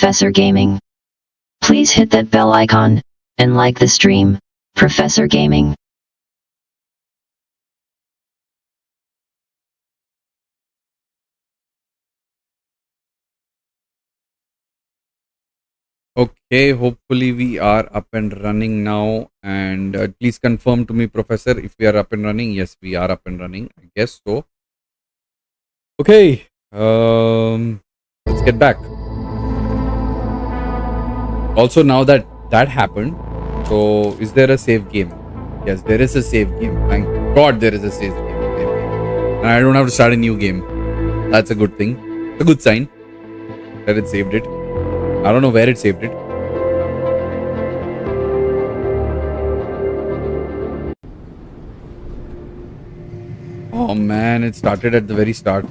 Professor Gaming. Please hit that bell icon and like the stream, Professor Gaming. Okay, hopefully we are up and running now, and please confirm to me, Professor, if we are up and running. Yes, we are up and running, I guess so. Okay, let's get back. Also, now that happened, so is there a save game? Yes, there is a save game. Thank God there is a save game. And I don't have to start a new game. That's a good thing. A good sign that it saved it. I don't know where it saved it. Oh man, it started at the very start.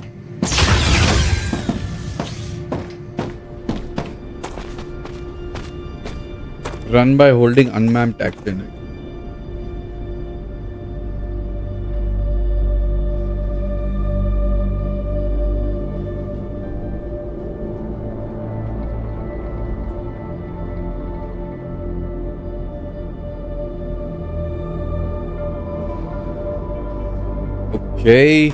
Run by holding unmapped action. Okay,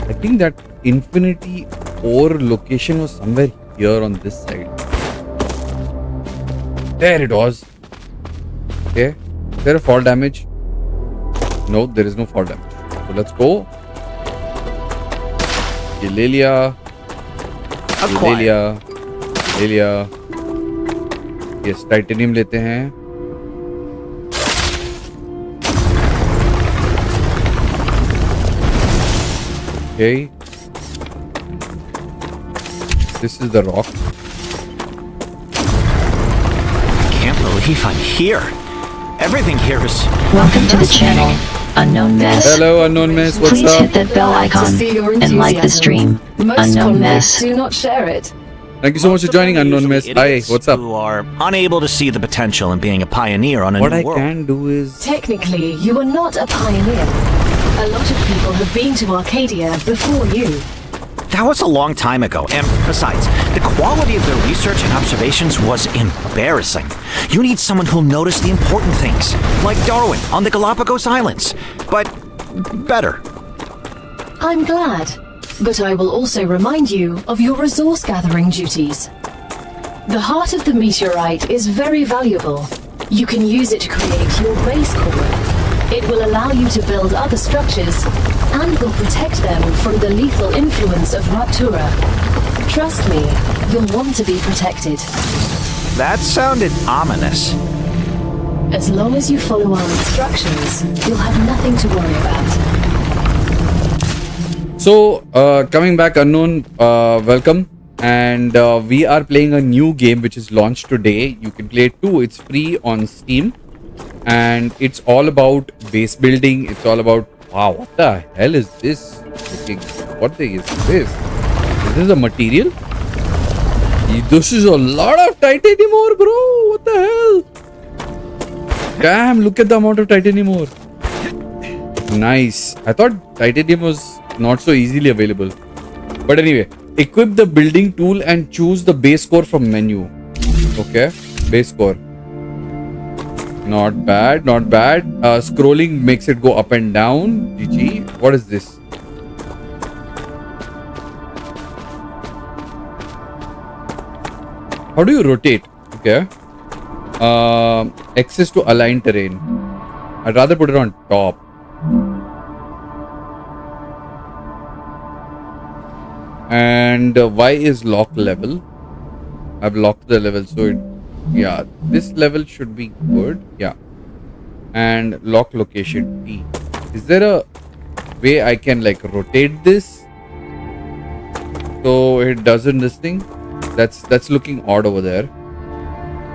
I think that infinity ore location was somewhere here on this side. There it was. Okay, is there a fall damage? No, there is no fall damage. So let's go. Galelia. Yes, titanium लेते हैं. Okay. This is the rock. I can't believe I'm here. Everything here is... Welcome to the channel, Unknown Mess. Hello, Unknown Mess. What's Please up? hit that bell icon and like the stream, Unknown Mess. Do not share it. Thank you so much for joining, Unknown Mess. Hi, what's up? Who are unable to see the potential in being a pioneer on a What new I world. can do is... Technically, you are not a pioneer. A lot of people have been to Arcadia before you. That was a long time ago, and besides, the quality of their research and observations was embarrassing. You need someone who'll notice the important things, like Darwin on the Galapagos Islands, but better. I'm glad, but I will also remind you of your resource gathering duties. The heart of the meteorite is very valuable. You can use it to create your base core. It will allow you to build other structures and will protect them from the lethal influence of Rupture. Trust me, you'll want to be protected. That sounded ominous. As long as you follow our instructions, you'll have nothing to worry about. So, coming back, Unknown, welcome. And we are playing a new game which is launched today. You can play it too. It's free on Steam. And it's all about base building. It's all about... Wow, what the hell is this? What the is this? Is this a material? This is a lot of titanium ore, bro. What the hell? Damn, look at the amount of titanium ore. Nice. I thought titanium was not so easily available. But anyway, equip the building tool and choose the base core from menu. Okay, base core. Not bad, not bad. Scrolling makes it go up and down. GG. What is this? How do you rotate? Okay. Access to align terrain. I'd rather put it on top. And Y is lock level. I've locked the level, so it... Yeah, this level should be good. Yeah. And lock location T. Is there a way I can like rotate this so it doesn't this thing? That's looking odd over there.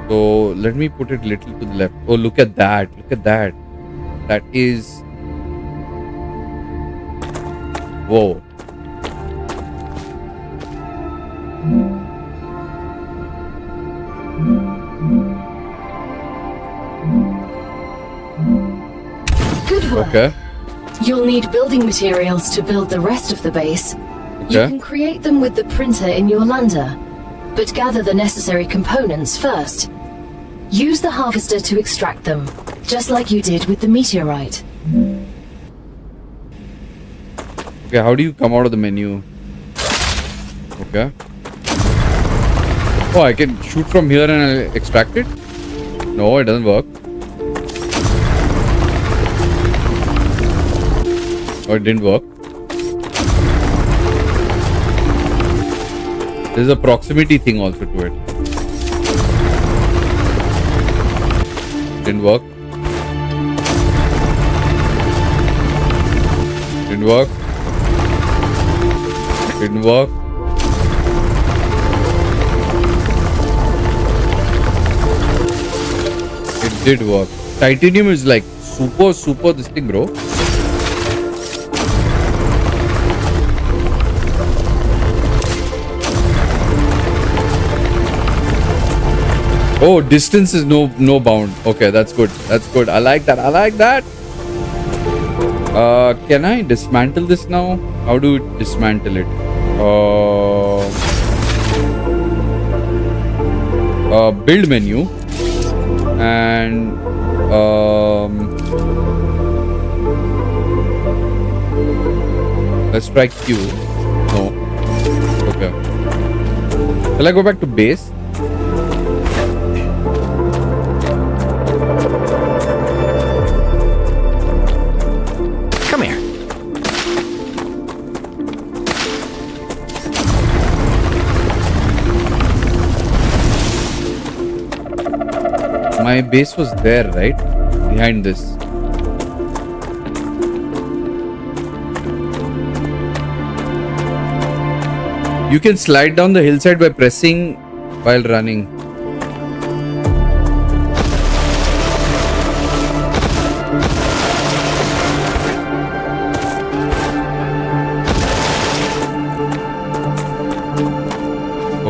So let me put it little to the left. Oh, look at that. Look at that. That is... Whoa. Good work. Okay. You'll need building materials to build the rest of the base. You Okay. can create them with the printer in your lander, but gather the necessary components first. Use the harvester to extract them, just like you did with the meteorite. Okay, how do you come out of the menu? Okay. Oh, I can shoot from here and I'll extract it? No, it doesn't work. Oh, it didn't work. There's a proximity thing also to it. Didn't work. Didn't work. Didn't work. It did work. Titanium is like super this thing, bro. Oh, distance is no bound. Okay, that's good. That's good. I like that. I like that. Can I dismantle this now? How do you dismantle it? Build menu and let's try Q. No. Okay. Shall I go back to base? Come here. My base was there, right? Behind this. You can slide down the hillside by pressing while running.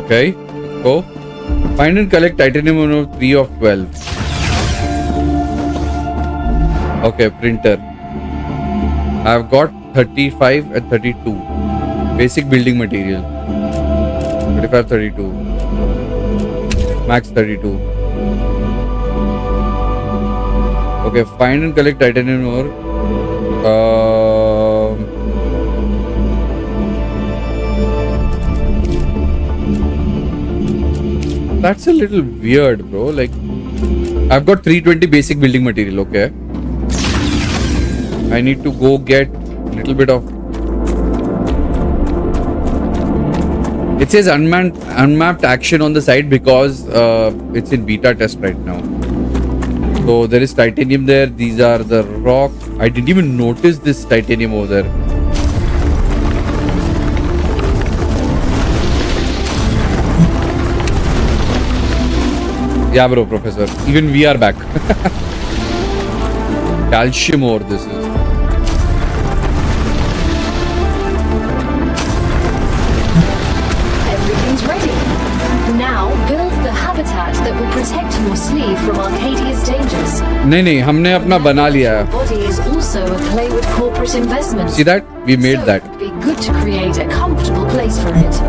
Okay, let's go. Find and collect titanium ore 3 of 12. Okay, printer. I've got 35 and 32. Basic building material. 35, 32. Max 32. Okay, find and collect titanium ore. That's a little weird, bro. Like, I've got 320 basic building material, okay? I need to go get a little bit of... It says unmapped action on the side because it's in beta test right now. So there is titanium there. These are the rock. I didn't even notice this titanium over there. Yeah, bro, Professor. Even we are back. Calcium ore, this is. Everything's ready. Now build the habitat that will protect your sleeve from Arcadia's dangers. नहीं हमने अपना बना लिया है. Body is also a play with corporate investment. See that? We made so that. It would be good to create a comfortable place for it.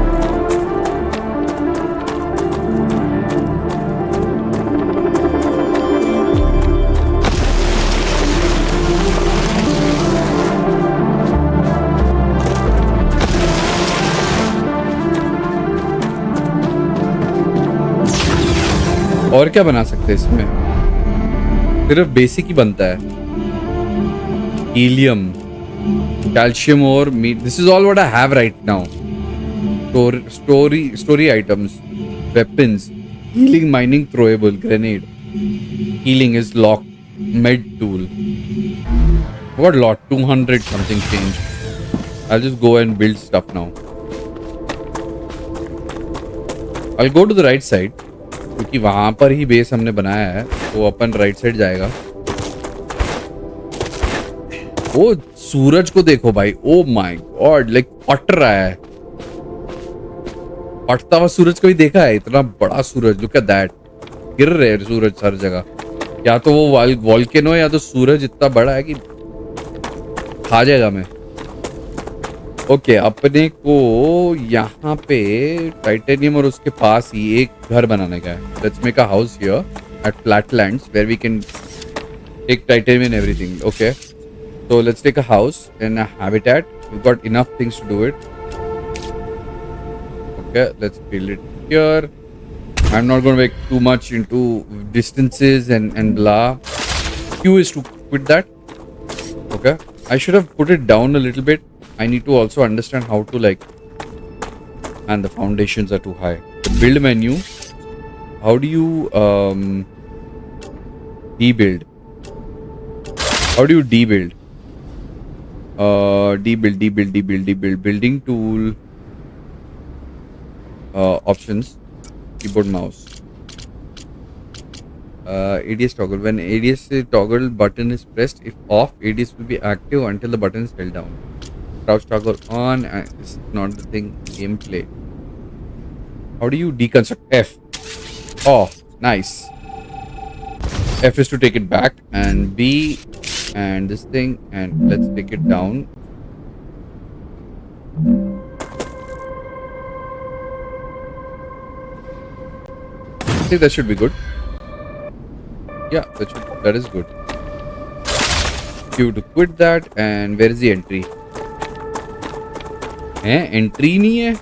और क्या बना सकते हैं इसमें? सिर्फ बेसिक ही बनता है. Helium, calcium ore, meat. This is all what I have right now. Story items, weapons, healing, mining, throwable, grenade. Healing is locked. Med tool. What lot? 200 something change. I'll just go and build stuff now. I'll go to the right side. क्योंकि वहां पर ही base हमने बनाया है तो अपन right side जाएगा. ओ सूरज को देखो भाई. ओ माय गॉड, लाइक फट रहा है. फटता हुआ सूरज कभी देखा है? इतना बड़ा सूरज. Look at that. गिर रहे हैं सूरज हर जगह. या तो वो वॉल्केनो है या तो सूरज इतना बड़ा है कि खा जाएगा मैं. ओके, अपने को यहाँ पे टाइटेनियम और उसके पास ही एक घर बनाने का है. Let's make a house here at Flatlands where we can take titanium and everything. Okay, so let's take a house in a habitat. We've got enough things to do it. Okay, let's build it here. I'm not going to make too much into distances and blah. Q is to quit that. Okay, I should have put it down a little bit. I need to also understand how to like, and the foundations are too high. The build menu. How do you debuild? How do you debuild? Debuild, building tool, options, keyboard, mouse, ADS toggle. When ADS toggle button is pressed, if off, ADS will be active until the button is held down. Crouch toggle on, and it's not the thing. Gameplay. How do you deconstruct F? Oh, nice. F is to take it back, and B and this thing, and let's take it down. I think that should be good. Yeah, that is good. You to quit that, and where is the entry? Entry nahi hai.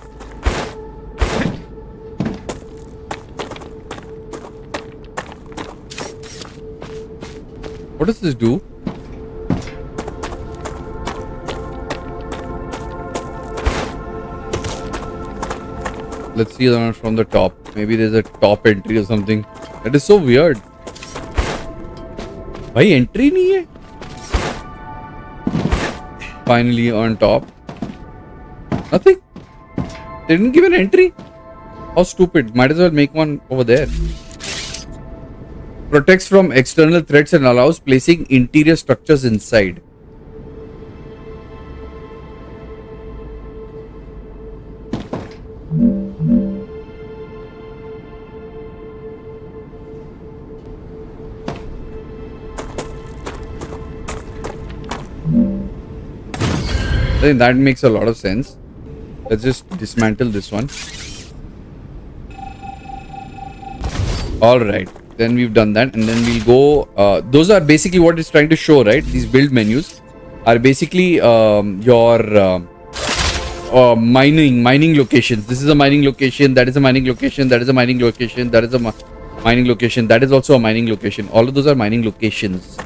What does this do? Let's see that from the top. Maybe there's a top entry or something. That is so weird. Bhai, entry nahi hai. Finally on top. Nothing. They didn't give an entry. How stupid. Might as well make one over there. Protects from external threats and allows placing interior structures inside. I think that makes a lot of sense. Let's just dismantle this one. Alright, then we've done that, and then we'll go. Those are basically what it's trying to show, right? These build menus are basically your mining locations. This is a mining location, that is a mining location, that is a mining location, that is a mining location, that is also a mining location. All of those are mining locations.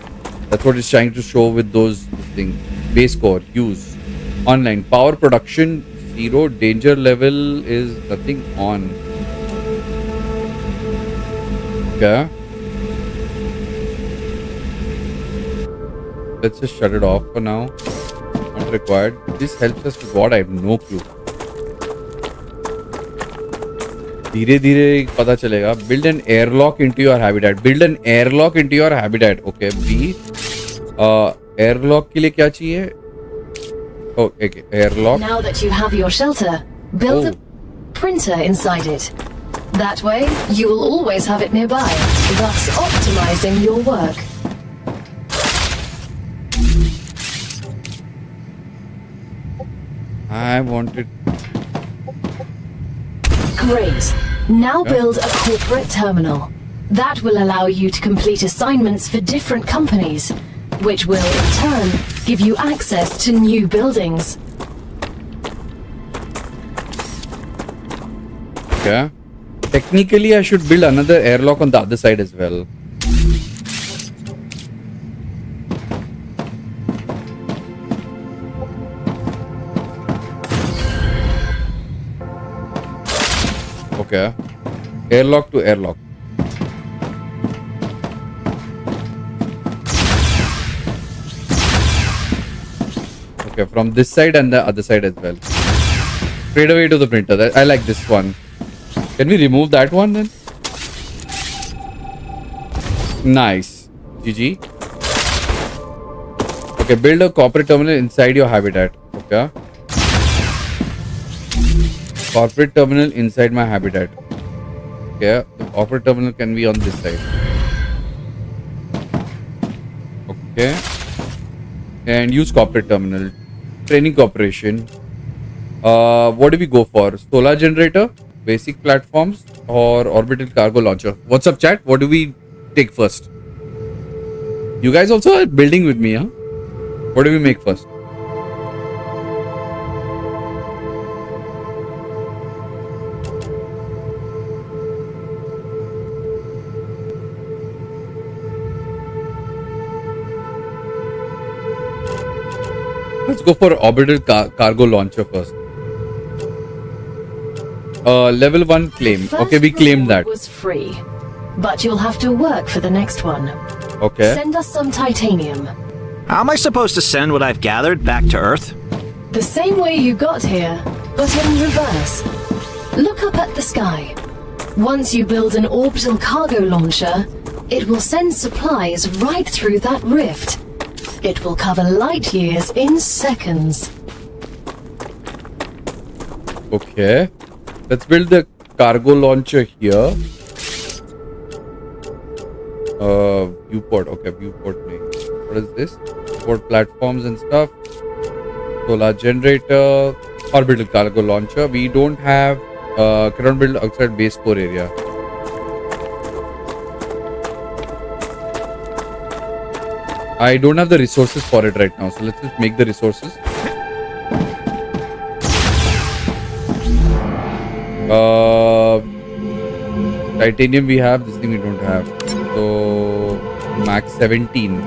That's what it's trying to show with those things. Base core, use. Online. Power production, 0. Danger level is nothing on. Okay. Let's just shut it off for now. Not required. This helps us with what? I have no clue. धीरे धीरे पता चलेगा. Build an airlock into your habitat. Build an airlock into your habitat. Okay. B. Airlock के लिए क्या चाहिए? Oh, okay. Airlock. Now that you have your shelter, build a printer inside it. That way, you will always have it nearby, thus optimizing your work. I wanted. Great. Now build a corporate terminal. That will allow you to complete assignments for different companies, which will in turn give you access to new buildings. Okay. Technically, I should build another airlock on the other side as well. Okay. Airlock to airlock. Okay, from this side and the other side as well. Straight away to the printer. I like this one. Can we remove that one then? Nice. GG. Okay, build a corporate terminal inside your habitat. Okay. Corporate terminal inside my habitat. Okay. The corporate terminal can be on this side. Okay. And use corporate terminal. Training corporation. What do we go for? Solar generator, basic platforms, or orbital cargo launcher? What's up, chat? What do we take first? You guys also are building with me, huh? What do we make first? Let's go for orbital cargo launcher first. Level 1 claim. Okay, we claimed that. Was free, but you'll have to work for the next one. Okay. Send us some titanium. How am I supposed to send what I've gathered back to Earth? The same way you got here, but in reverse. Look up at the sky. Once you build an orbital cargo launcher, it will send supplies right through that rift. It will cover light years in seconds. Okay. Let's build the cargo launcher here. Viewport. Okay, viewport name. What is this? Viewport platforms and stuff. Solar generator. Orbital cargo launcher. We don't have. Cannot build outside base core area. I don't have the resources for it right now, so let's just make the resources. Titanium we have, this thing we don't have. So max 17.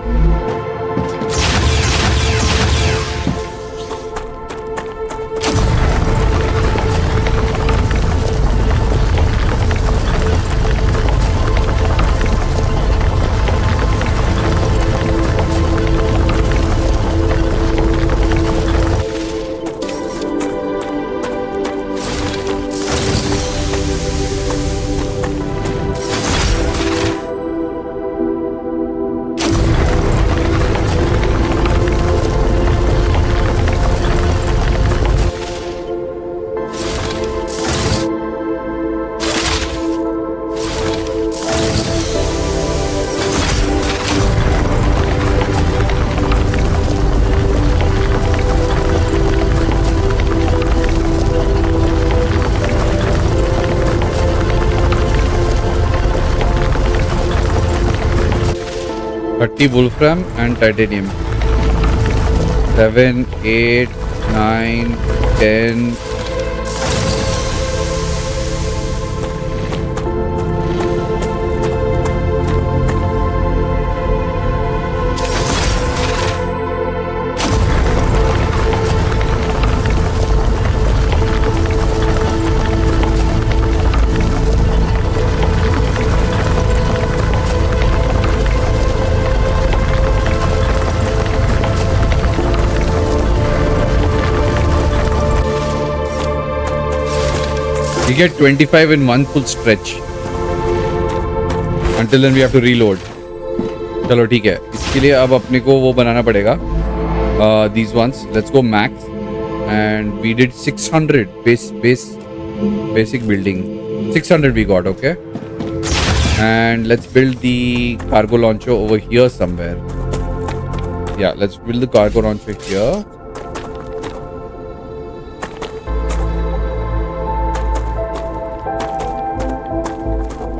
Wolfram and titanium. 7, 8, 9, 10. We get 25 in one full stretch. Until then we have to reload. चलो ठीक है. इसके लिए अब अपने को वो बनाना पड़ेगा. These ones. Let's go max. And we did 600 basic building. 600 we got, okay. And let's build the cargo launcher over here somewhere. Yeah, let's build the cargo launcher here.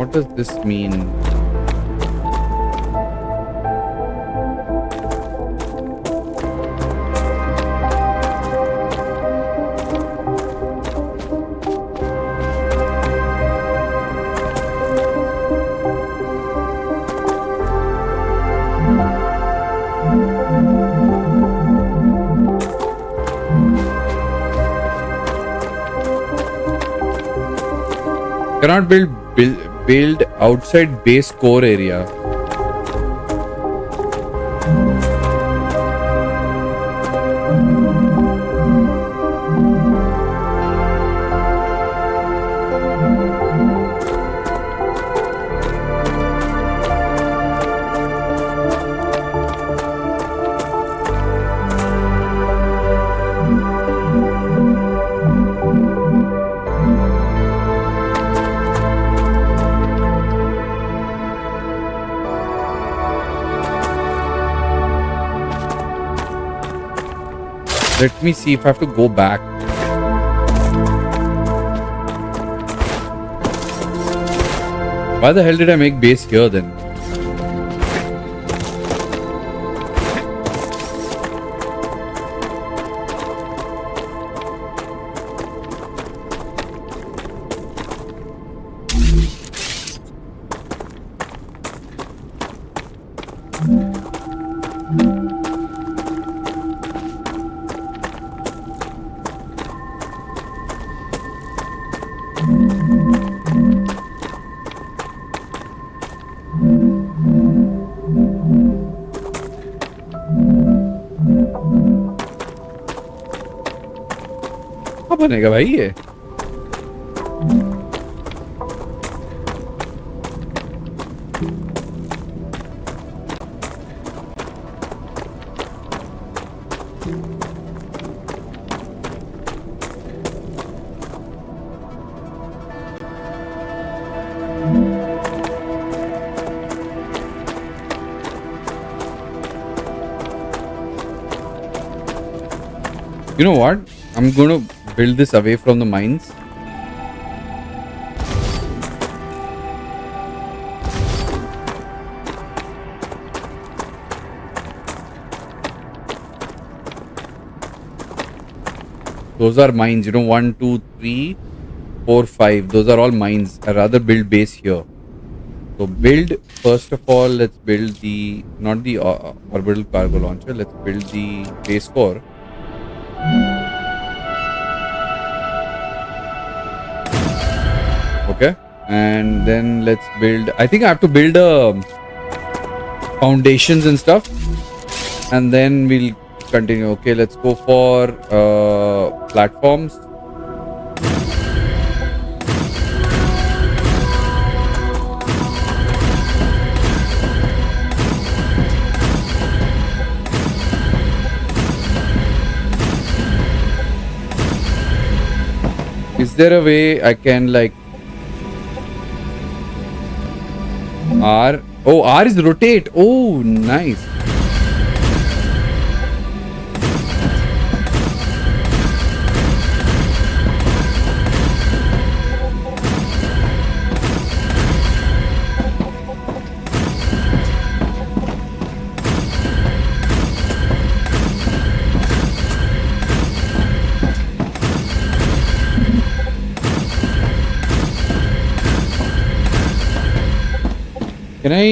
What does this mean? Cannot build outside base core area. Let me see if I have to go back. Why the hell did I make base here then? कहाँ बनेगा भाई ये? You know what? I'm going to build this away from the mines. Those are mines, you know, 1, 2, 3, 4, 5. Those are all mines. I'd rather build base here. So build, first of all, let's build the, not the orbital cargo launcher. Let's build the base core. Okay, and then let's build, I think I have to build foundations and stuff, and then we'll continue. Okay, let's go for platforms. Is there a way I can like R? Oh, R is rotate. Oh, nice. Can I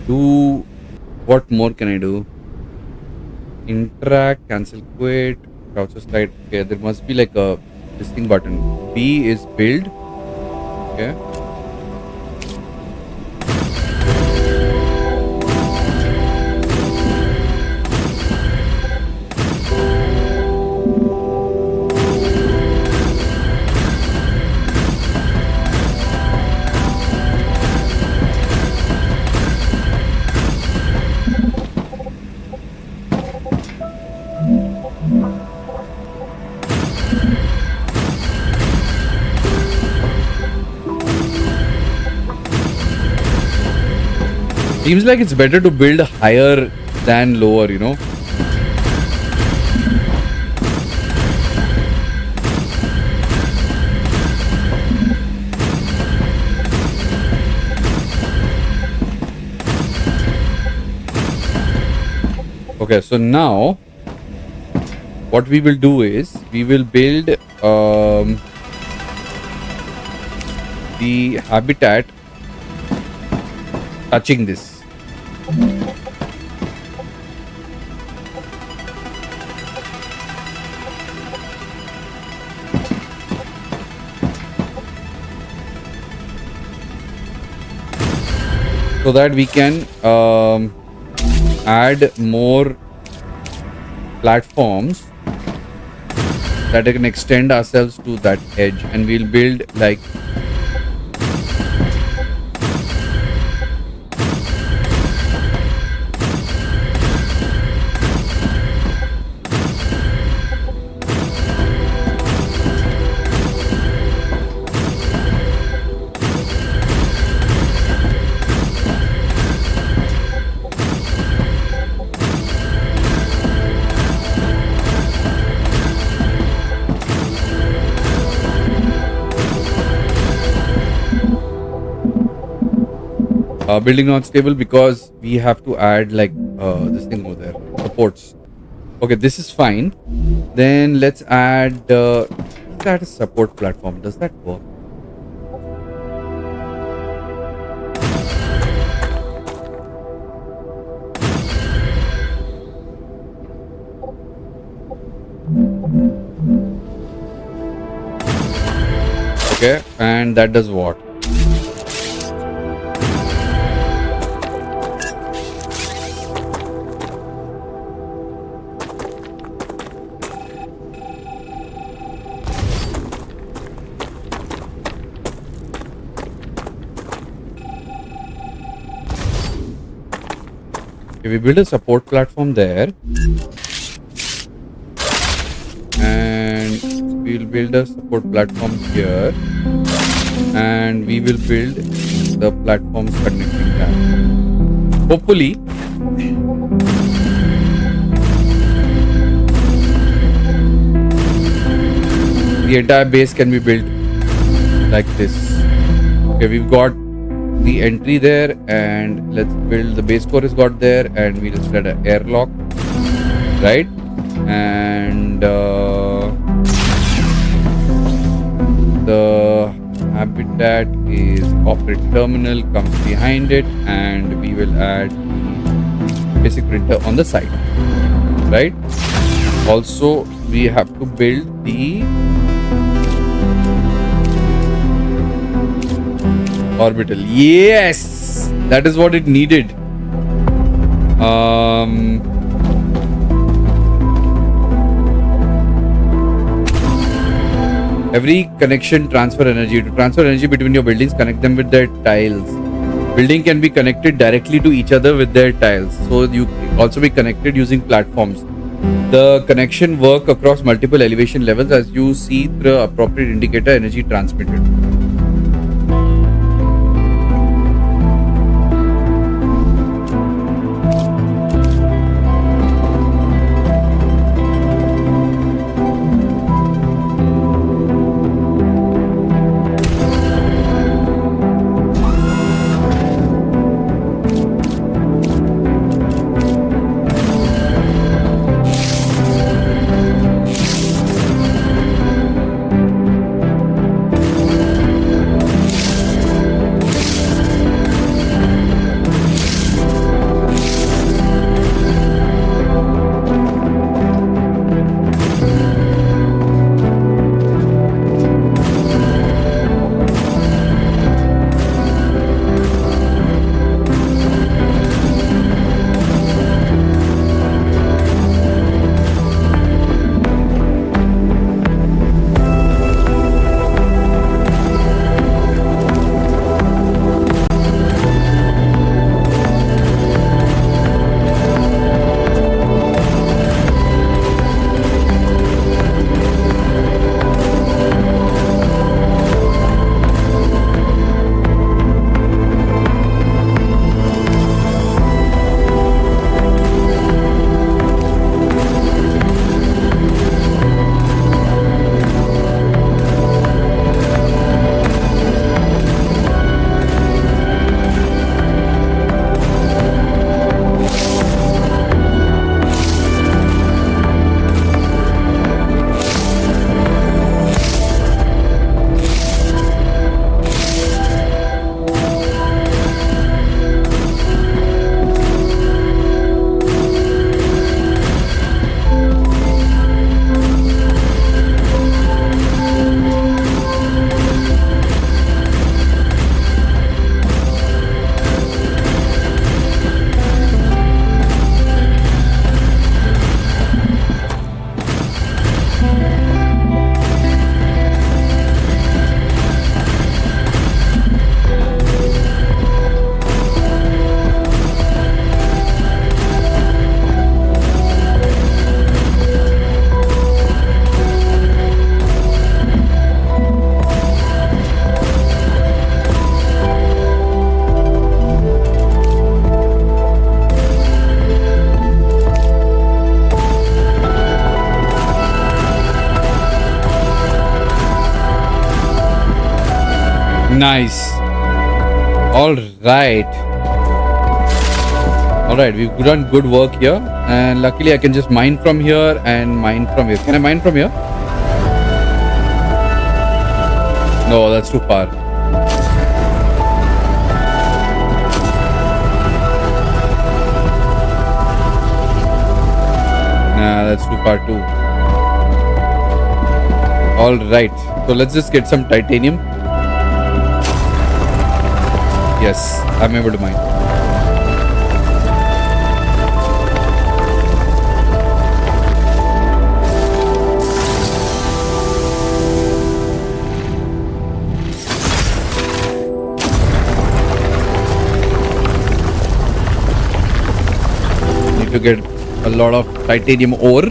do, what more can I do? Interact, cancel, quit, crouch or slide. Okay, there must be like a listing button. B is build. Okay. Seems like it's better to build higher than lower, you know. Okay, so now what we will do is we will build the habitat touching this. So that we can add more platforms that can extend ourselves to that edge, and we'll build like Building not stable because we have to add like this thing over there, supports. Okay, this is fine. Then let's add a support platform. Does that work? Okay, and that does what? Okay, we build a support platform there, and we'll build a support platform here, and we will build the platforms connecting that. Hopefully, the entire base can be built like this. Okay, we've got the entry there, and let's build the base core is got there, and we just add an airlock, right? And the habitat is operate terminal comes behind it, and we will add the basic printer on the side, right? Also, we have to build the orbital. Yes, that is what it needed. Every connection transfer energy. To transfer energy between your buildings, connect them with their tiles. Building can be connected directly to each other with their tiles. So you also be connected using platforms. The connection work across multiple elevation levels as you see the appropriate indicator energy transmitted. Nice. All right. Alright, we've done good work here. And luckily I can just mine from here and mine from here. Can I mine from here? No, that's too far. Nah, that's too far too. Alright, so let's just get some titanium. Yes, I'm able to mine. Need to get a lot of titanium ore.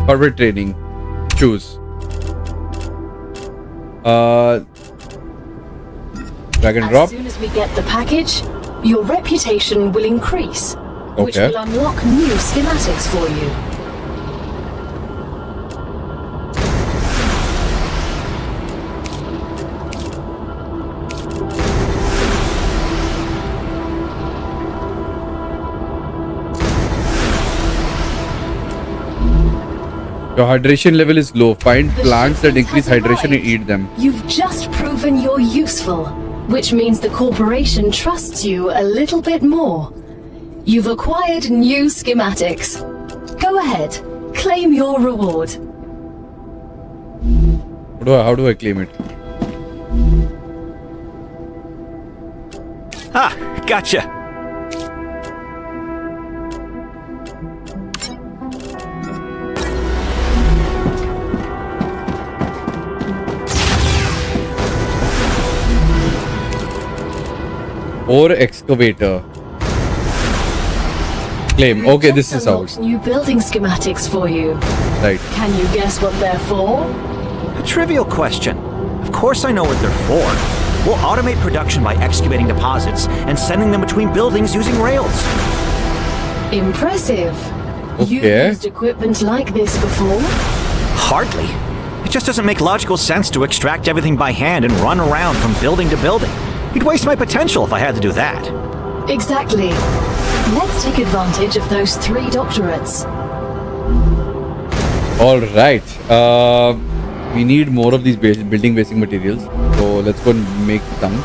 Corporate training. Choose. Drag and drop. As soon as we get the package, your reputation will increase, which Okay. will unlock new schematics for you. Your hydration level is low. Find The plants that shipment increase has hydration and arrived. eat them. You've just proven you're useful, which means the corporation trusts you a little bit more. You've acquired new schematics. Go ahead, claim your reward. How do I claim it? Ah, gotcha. Ore excavator. Claim. Okay, this is how. Unlocked new building schematics for you. Right. Can you guess what they're for? A trivial question. Of course I know what they're for. We'll automate production by excavating deposits and sending them between buildings using rails. Impressive. You've Okay. used equipment like this before? Hardly. It just doesn't make logical sense to extract everything by hand and run around from building to building. You'd waste my potential if I had to do that. Exactly. Let's take advantage of those 3 doctorates. All right. We need more of these building basic materials. So let's go and make some.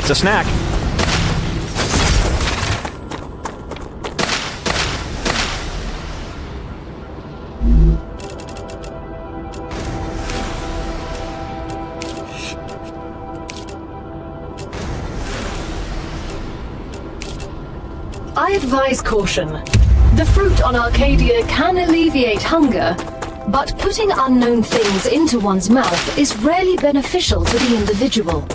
That's a snack. I advise caution. The fruit on Arcadia can alleviate hunger, but putting unknown things into one's mouth is rarely beneficial to the individual.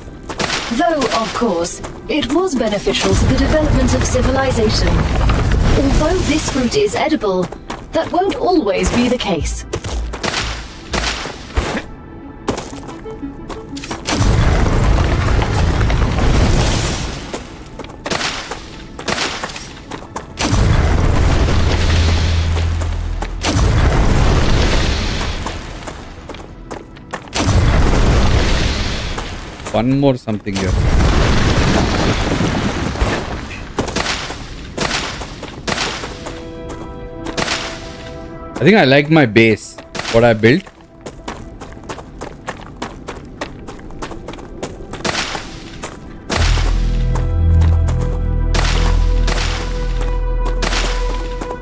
Though, of course, it was beneficial to the development of civilization. Although this fruit is edible, that won't always be the case. one more something here. I think I like my base, what I built.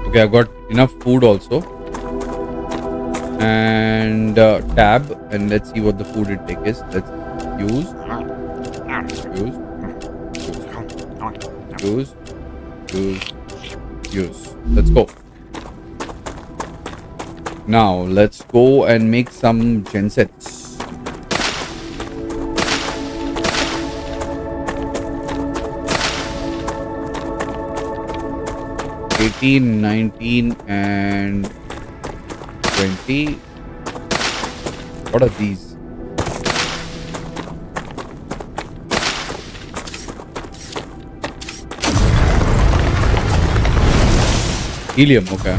Okay, I've got enough food also. And tab, and let's see what the food intake is. Let's use. Let's go. Now let's go and make some gensets. $18, $19, and $20. What are these? Helium, okay.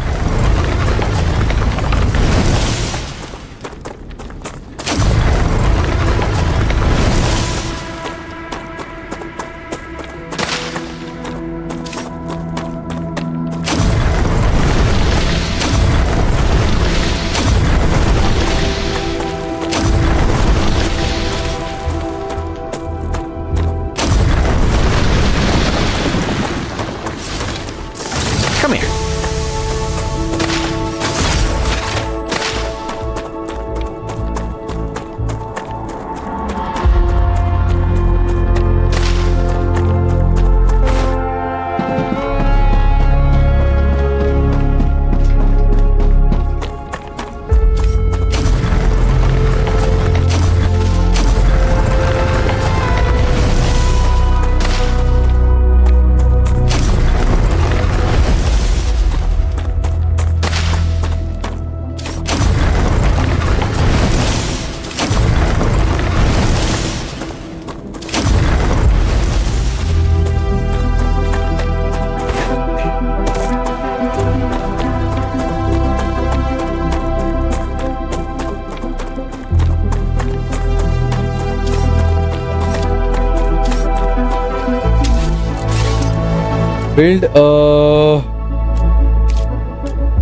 Come here. Build a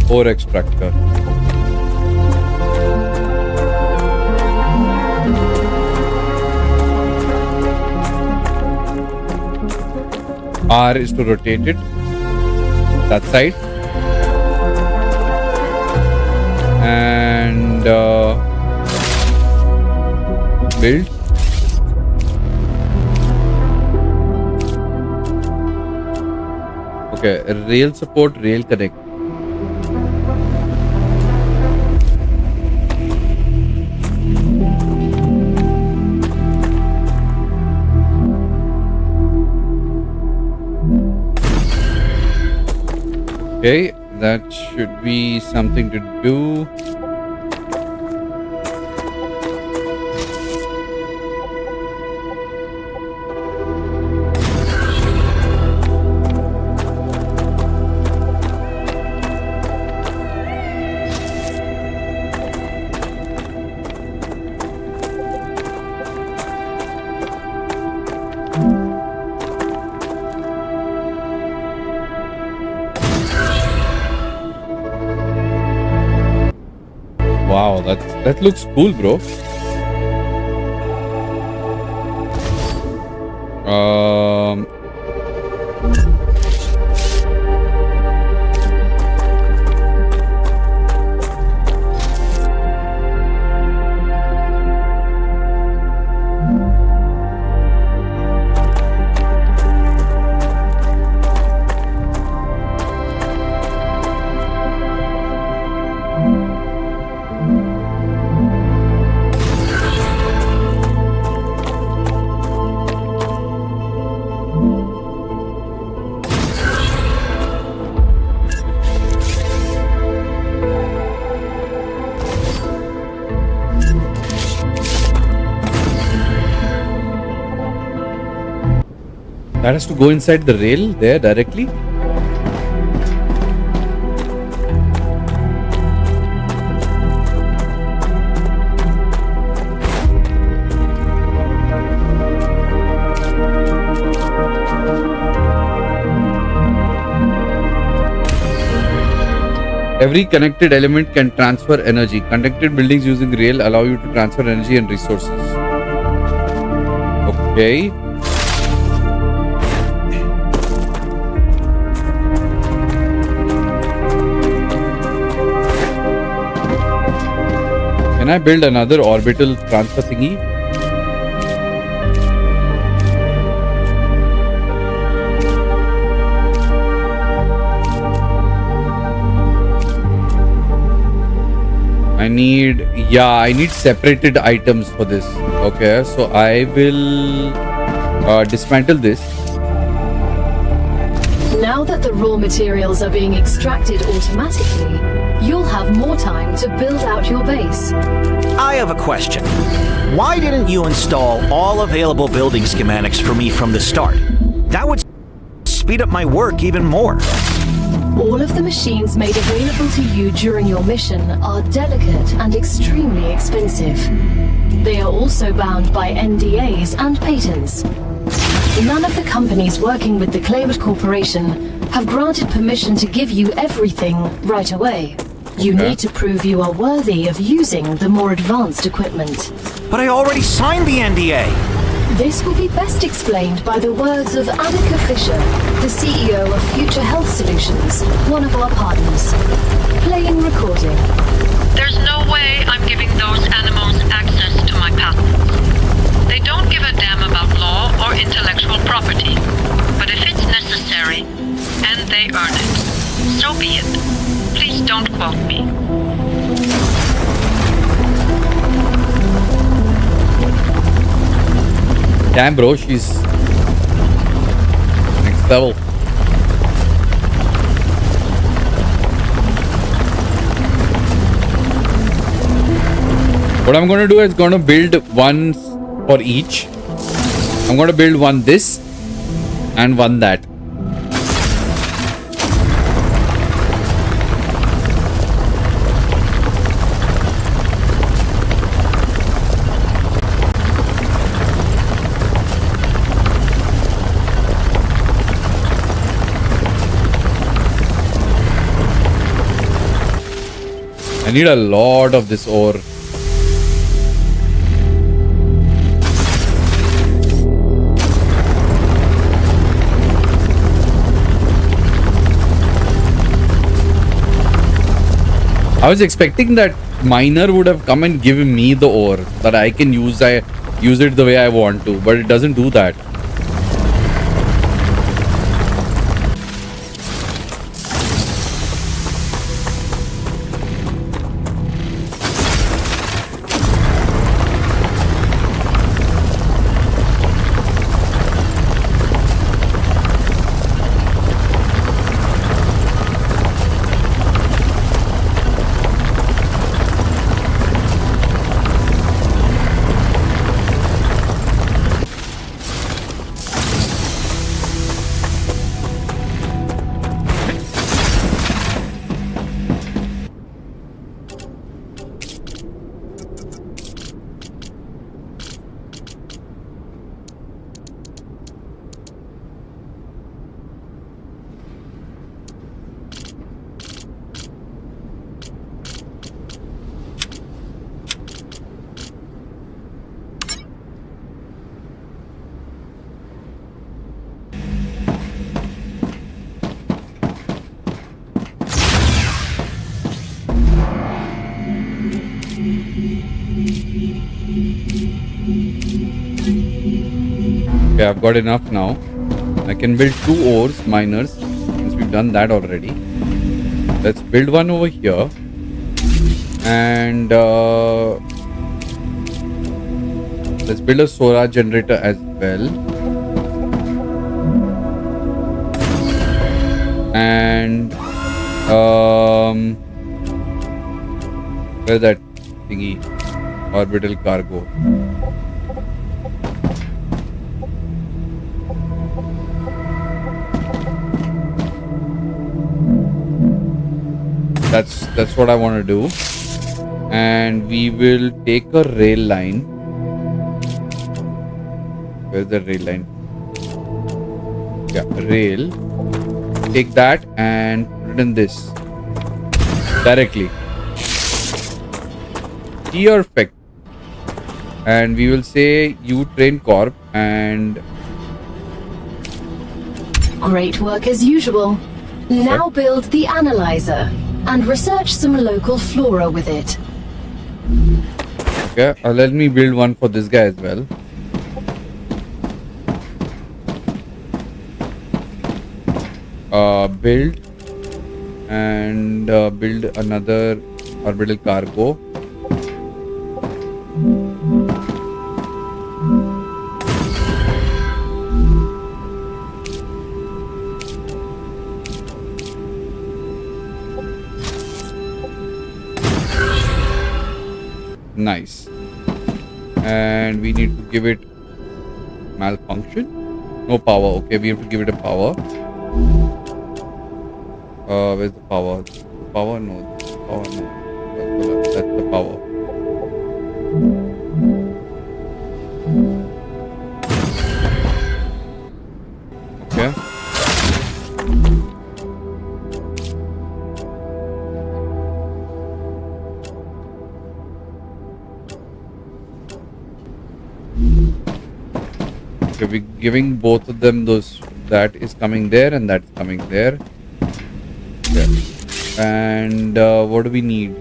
ore extractor. R is to rotate it that side, and build. Okay, rail support, rail connect. Okay, that should be something to do. Wow, that looks cool, bro. That has to go inside the rail there directly. Every connected element can transfer energy. Connected buildings using rail allow you to transfer energy and resources. Okay. Can I build another orbital transfer thingy? I need separated items for this. Okay, so I will dismantle this. Now that the raw materials are being extracted automatically, you'll have more time to build out your base. I have a question. Why didn't you install all available building schematics for me from the start? That would speed up my work even more. All of the machines made available to you during your mission are delicate and extremely expensive. They are also bound by NDAs and patents. None of the companies working with the Claywood Corporation have granted permission to give you everything right away. You need to prove you are worthy of using the more advanced equipment. But I already signed the NDA. This will be best explained by the words of Annika Fisher, the CEO of Future Health Solutions, one of our partners. Playing recording. There's no way I'm giving those animals access to my patents. They don't give a damn about law or intellectual property. But if it's necessary, and they earn it, so be it. Please don't quote me. Damn, bro, she's next level. What I'm going to do is going to build one for each. I'm going to build one this and one that. I need a lot of this ore. I was expecting that miner would have come and given me the ore that I can use. I use it the way I want to, but it doesn't do that. Okay, I've got enough now. I can build 2 ores, miners, since we've done that already. Let's build one over here. And let's build a solar generator as well. And where's that thingy? Orbital cargo. That's what I want to do. And we will take a rail line. Where's the rail line? Yeah, rail. Take that and put it in this. directly. Perfect. And we will say you train corp and Great work as usual. Now build the analyzer and research some local flora with it. okay. Let me build one for this guy as well. Build and build another orbital cargo. Nice. And we need to give it malfunction. No power. Okay, we have to give it a power. Where's the power? Power? No. Power? No. That's the power. Okay. Okay, we're giving both of them those. That is coming there and that's coming there. Okay. And what do we need?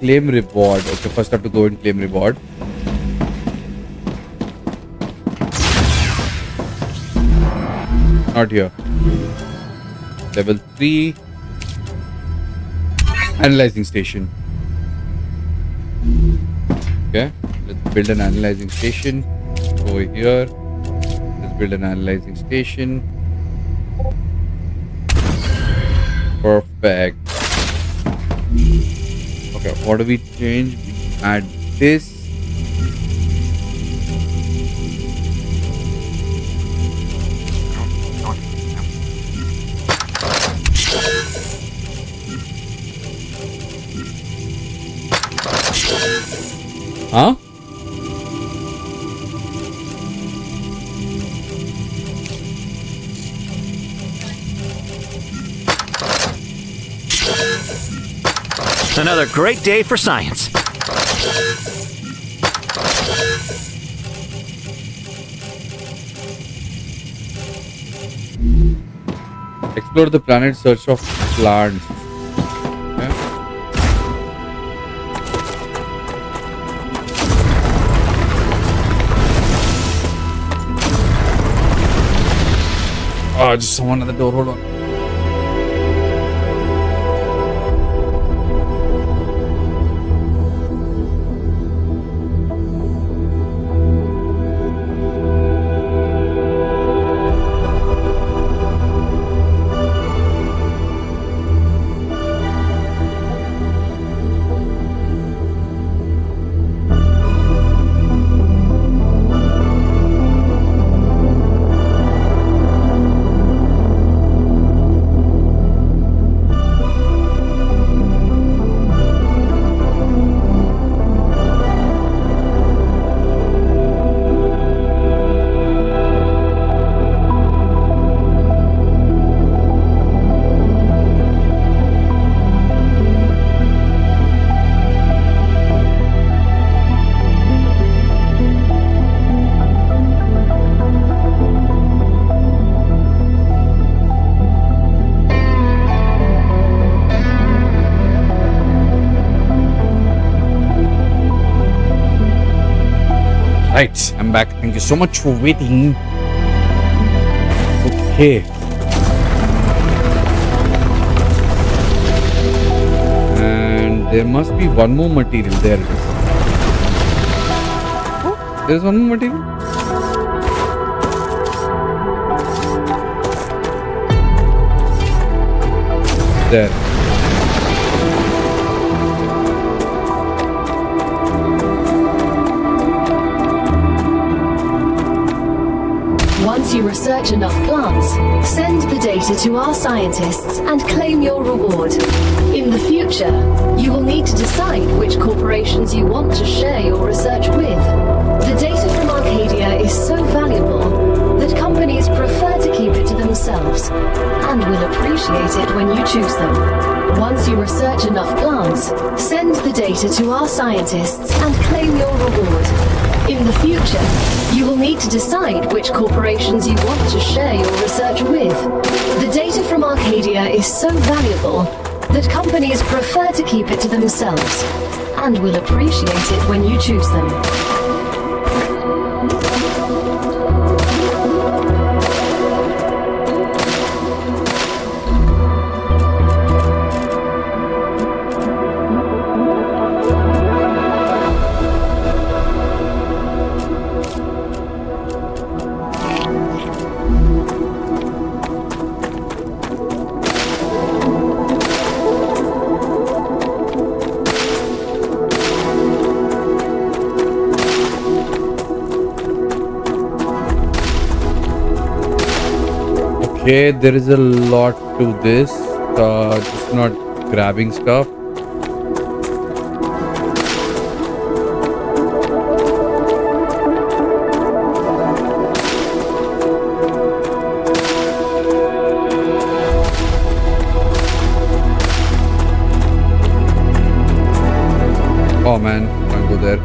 Claim reward. Okay, first I have to go and claim reward. Not here. Level 3. Analyzing station. Okay, let's build an analyzing station over here. Let's build an analyzing station. Perfect. Okay, what do we change? We add this. Huh? Another great day for science. Explore the planet, search of plants. Okay. Oh, just someone at the door. Hold on. Right, I'm back. Thank you so much for waiting. Okay. And there must be one more material. There it is. Oh, there's one more material. There. Once you research enough plants, send the data to our scientists and claim your reward. In the future, you will need to decide which corporations you want to share your research with. The data from Arcadia is so valuable that companies prefer to keep it to themselves. appreciate it when you choose them. Once you research enough plants, send the data to our scientists and claim your reward. In the future, you will need to decide which corporations you want to share your research with. The data from Arcadia is so valuable that companies prefer to keep it to themselves and will appreciate it when you choose them. Okay, there is a lot to this. Just not grabbing stuff. Oh man, can't go there.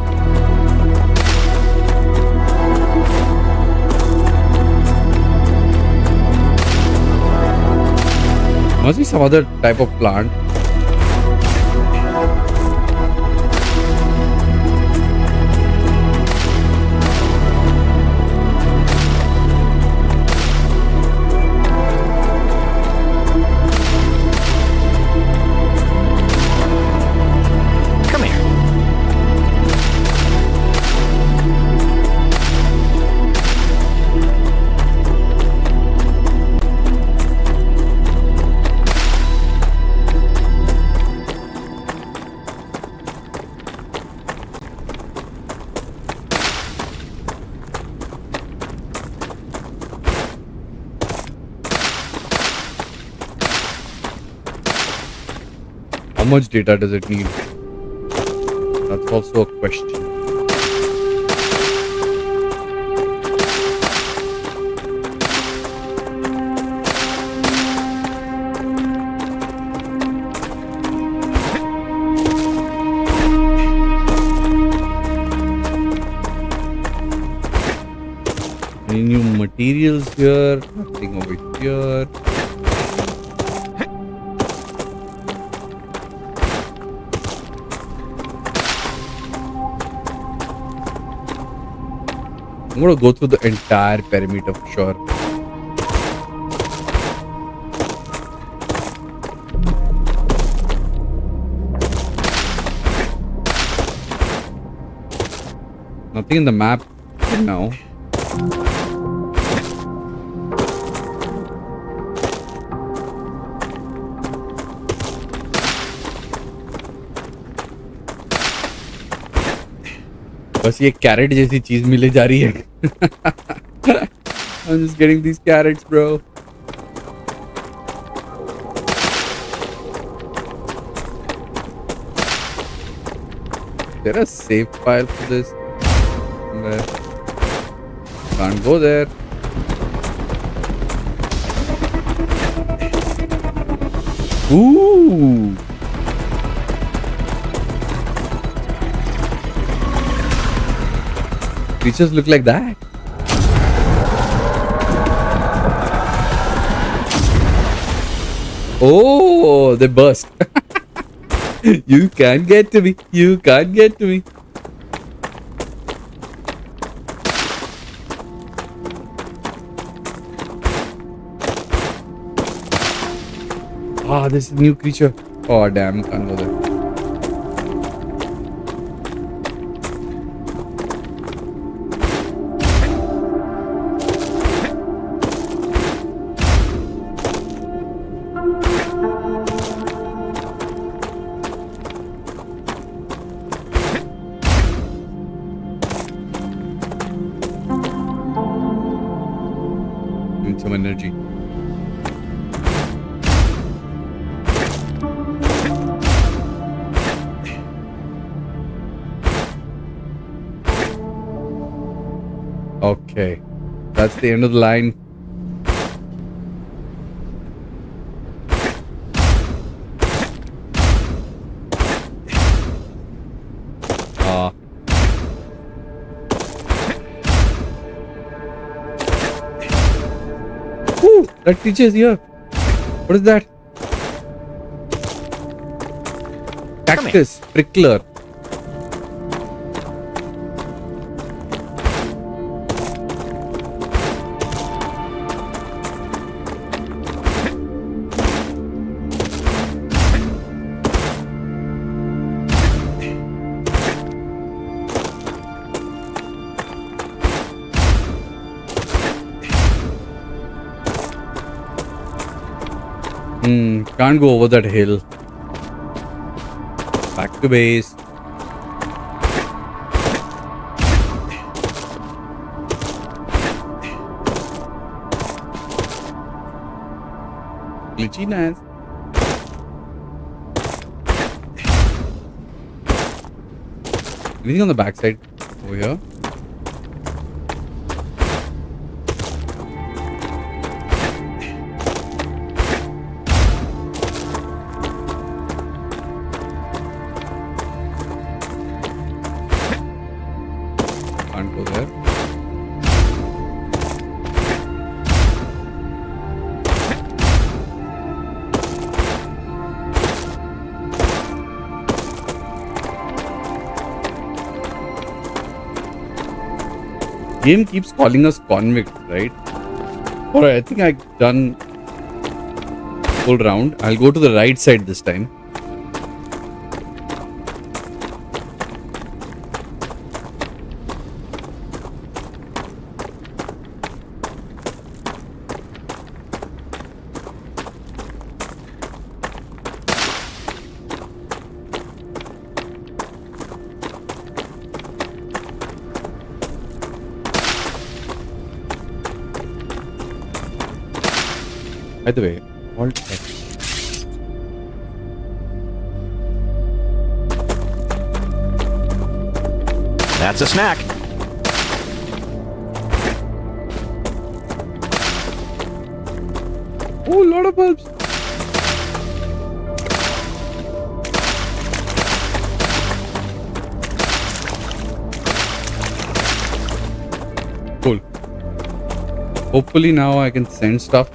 Must be some other type of plant. Come here. How much data does it need? That's also a question. Any new materials here? Nothing over here. I'm gonna go through the entire perimeter for sure. Nothing in the map now. बस ये carat जैसी चीज मिले जा रही है. I'm just getting these carrots, bro. Is there a save file for this? Can't go there. Ooh. Creatures look like that. Oh, they burst. You can't get to me. You can't get to me. Ah, this is a new creature. Oh, damn. Can't go there. Need some energy. Okay, that's the end of the line. That teaches here. What is that? Cactus, prickler. Can't go over that hill. Back to base. Glitchiness. Anything on the backside over here? Can't go there. Game keeps calling us convicts, right? Alright, I think I've done full round. I'll go to the right side this time. By the way, Alt X. That's a snack. Oh, a lot of bulbs. Cool. Hopefully now I can send stuff.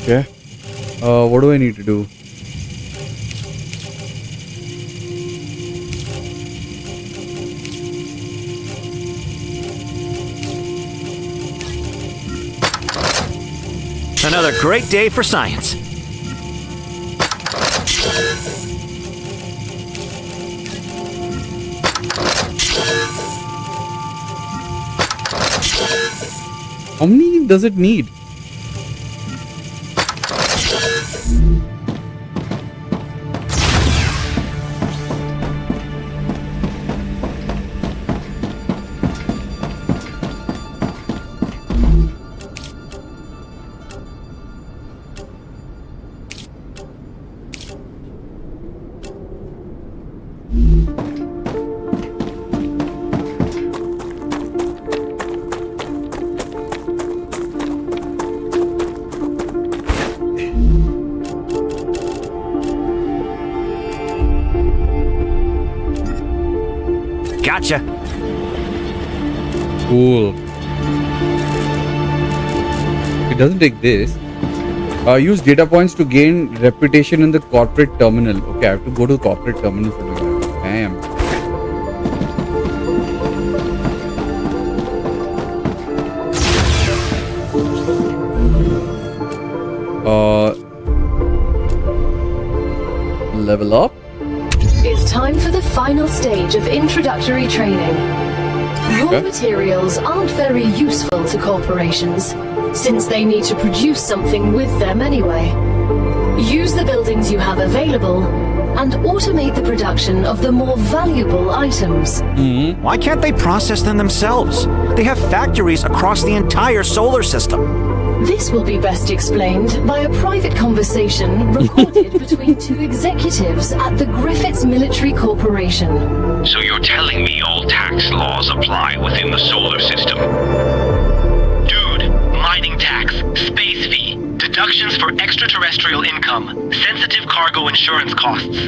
Okay. What do I need to do? Another great day for science. How many does it need? Gotcha. Cool. It doesn't take this. Use data points to gain reputation in the corporate terminal. Okay, I have to go to the corporate terminal for doing that. Damn. Level up. It's time for the final stage of introductory training. Raw materials aren't very useful to corporations, since they need to produce something with them anyway. Use the buildings you have available and automate the production of the more valuable items. Why can't they process them themselves? They have factories across the entire solar system. This will be best explained by a private conversation recorded between two executives at the Griffiths Military Corporation. So you're telling me all tax laws apply within the solar system? Dude, mining tax, space fee, deductions for extraterrestrial income, sensitive cargo insurance costs.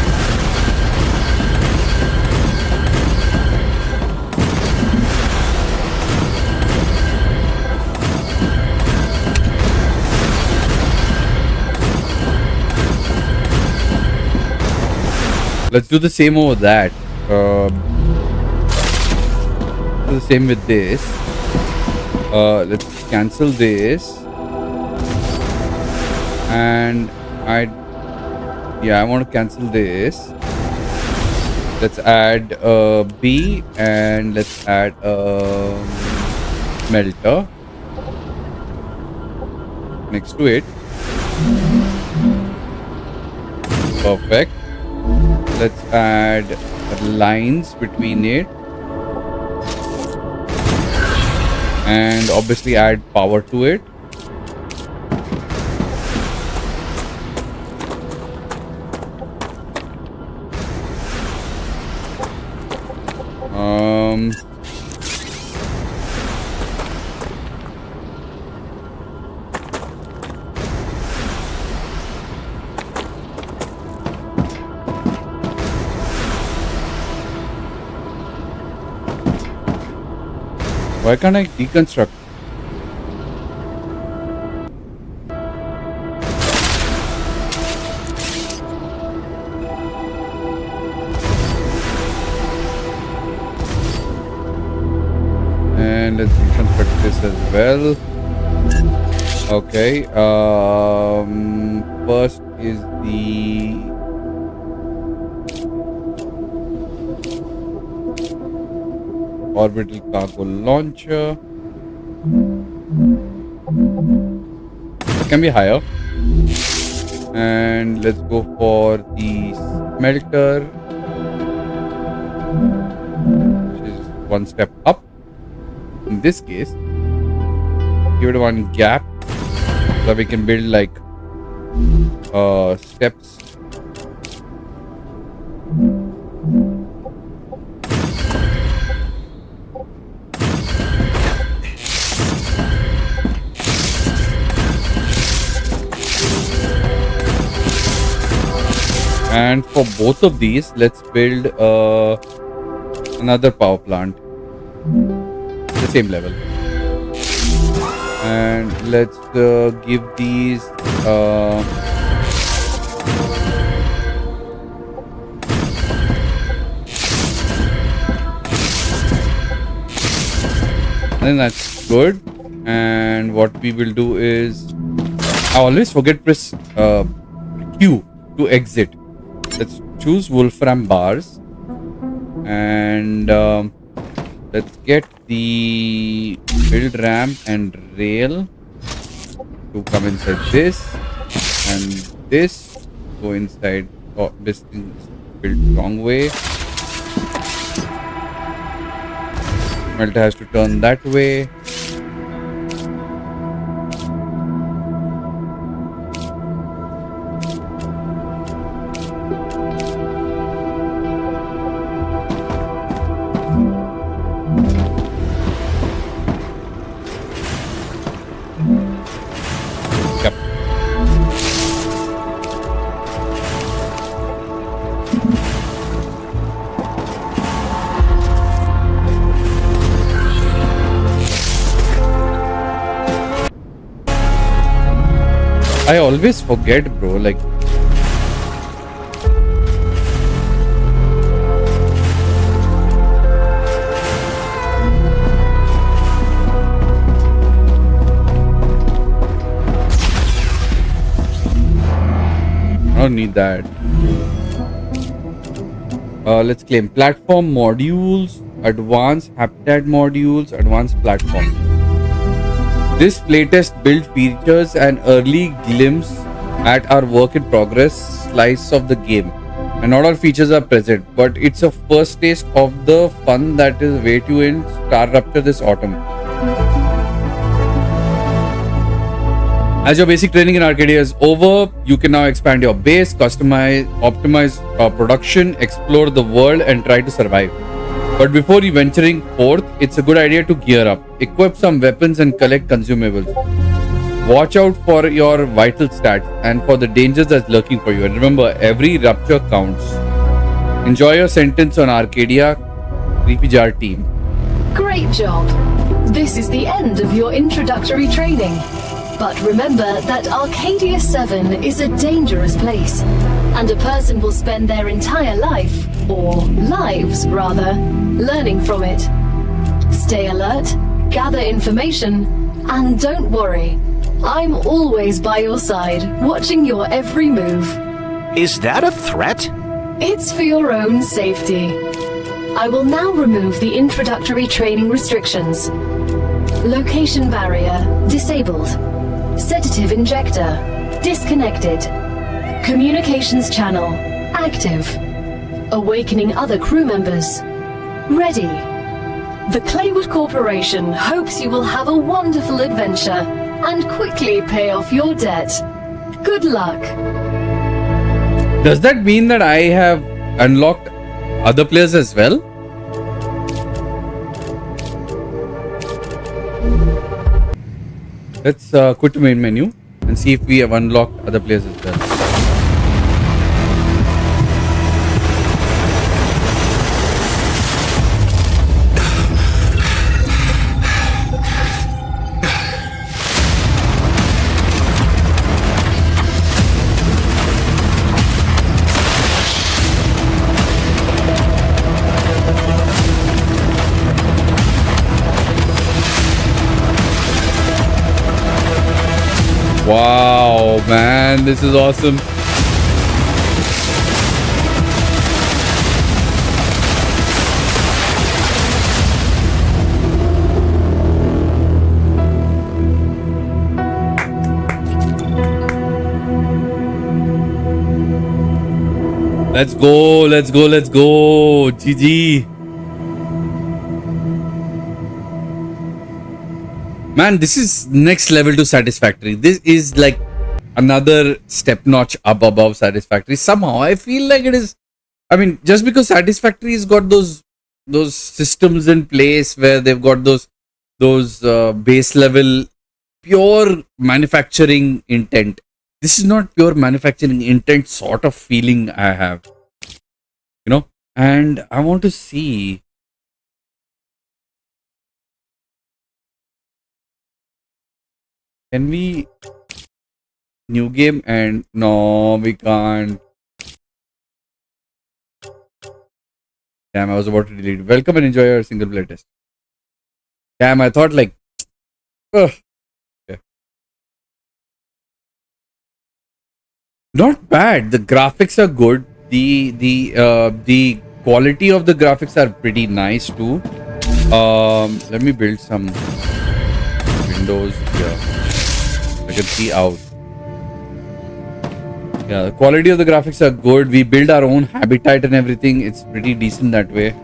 Let's do the same over that. Do the same with this. Let's cancel this. And I want to cancel this. Let's add a B and let's add a smelter next to it. Perfect. Let's add lines between it. And obviously add power to it. Why can't I deconstruct? And let's deconstruct this as well. Okay. First is the orbital cargo launcher. It can be higher. And let's go for the smelter, which is one step up. In this case, give it one gap so we can build like steps. And for both of these, let's build another power plant, the same level. And let's give these then that's good. And what we will do is, I always forget press Q to exit. Let's choose Wolfram bars and let's get the build ramp and rail to come inside this, and this go inside. Oh, this thing is built wrong way. Smelter has to turn that way. I always forget, bro, like I don't need that. Let's claim platform modules, advanced habitat modules, advanced platform. This playtest build features an early glimpse at our work in progress slice of the game. And not all features are present, but it's a first taste of the fun that is await you in Star Rupture this autumn. As your basic training in Arcadia is over, you can now expand your base, customize, optimize production, explore the world, and try to survive. But before you venturing forth, it's a good idea to gear up, equip some weapons, and collect consumables. Watch out for your vital stats and for the dangers that's lurking for you. And remember, every rupture counts. Enjoy your sentence on Arcadia, Creepy Jar team. Great job! This is the end of your introductory training. But remember that Arcadia 7 is a dangerous place. and a person will spend their entire life, or lives rather, learning from it. Stay alert, gather information, and don't worry. I'm always by your side, watching your every move. Is that a threat? It's for your own safety. I will now remove the introductory training restrictions. Location barrier disabled. Sedative injector disconnected. Communications channel active. Awakening other crew members ready. The Claywood Corporation hopes you will have a wonderful adventure and quickly pay off your debt. Good luck. Does that mean that I have unlocked other players as well? Let's quit the main menu and see if we have unlocked other players as well. Wow, man, this is awesome. Let's go, let's go, let's go. GG. Man, this is next level to Satisfactory. This is like another step notch up above Satisfactory. Somehow I feel like it is. I mean, just because Satisfactory has got those systems in place where they've got those base level pure manufacturing intent. This is not pure manufacturing intent sort of feeling I have, you know. And I want to see. Can we new game? And no, we can't. Damn, I was about to delete. Welcome and enjoy your single player test. Damn, I thought like, ugh. Okay. Not bad. The graphics are good. The quality of the graphics are pretty nice too. Let me build some windows here. I can see out. Yeah, the quality of the graphics are good. We build our own habitat and everything. It's pretty decent that way.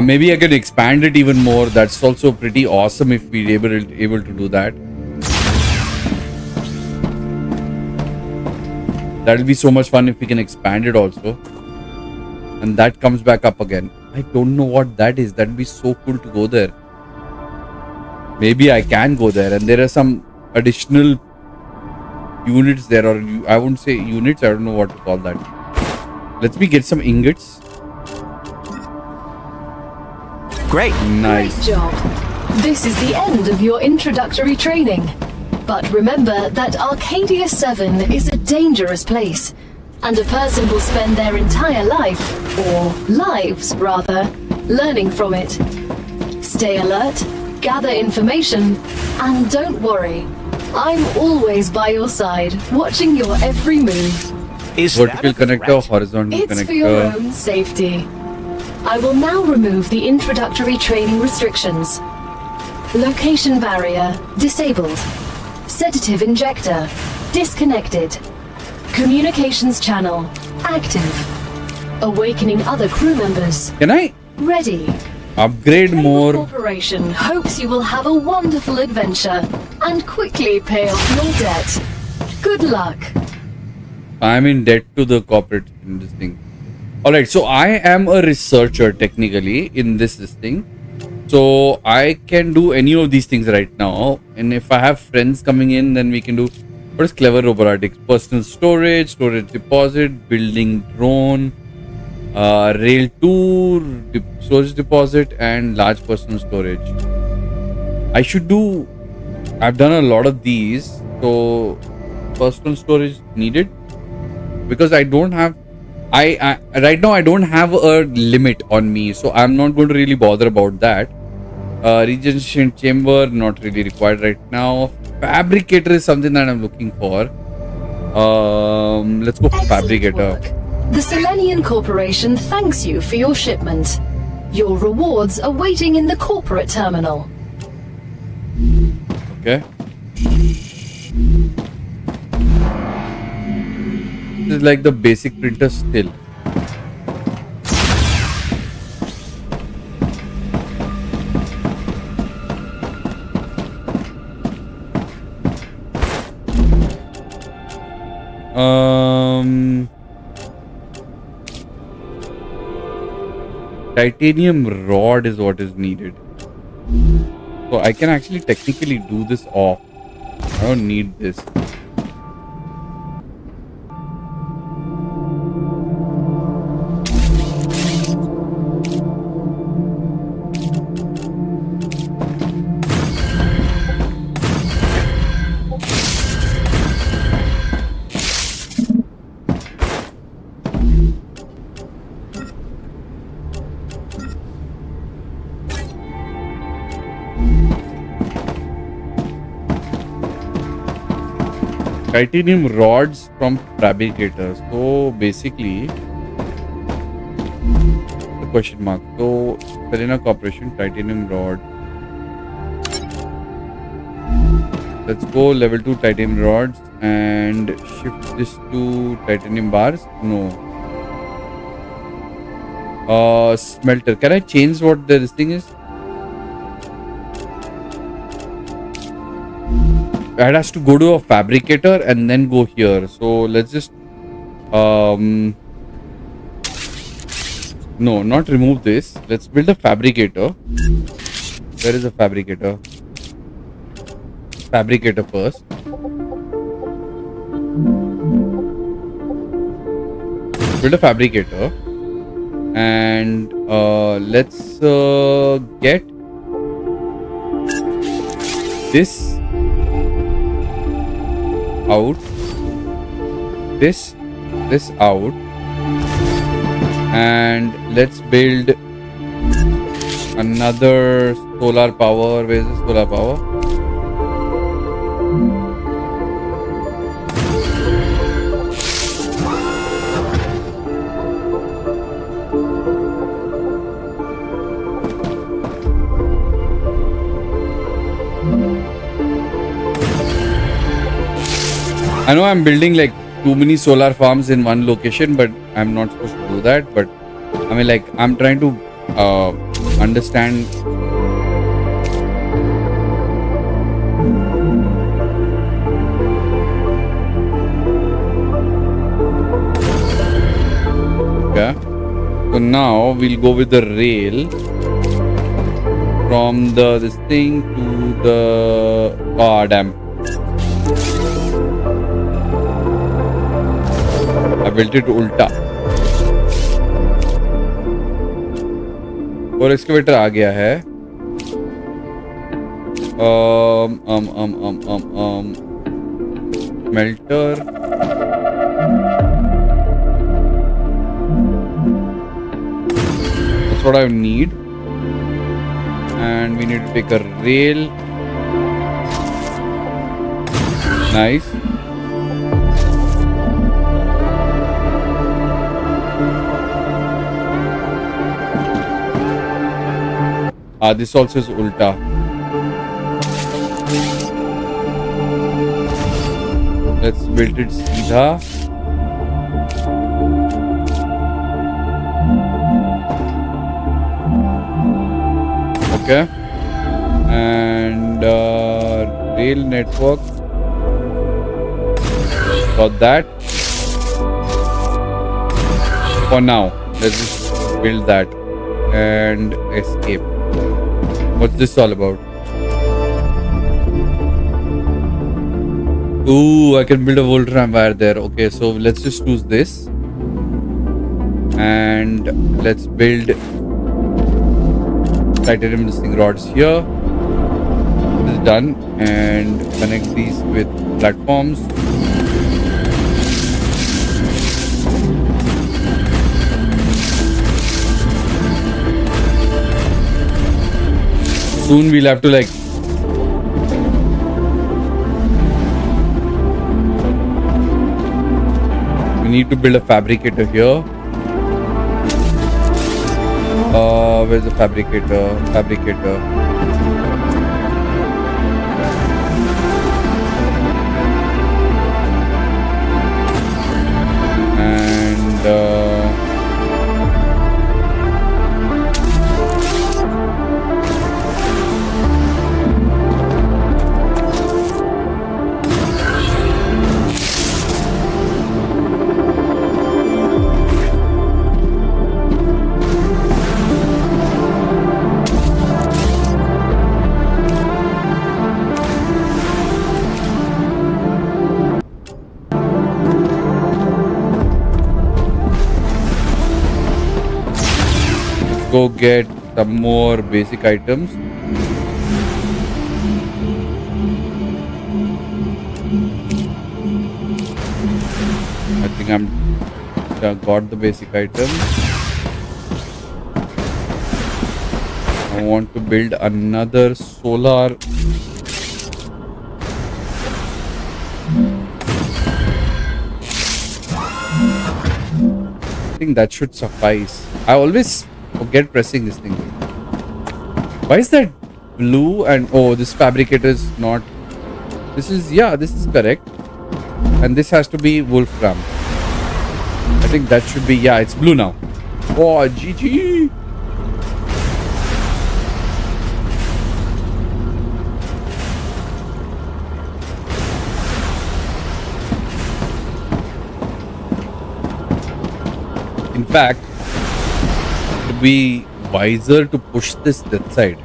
Maybe I can expand it even more. That's also pretty awesome if we're able to do that. That'll be so much fun if we can expand it also. And that comes back up again. I don't know what that is. That'd be so cool to go there. Maybe I can go there, and there are some additional units there, or I wouldn't say units, I don't know what to call that. Let me get some ingots. Great. Nice. Great job. This is the end of your introductory training. But remember that Arcadia 7 is a dangerous place, and a person will spend their entire life, or lives rather, learning from it. Stay alert, gather information, and don't worry. I'm always by your side, watching your every move. Is vertical that a connector, threat? horizontal It's for your connector. own safety. I will now remove the introductory training restrictions. Location barrier disabled. Sedative injector disconnected. Communications channel active. Awakening other crew members Can I ready. upgrade Claywood more? Corporation hopes you will have a wonderful adventure and quickly pay off your debt. Good luck. I'm in debt to the corporate in this thing. Alright, so I am a researcher technically in this thing. So I can do any of these things right now. And if I have friends coming in, then we can do what is clever robotics? Personal storage, storage deposit, building drone, rail 2, storage deposit, and large personal storage. I've done a lot of these. So personal storage needed. because I don't have, I right now I don't have a limit on me, so I'm not going to really bother about that. Regeneration chamber, not really required right now. Fabricator is something that I'm looking for. Let's go for Excellent fabricator. work. The Selenian Corporation thanks you for your shipment. Your rewards are waiting in the corporate terminal. Okay. This is like the basic printer still. Titanium rod is what is needed. So I can actually technically do this off. I don't need this. Titanium rods from fabricators. So basically, the question mark. So Selena Corporation, titanium rod. Let's go level 2 titanium rods and shift this to titanium bars. No. Smelter. Can I change what this thing is? It has to go to a fabricator and then go here. So let's just no, not remove this. Let's build a fabricator. Where is the fabricator? Fabricator first. Build a fabricator and let's get this out, this out, and let's build another solar power. Where is the solar power? I know I'm building like too many solar farms in one location, but I'm not supposed to do that. But I mean, like, I'm trying to understand. Okay. So now we'll go with the rail from this thing to the damn. I built it ulta. और excavator आ गया है. Smelter. That's what I need. And we need to take a rail. Nice. This also is ulta. Let's build it seedha. Okay. And rail network. Got that. For now, let's just build that and escape. What's this all about? Ooh, I can build a Voltram wire there. Okay, so let's just choose this. And let's build titanium listing rods here. This is done. And connect these with platforms. Soon we'll have to like we need to build a fabricator here. Where's the fabricator? And go get some more basic items. I think I'm got the basic items. I want to build another solar. I think that should suffice. I always forget pressing this thing. Why is that blue? And oh, this fabricator is not. This is, yeah, this is correct. And this has to be wolfram. I think that should be, yeah, it's blue now. Oh, GG. In fact, it would be wiser to push this that side.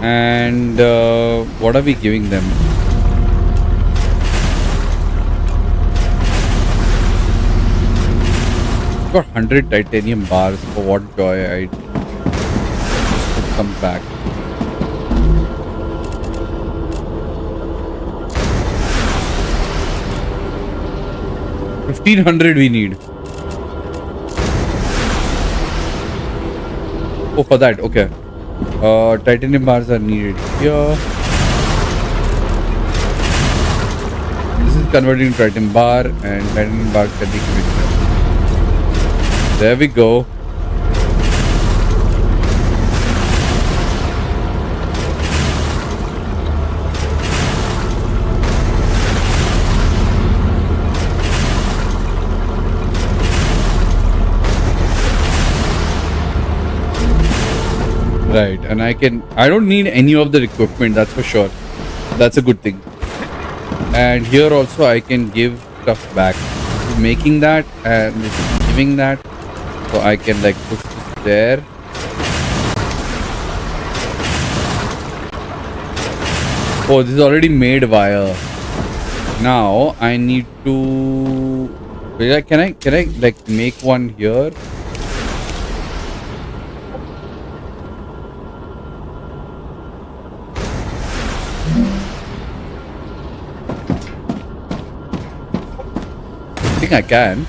And what are we giving them? Got 100 titanium bars. For what joy, I put some back. $1,500 we need. Oh, for that, okay. Titanium bars are needed here. This is converting to titanium bar, and titanium bars can be given. There we go. Right, and I don't need any of the equipment, that's for sure. That's a good thing. And here also I can give stuff back. Making that and giving that, so I can like push this there. Oh, this is already made wire. Now I need to. Can I like make one here? I can.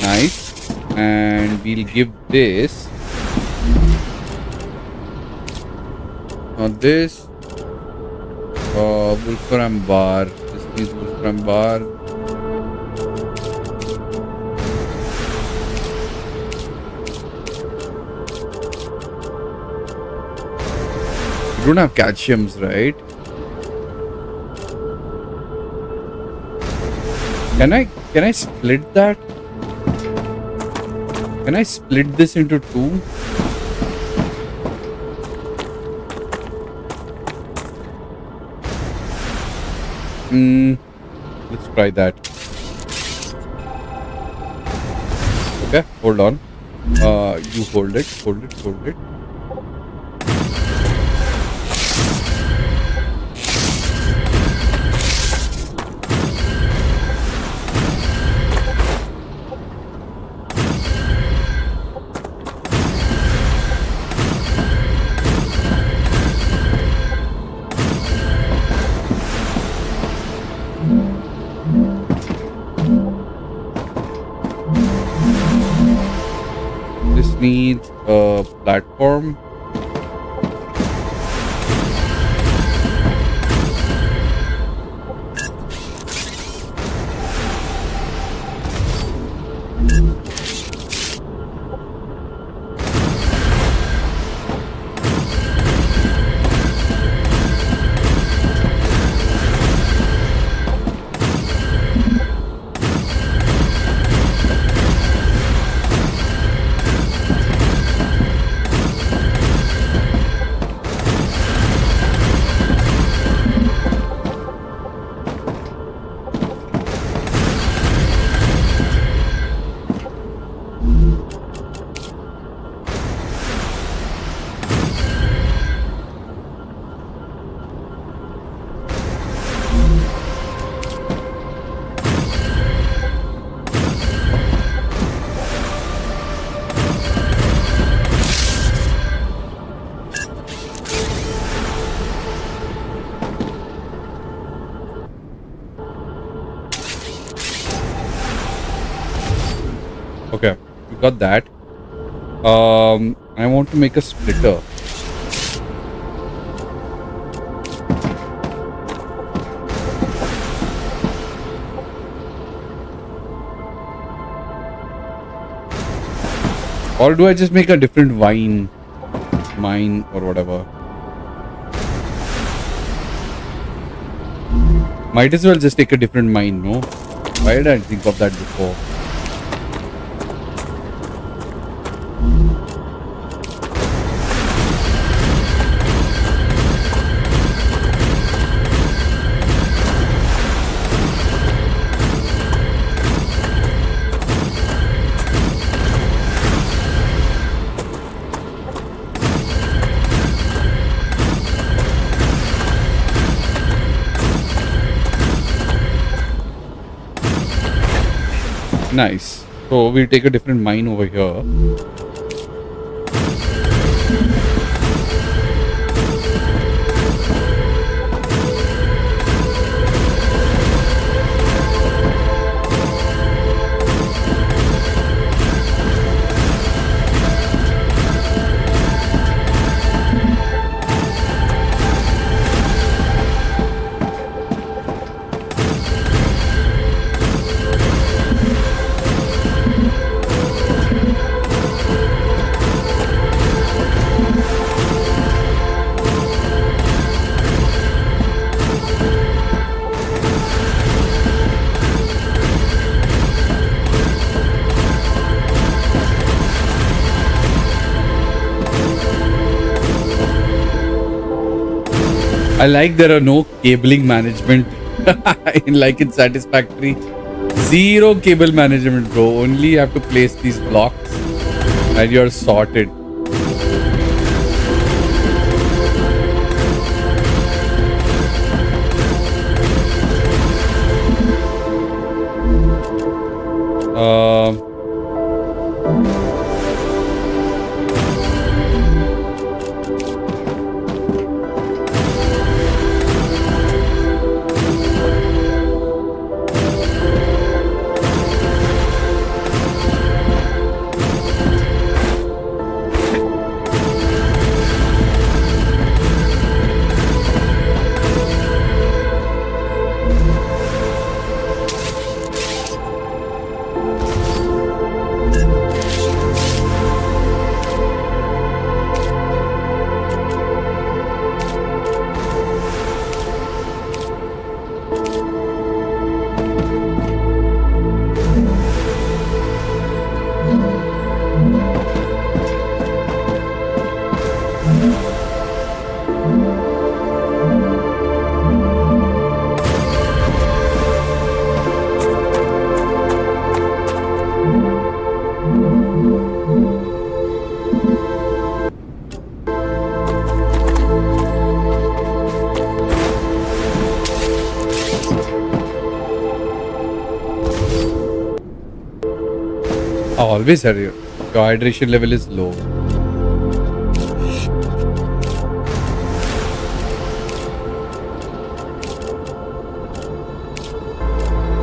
Nice. And we'll give this. Now this wolfram bar. This needs wolfram bar. You don't have calciums, right? Can I split that? Can I split this into two? Let's try that. Okay, hold on. You hold it. just need a platform. Okay, we got that. I want to make a splitter. Or do I just make a different mine or whatever? Might as well just take a different mine, no? Why did I think of that before? Nice. So we'll take a different mine over here. I like there are no cabling management in Satisfactory. Zero cable management, bro. Only you have to place these blocks and you're sorted. Always your hydration level is low.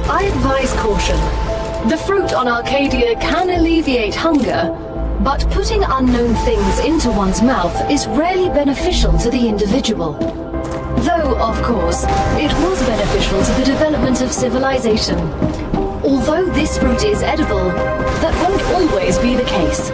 I advise caution. The fruit on Arcadia can alleviate hunger, But putting unknown things into one's mouth is rarely beneficial to the individual. Though, of course, it was beneficial to the development of civilization. Although this fruit is edible, that won't always be the case.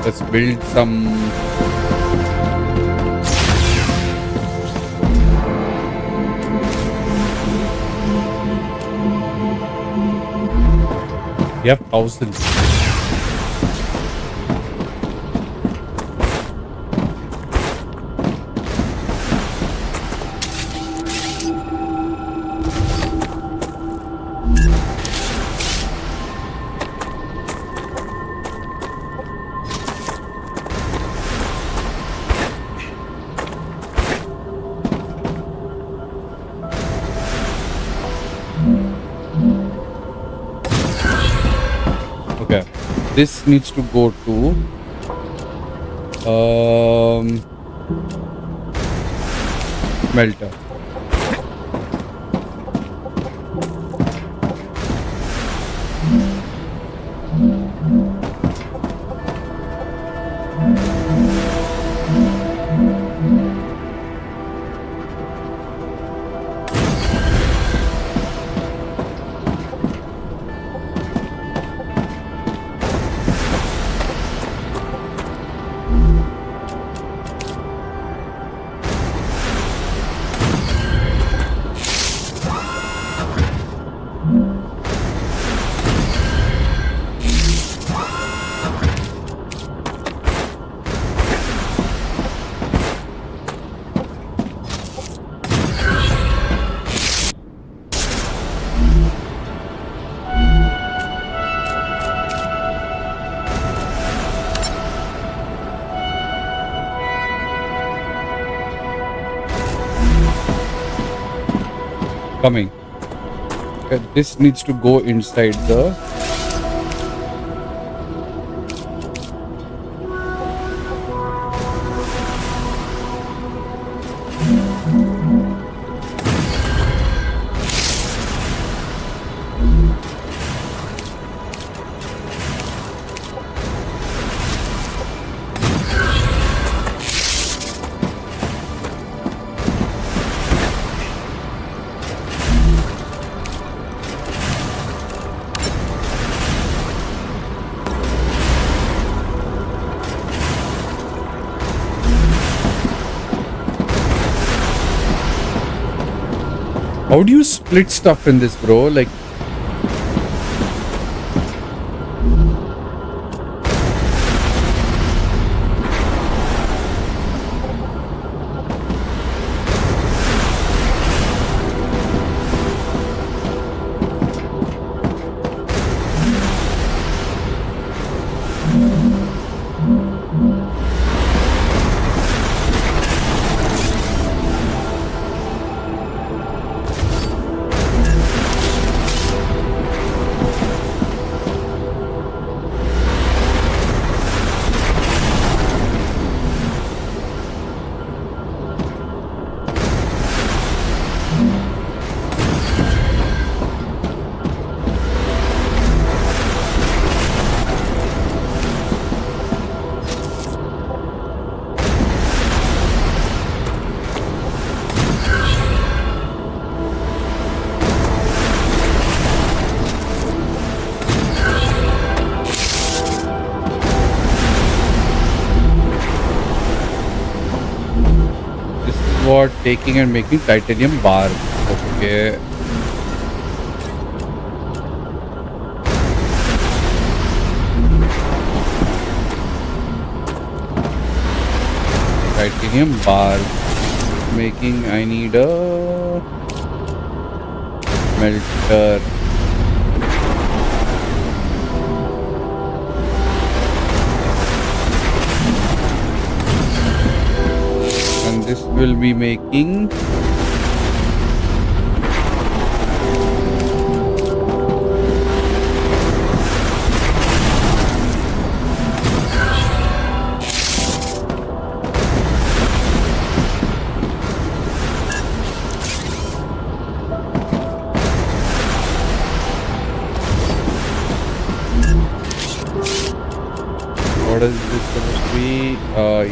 Let's build some. We have thousands. Okay, this needs to go to smelter. Coming. Okay, this needs to go inside the How do you split stuff in this, bro? Like, what? Taking and making titanium bar. Okay. Titanium bar. Making, I need a melter. And this will be making what is this supposed to be?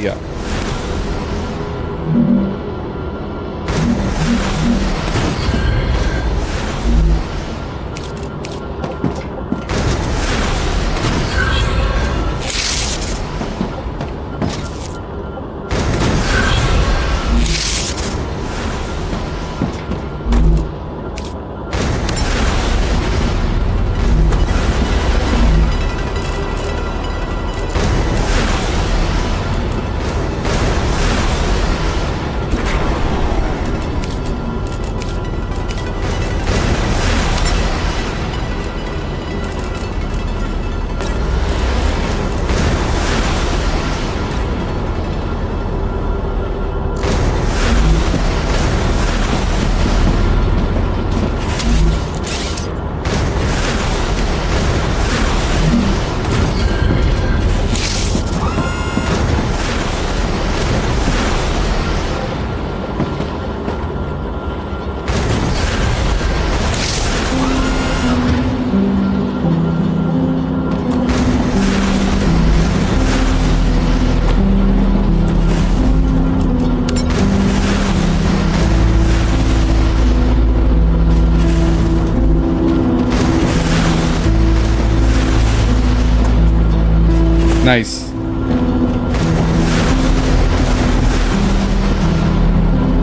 Yeah. Nice.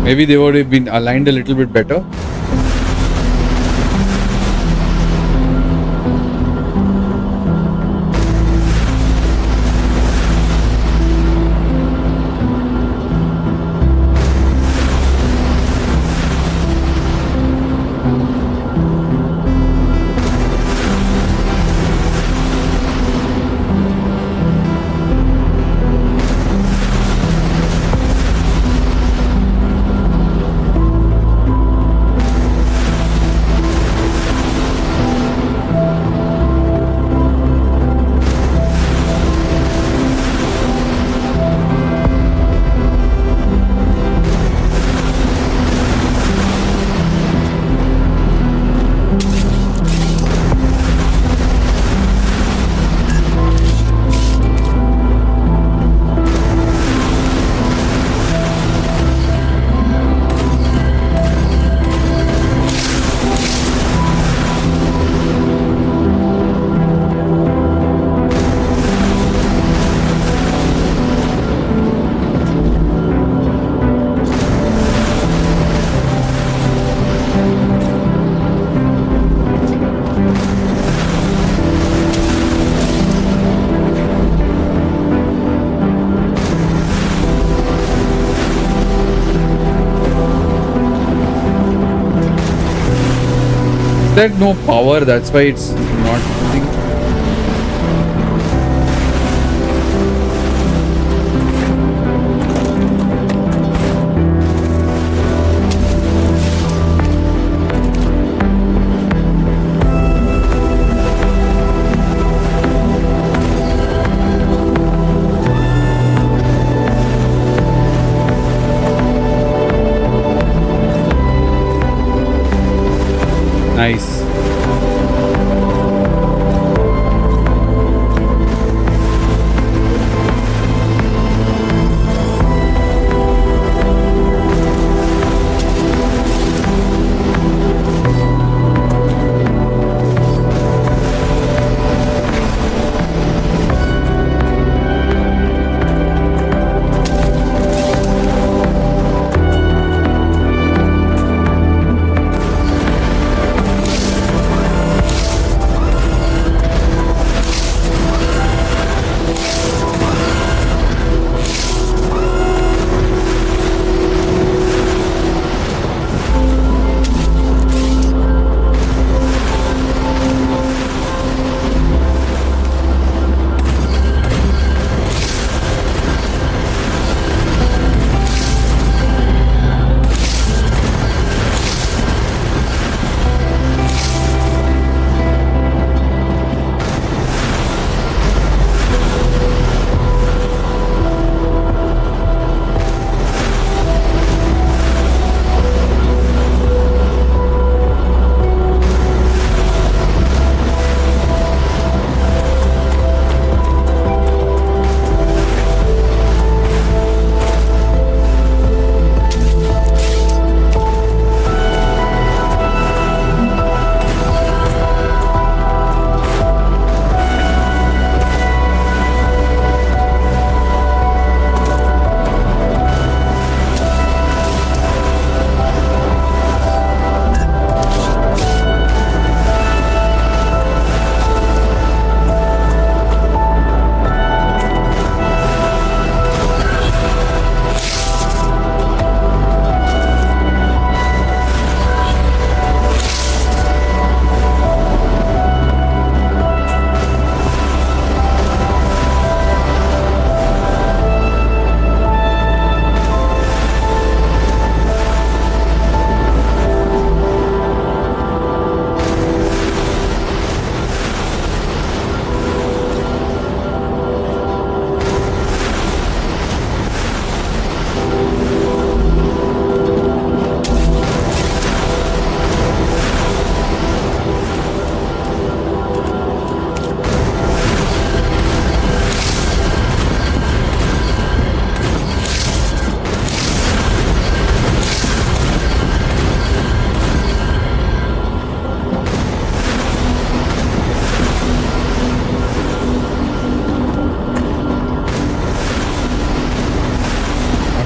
Maybe they would have been aligned a little bit better. Said no power, that's why it's not moving. Nice.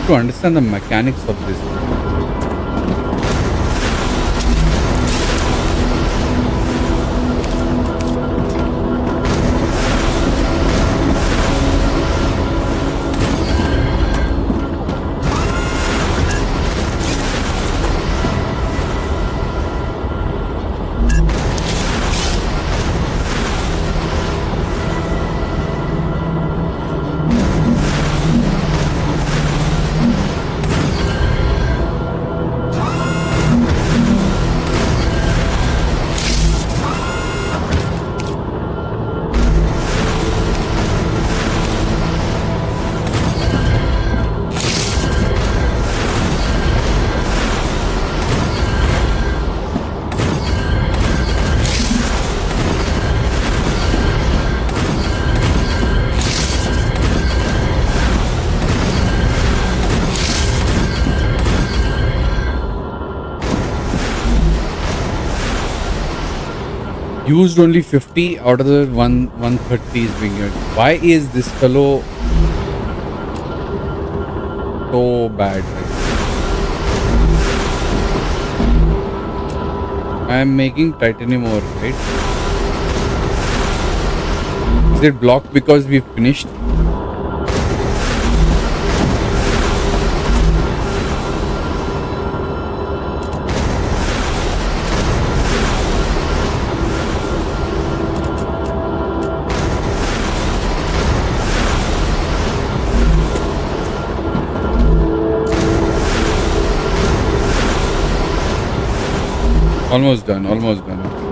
to understand the mechanics of this. Used only 50 out of the 130 is being used. Why is this fellow so bad? I am making titanium ore, right? Is it blocked because we finished? Almost done, almost done.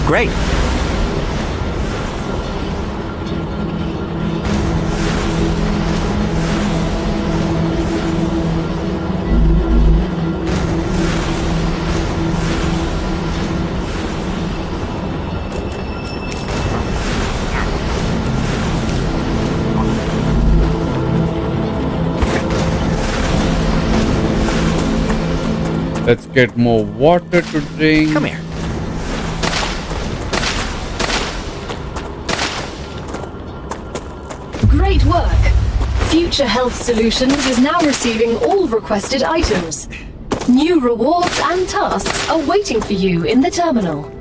Great. Let's get more water to drink. Come here. Great work! Future Health Solutions is now receiving all requested items. New rewards and tasks are waiting for you in the terminal.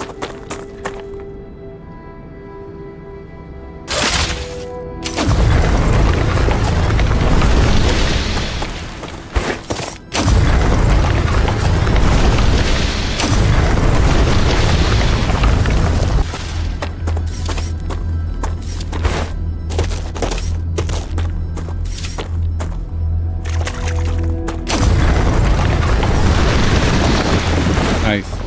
Nice.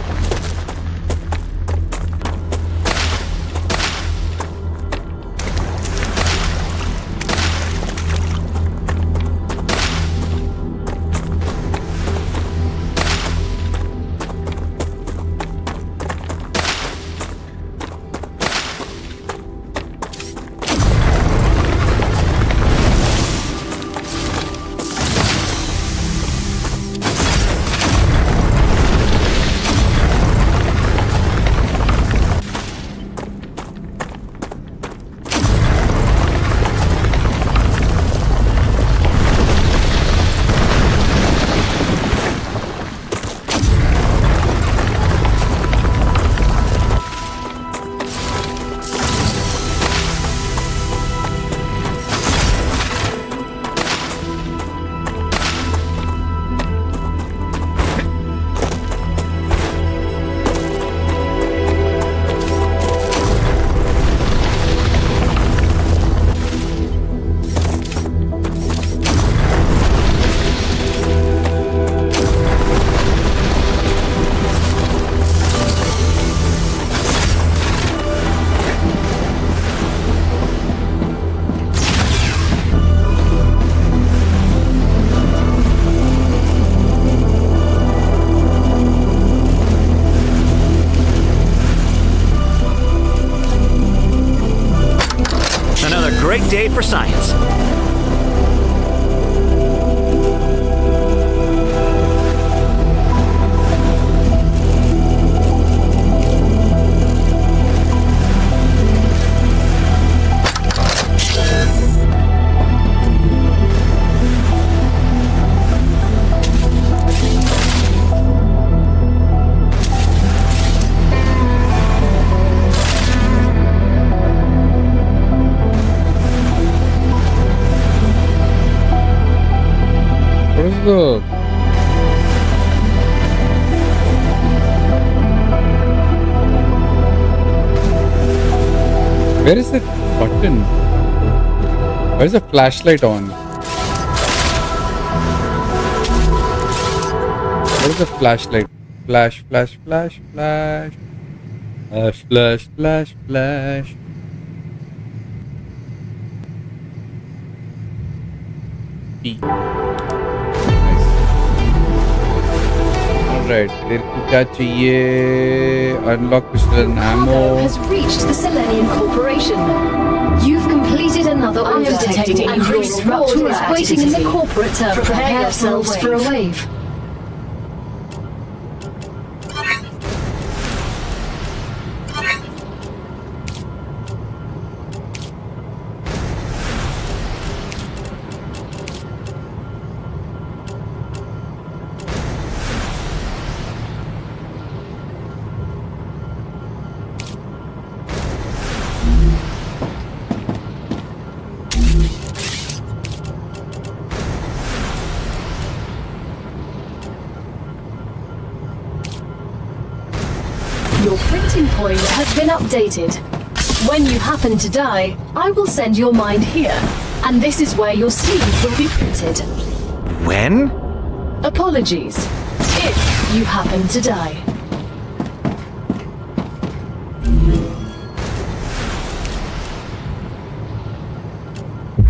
great day for science. What is the... Where is the button? Where is the flashlight on? What is the flashlight? Flash, flash, flash, flash. Flash, flash, flash, flash. P. Alright, तेरे को क्या चाहिए? Unlock pistol and Cargo ammo. has reached the Selenium Corporation. You've completed another order detecting increased rupture is waiting in the corporate terminal. Prepare yourselves for a wave. Your printing point has been updated. When you happen to die, I will send your mind here, and this is where your sleeve will be printed. When? Apologies, if you happen to die.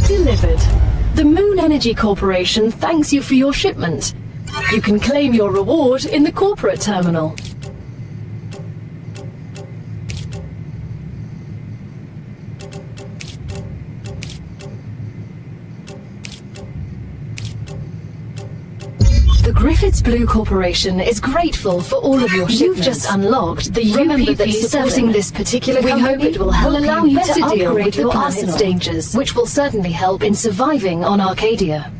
Delivered. The Moon Energy Corporation thanks you for your shipment. You can claim your reward in the corporate terminal. The Griffiths Blue Corporation is grateful for all of your shipments. You've just unlocked the UPP that supporting this particular company. We hope it will help allow you to upgrade your planet's dangers, which will certainly help in surviving on Arcadia.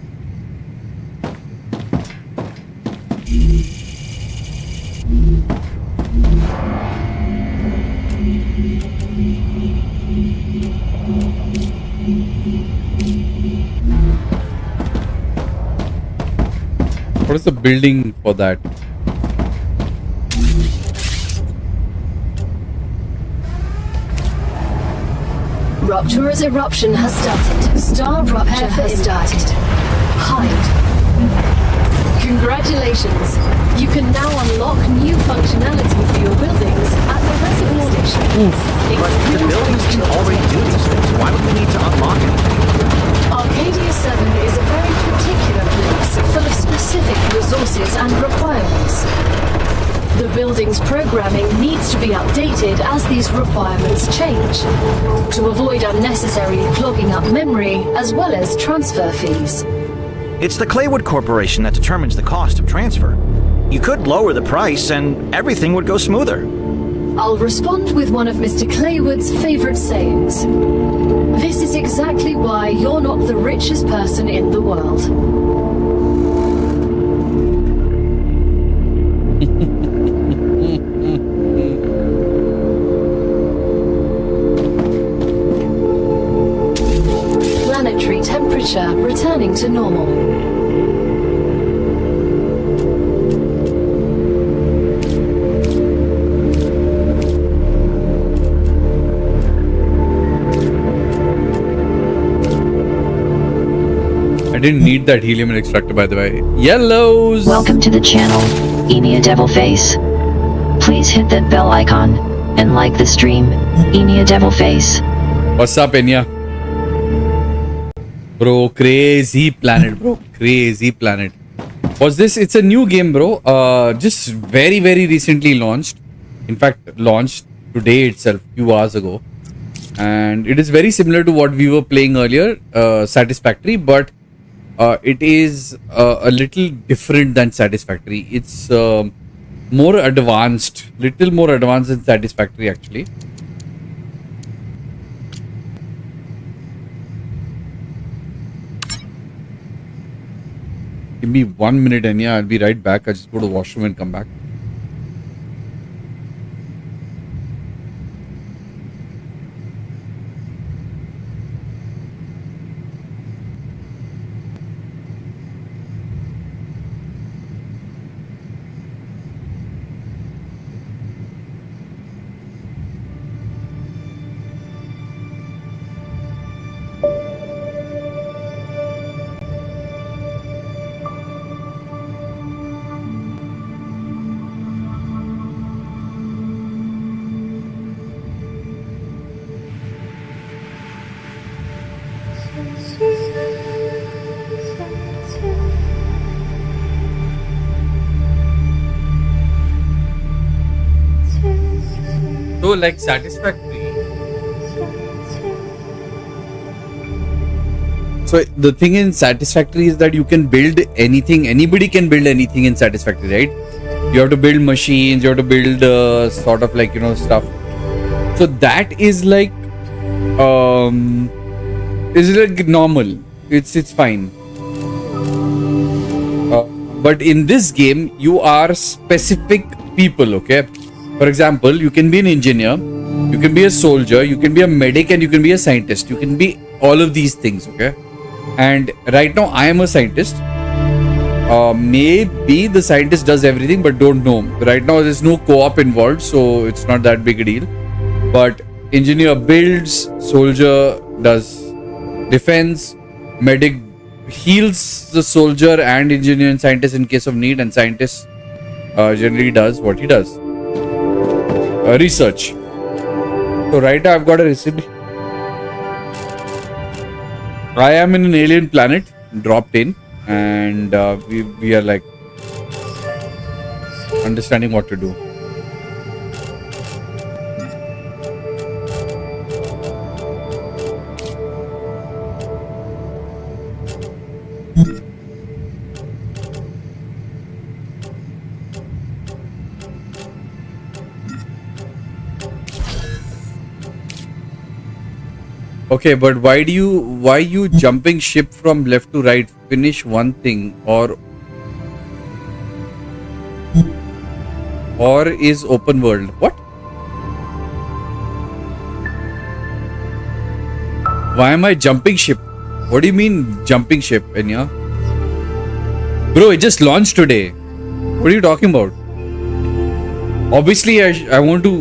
What is the building for that? Rupture's eruption has started. Star Rupture has started. Hide. Congratulations! You can now unlock new functionality for your buildings at the reservoir station. But the buildings can already do these things. Why would we need to unlock anything? Arcadia 7 is a very particular place, full of specific resources and requirements. The building's programming needs to be updated as these requirements change, to avoid unnecessarily clogging up memory as well as transfer fees. It's the Claywood Corporation that determines the cost of transfer. You could lower the price and everything would go smoother. I'll respond with one of Mr. Claywood's favorite sayings. This is exactly why you're not the richest person in the world. Planetary temperature returning to normal. I didn't need that helium extractor, by the way. Yellows! Welcome to the channel, Enia Devilface. Please hit that bell icon and like the stream, Enia Devilface. What's up, Enya? Bro, crazy planet, bro. Crazy planet. What's this? It's a new game, bro. Just very recently launched. In fact, launched today itself, few hours ago. and it is very similar to what we were playing earlier, Satisfactory, but it is a little different than Satisfactory. It's more advanced, little more advanced than Satisfactory actually. Give me 1 minute, and yeah, I'll be right back. I just go to the washroom and come back. So, like Satisfactory. So the thing in Satisfactory is that you can build anything. Anybody can build anything in Satisfactory, right? You have to build machines. You have to build sort of like, you know, stuff. So that is like normal. It's fine. But in this game, you are specific people. Okay. For example, you can be an engineer, you can be a soldier, you can be a medic, and you can be a scientist. You can be all of these things, okay? And right now, I am a scientist. Maybe the scientist does everything, but don't know. Right now, there's no co-op involved, so it's not that big a deal. But engineer builds, soldier does defense, medic heals the soldier and engineer and scientist in case of need, and scientist generally does what he does. Research. So right now I've got a recipe. I am in an alien planet, dropped in, and we are like understanding what to do. Okay, but why you jumping ship from left to right? Finish one thing, or is open world? What? Why am I jumping ship? What do you mean jumping ship, Enya? Bro, it just launched today. What are you talking about? Obviously, I want to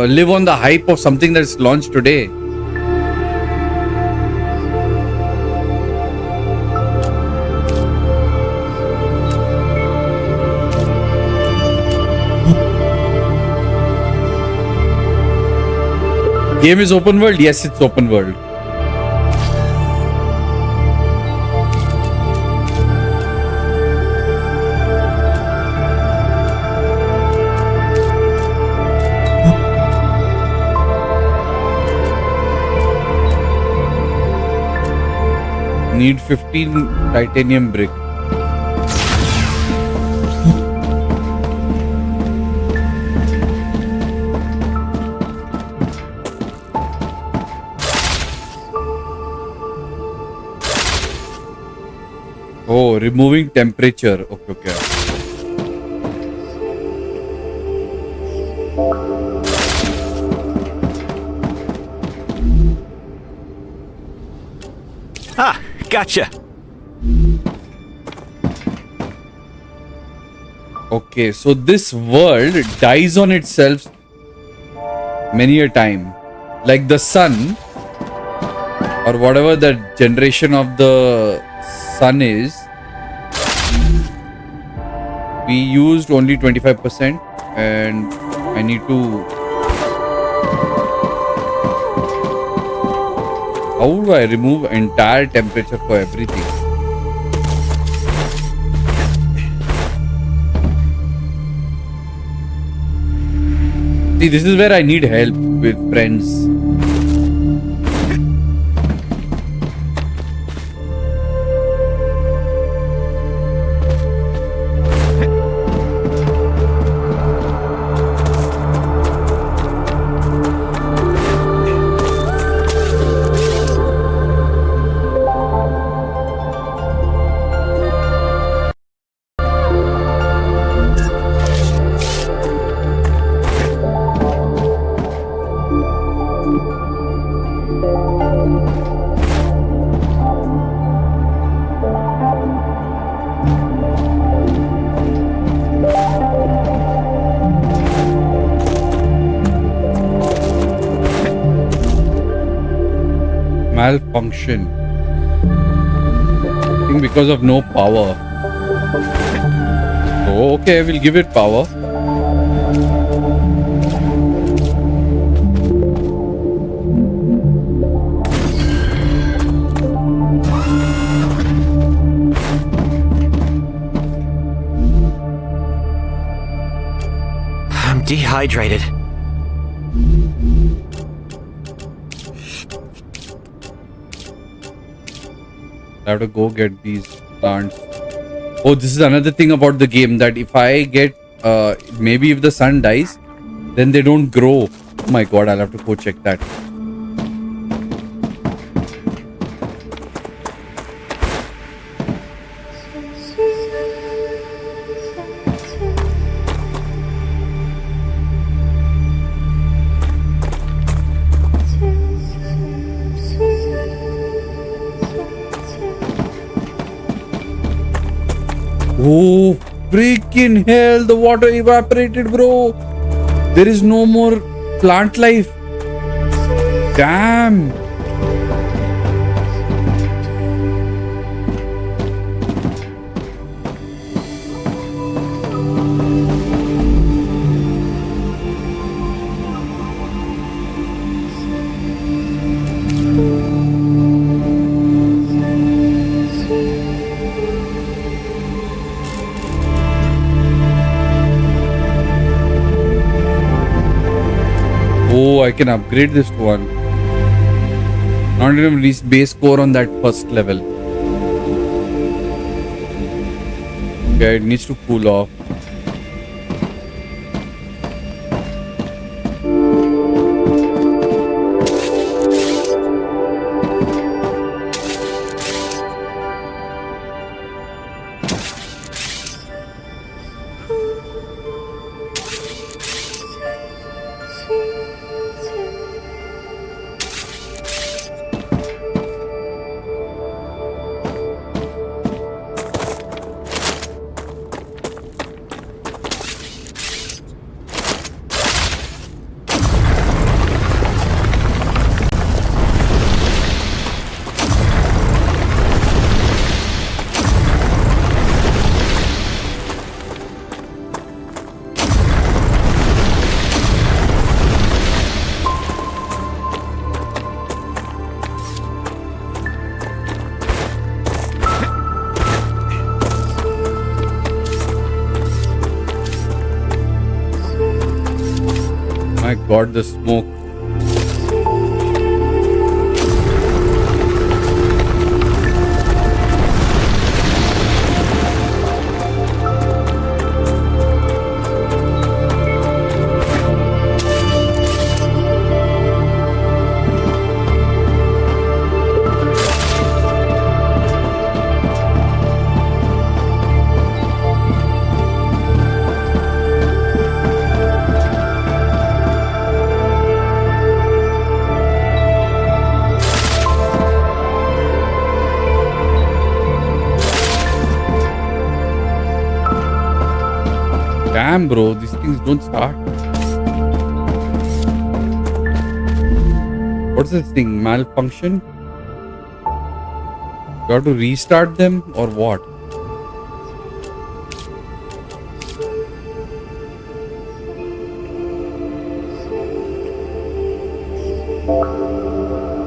live on the hype of something that's launched today. Game is open world? Yes, it's open world. Need 15 titanium brick. Oh, removing temperature. Okay. Ah, gotcha. Okay, so this world dies on itself many a time. Like the sun, or whatever the generation of the sun is, we used only 25%, and I need to... How do I remove entire temperature for everything? See, this is where I need help with friends. Malfunction. I think because of no power. So, okay, we'll give it power. I'm dehydrated. I have to go get these plants. Oh, this is another thing about the game, that if I get maybe if the sun dies, then they don't grow. Oh my god, I'll have to go check that. Oh, freaking hell, the water evaporated, bro. There is no more plant life. Damn. Oh, I can upgrade this to one. Not even reach base core on that first level. Okay, it needs to cool off. My god, the smoke. Damn, bro, these things don't start. What's this thing? Malfunction? You have to restart them or what?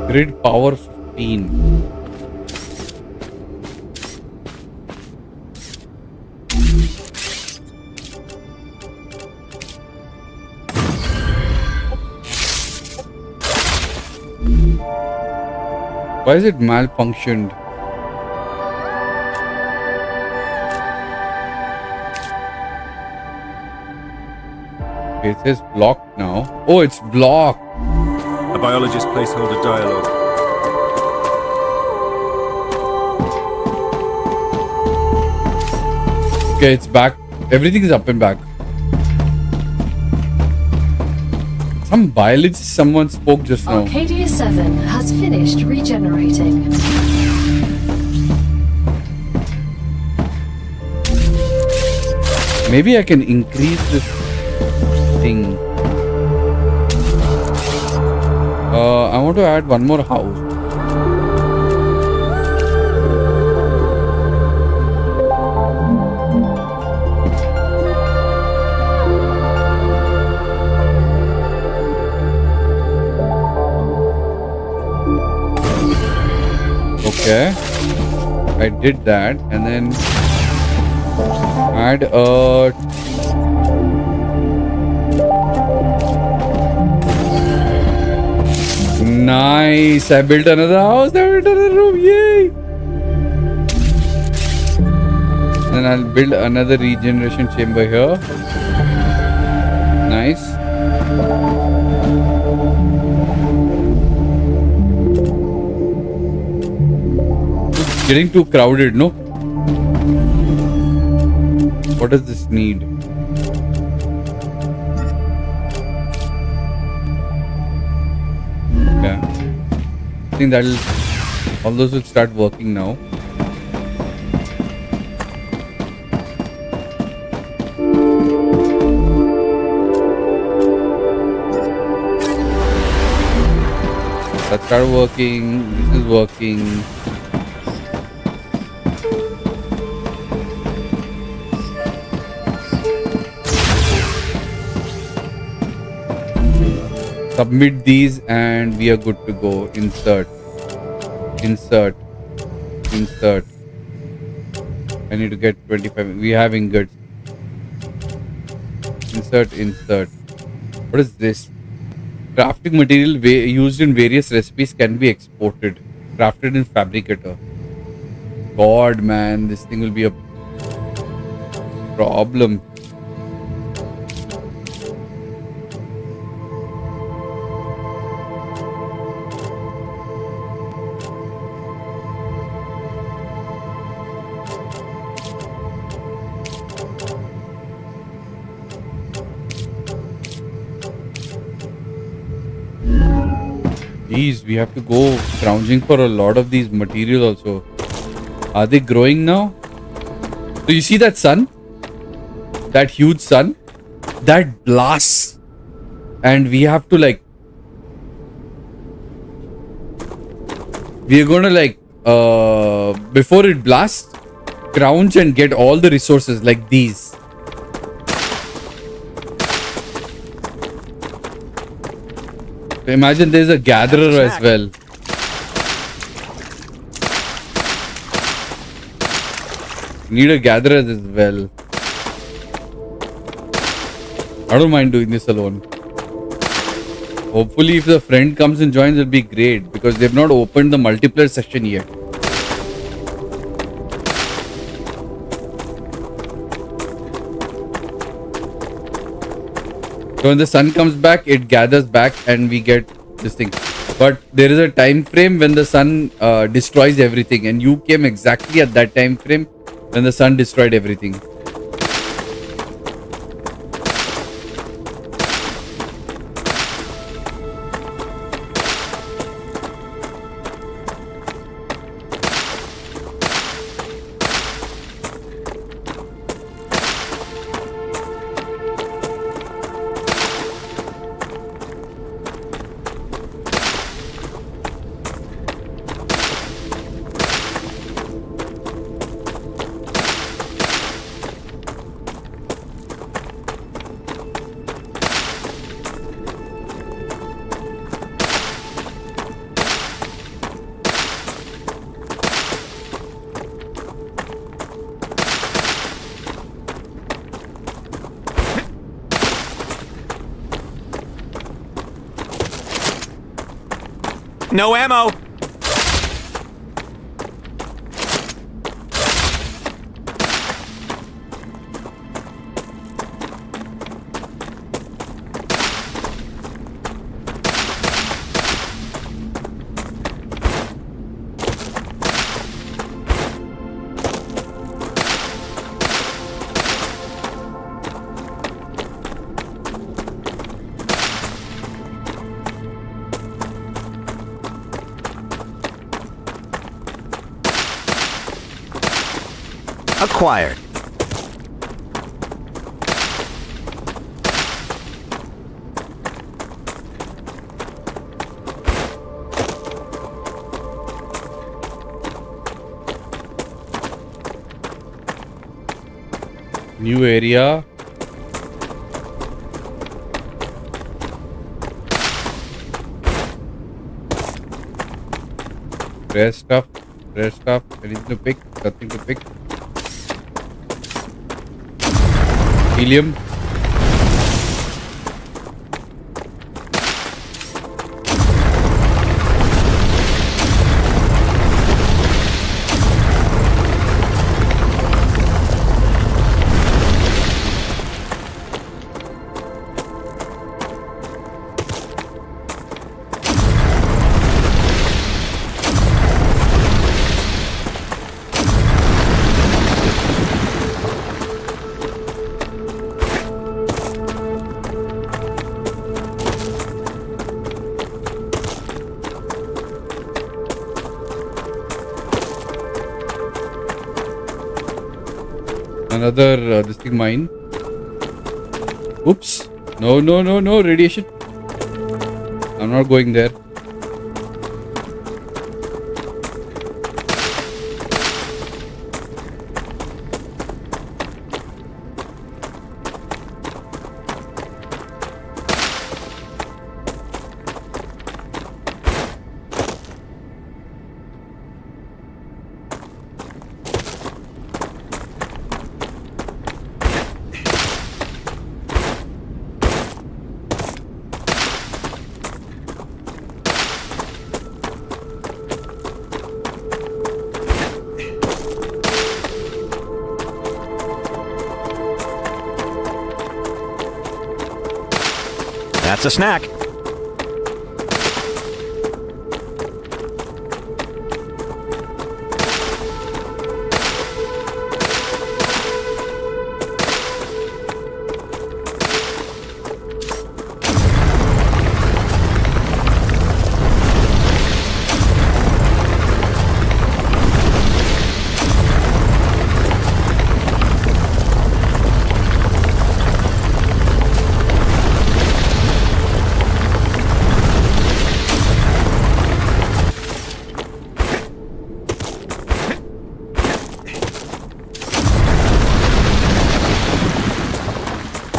Grid power 15. Why is it malfunctioned? Okay, it says blocked now. Oh, it's blocked. A biologist placeholder dialogue. Okay, it's back. Everything is up and back. Some biologist someone spoke just now. Arcadia 7 has finished regenerating. Maybe I can increase this thing. I want to add one more house. Okay. I did that and then add a nice. I built another house. I built another room. Yay! Then I'll build another regeneration chamber here. Nice. It's getting too crowded, no? What does this need? Yeah. I think that'll... all those will start working now. That started working. This is working. Submit these and we are good to go. Insert. Insert. Insert. I need to get 25. We have ingots. Insert. Insert. What is this? Crafting material used in various recipes can be exported. Crafted in fabricator. God, man, this thing will be a problem. Jeez, we have to go scrounging for a lot of these materials also. Are they growing now? So you see that sun? That huge sun? That blasts. And we have to like... we are gonna like... before it blasts, scrounge and get all the resources like these. Imagine there's a gatherer as well. Need a gatherer as well. I don't mind doing this alone. Hopefully if the friend comes and joins, it'll be great because they've not opened the multiplayer session yet. So when the sun comes back, it gathers back and we get this thing. But there is a time frame when the sun destroys everything, and you came exactly at that time frame when the sun destroyed everything. No ammo! Acquired. New area. Rare stuff. Rare stuff. Anything to pick? Nothing to pick. Helium. Another this thing mine. Oops. No, no, no, no. Radiation. I'm not going there. That's a snack.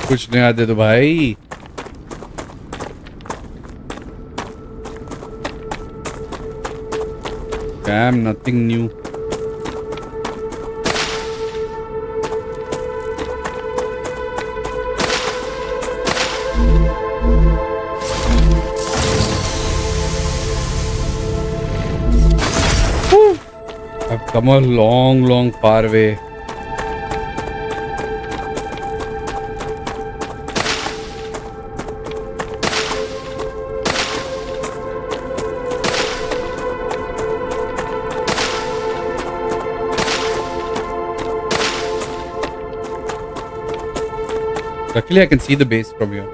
कुछ नया दे दो भाई. Damn, nothing new. Whew. I've come a long, long far way. Luckily, I can see the base from here.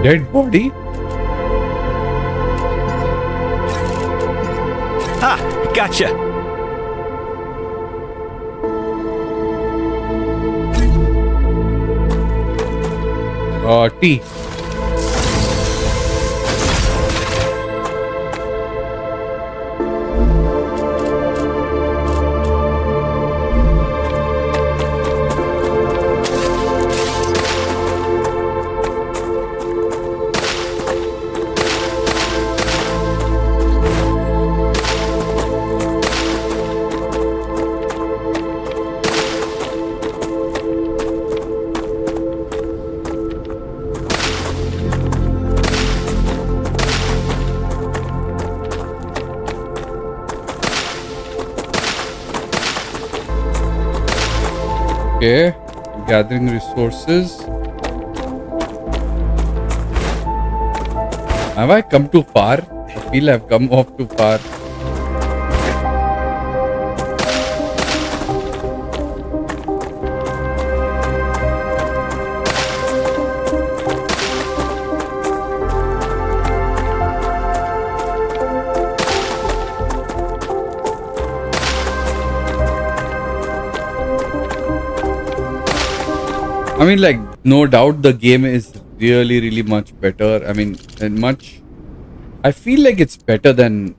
Dead body? Ah, gotcha. Tea. Okay, gathering resources. Have I come too far? I feel I've come off too far. I mean, like, no doubt the game is really, really much better. I mean, and much... I feel like it's better than...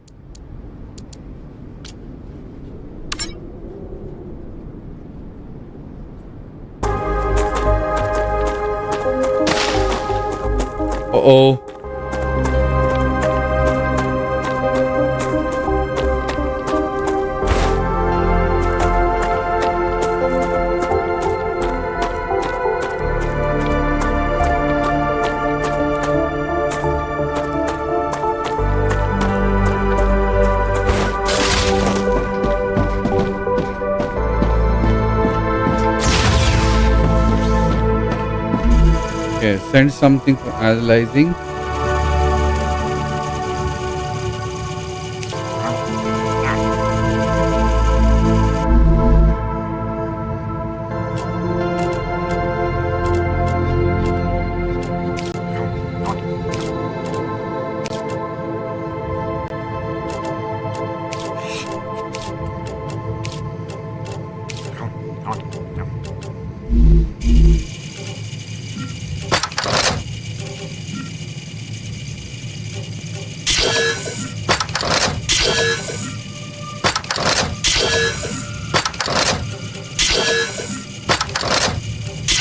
Uh-oh. Okay, send something for analyzing.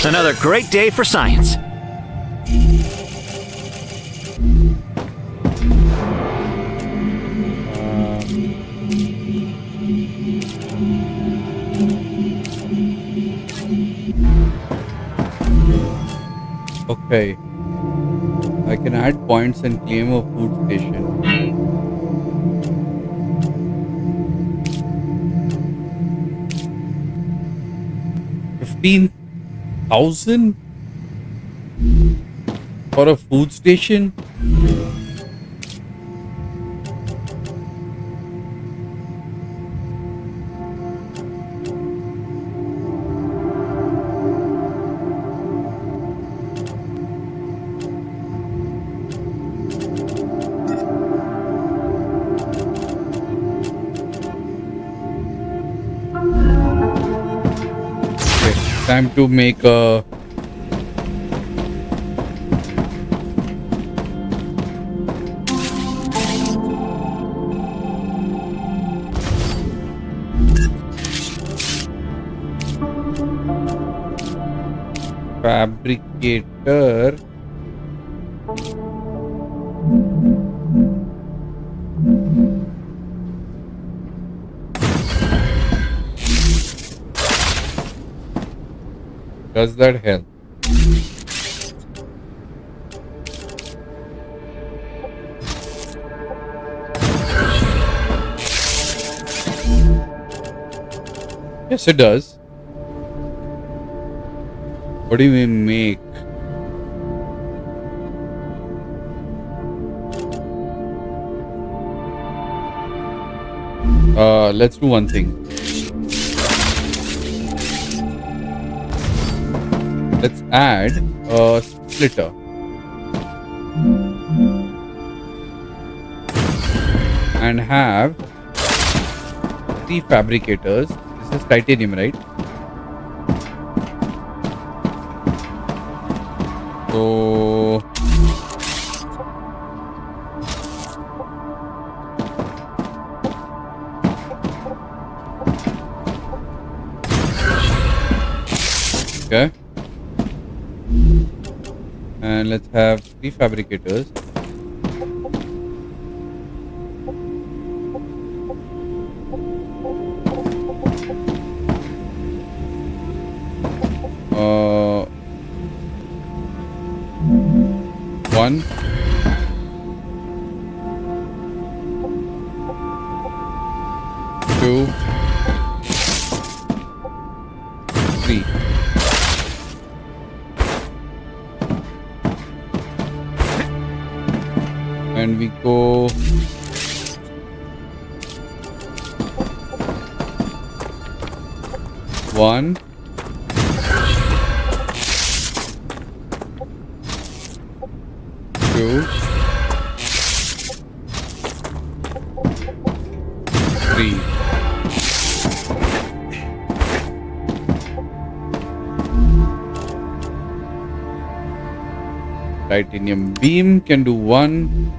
Another great day for science. Okay. I can add points and claim a food station. $15,000 for a food station? Time to make a fabricator. Does that help? Yes, it does. What do we make? Let's do one thing. Let's add a splitter. And have 3 fabricators. This is titanium, right? So okay. And let's have 3 fabricators. One. Two. 3. And we go. One. Two. Three. Titanium beam can do one.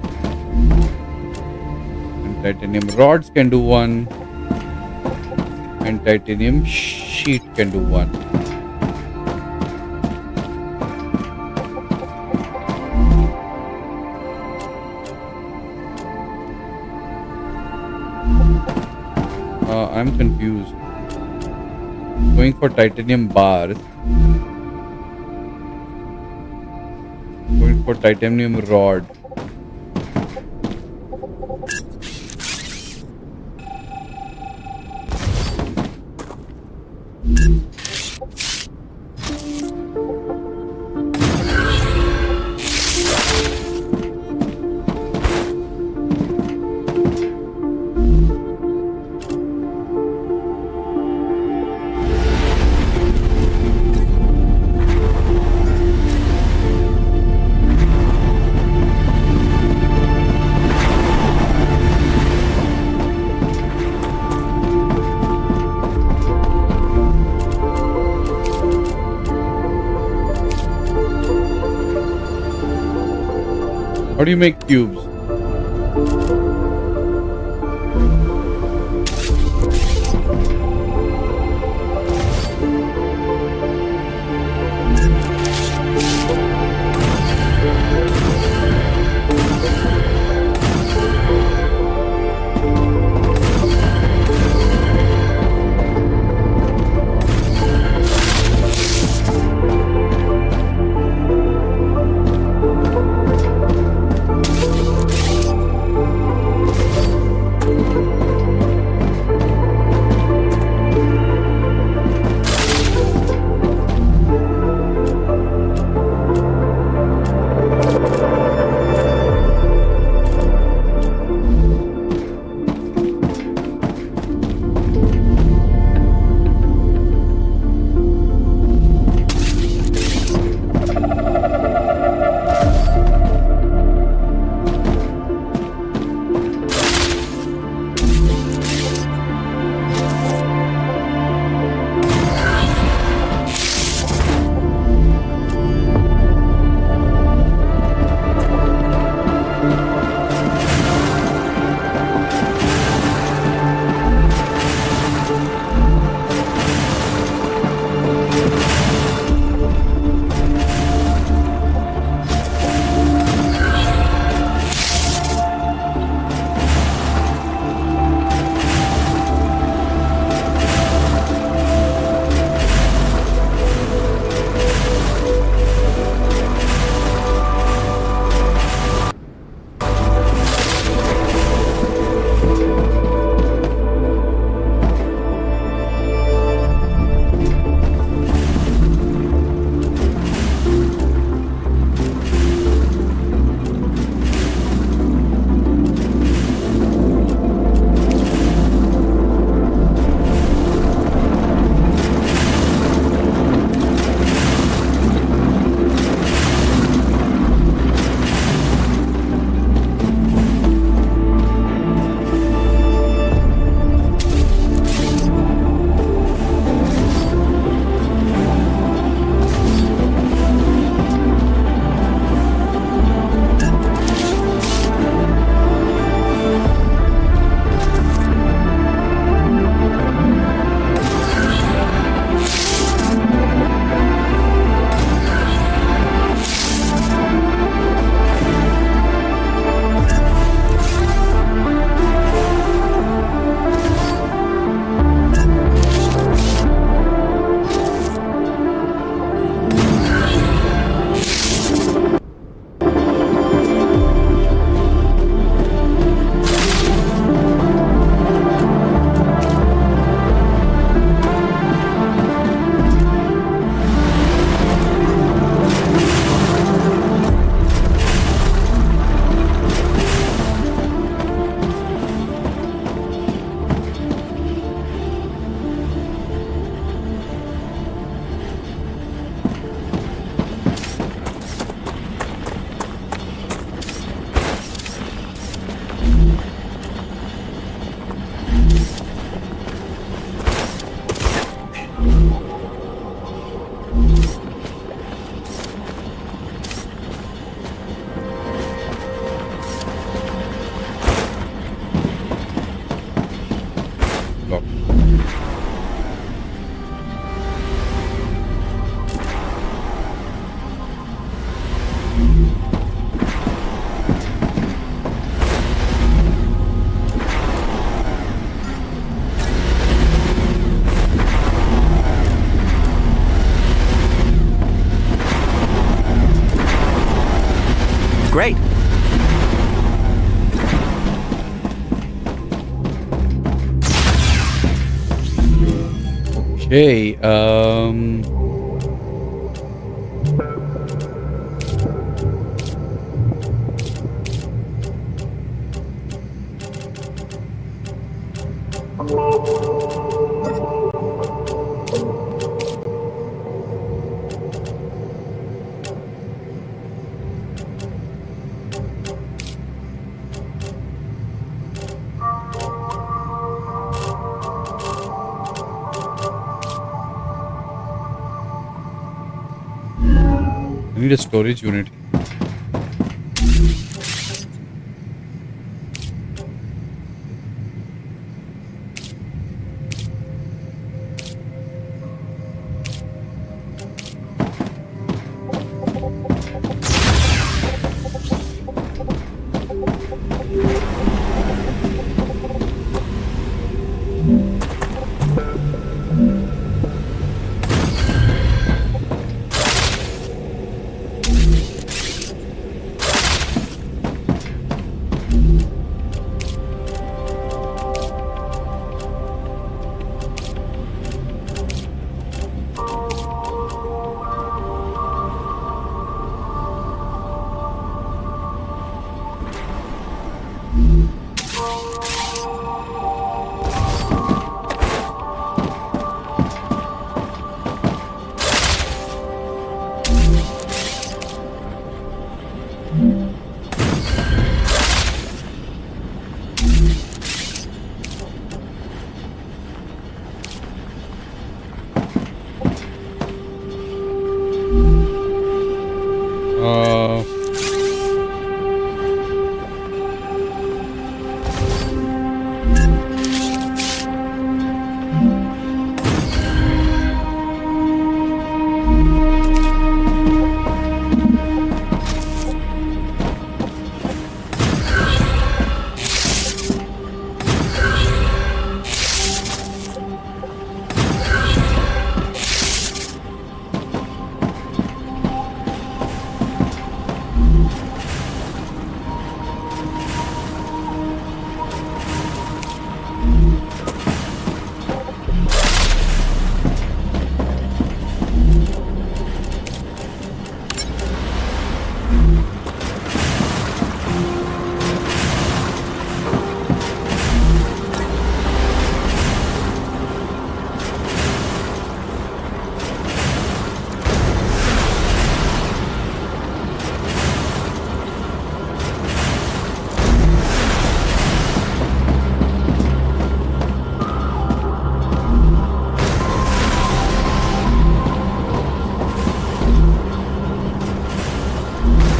And titanium rods can do one. And titanium sheet can do one. I'm confused. Going for titanium bars. Going for titanium rod. How do you make cubes? Great. Okay. I need a storage unit.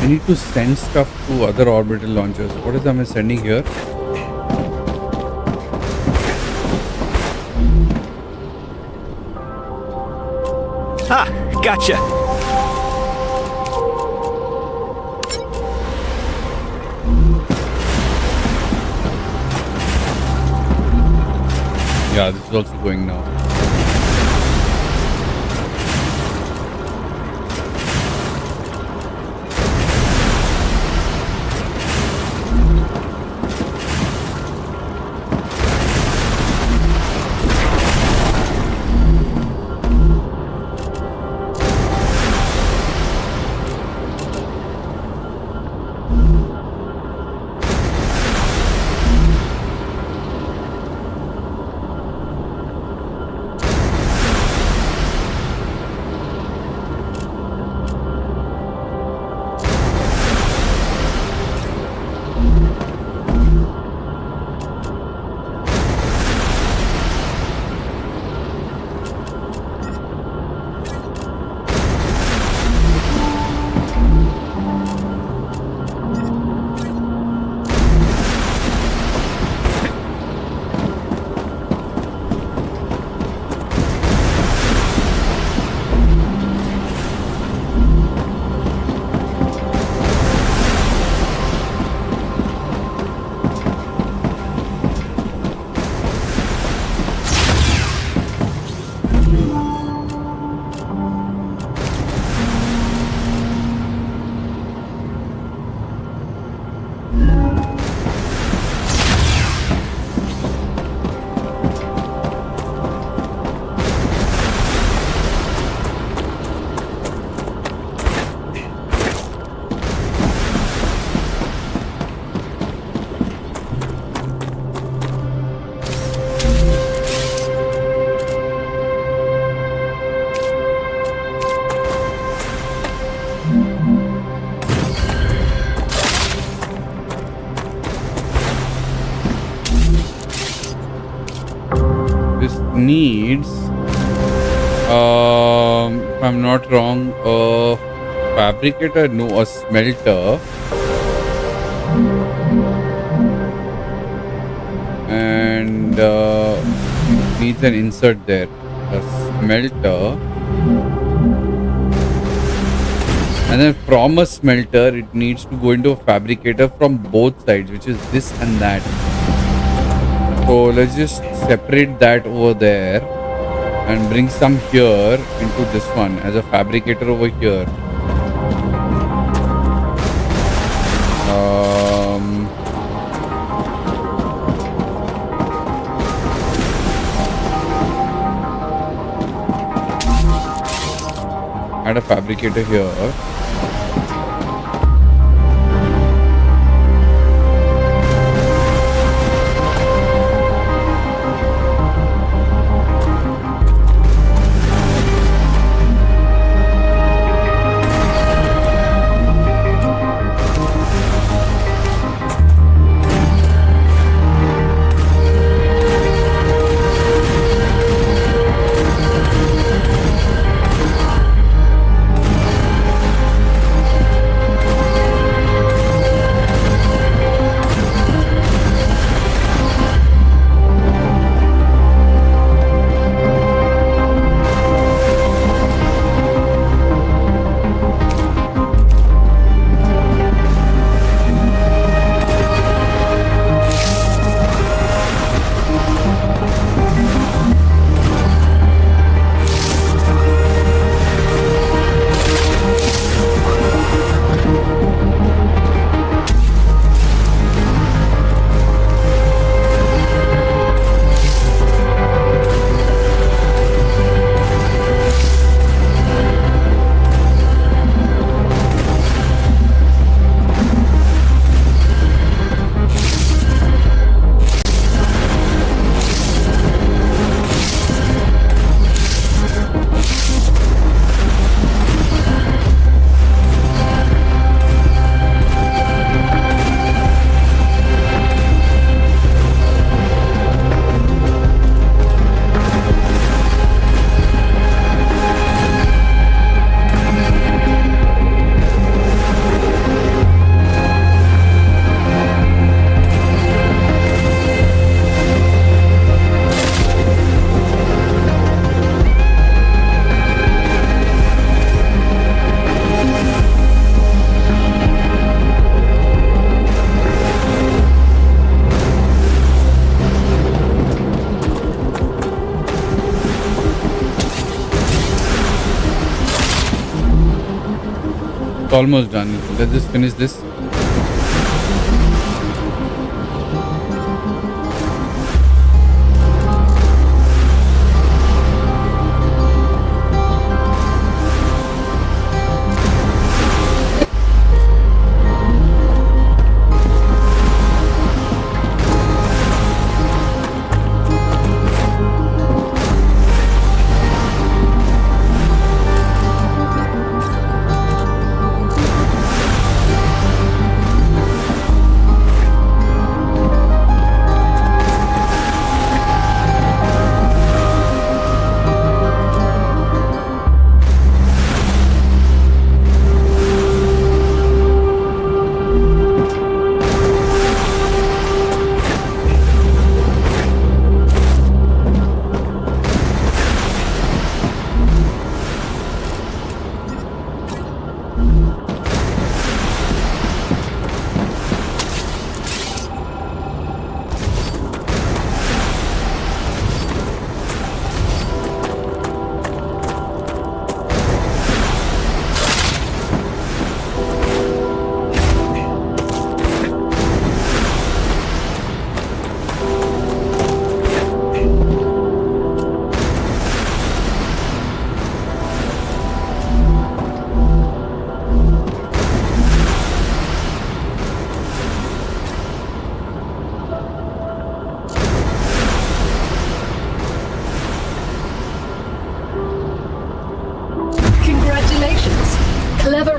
I need to send stuff to other orbital launchers. What is I'm sending here? Ah, gotcha. Yeah, this is also going now. needs, if I'm not wrong, a fabricator, no, a smelter, and needs an insert there. A smelter, and then from a smelter, it needs to go into a fabricator from both sides, which is this and that. So let's just separate that over there and bring some here into this one as a fabricator over here. Add a fabricator here. It's almost done. Let's just finish this.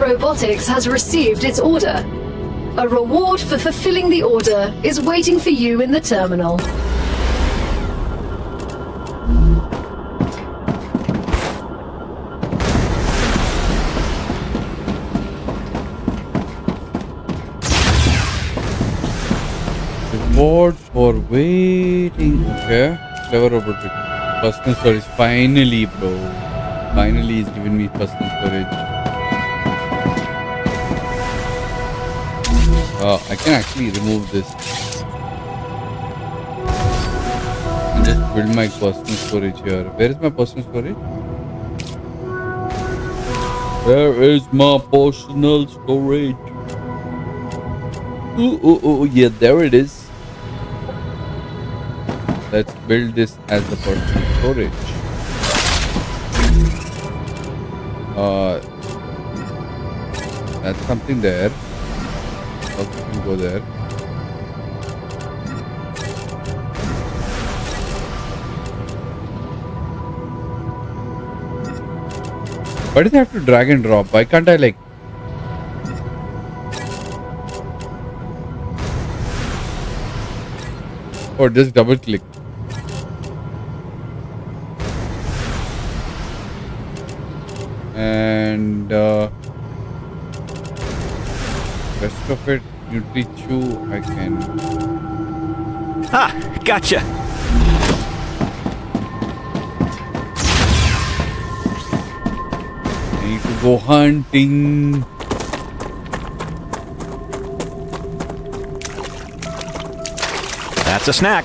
Robotics has received its order. A reward for fulfilling the order is waiting for you in the terminal. Reward for waiting. Okay. Clever robot. Personal storage. Finally, bro. Finally, he's giving me personal storage. I can actually remove this. And just build my personal storage here. Where is my personal storage? Where is my personal storage? Oh, yeah, there it is. Let's build this as the personal storage. That's something there. Okay, can go there. Why do they have to drag and drop? Why can't I like... Or just double click. And rest of it, Nutri-Chew, I can... Ah, gotcha. I need to go hunting. That's a snack.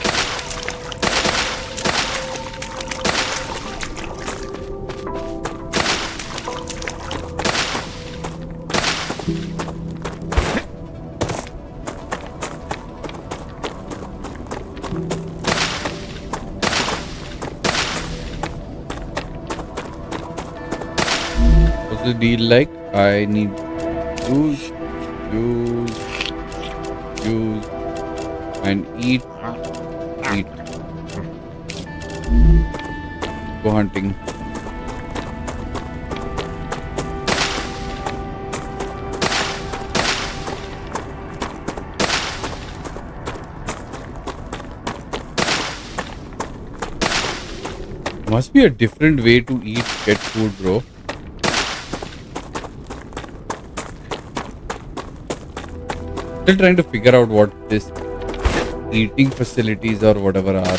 What's the deal like? I need use, and eat. Go hunting. Must be a different way to get food, bro. Still trying to figure out what this eating facilities or whatever are.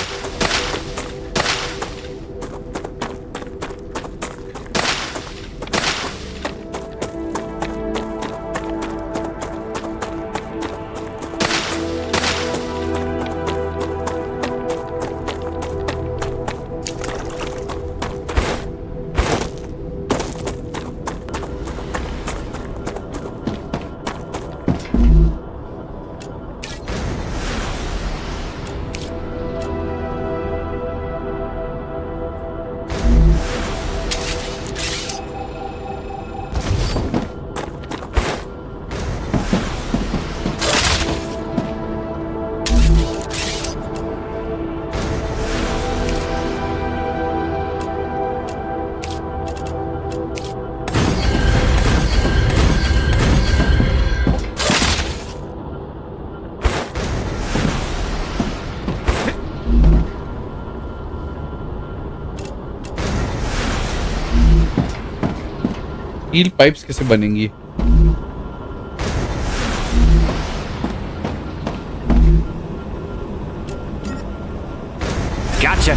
Steel pipes कैसे बनेंगी? Gotcha.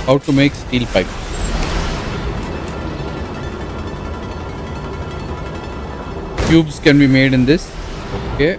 How to make steel pipe? Cubes can be made in this. Okay.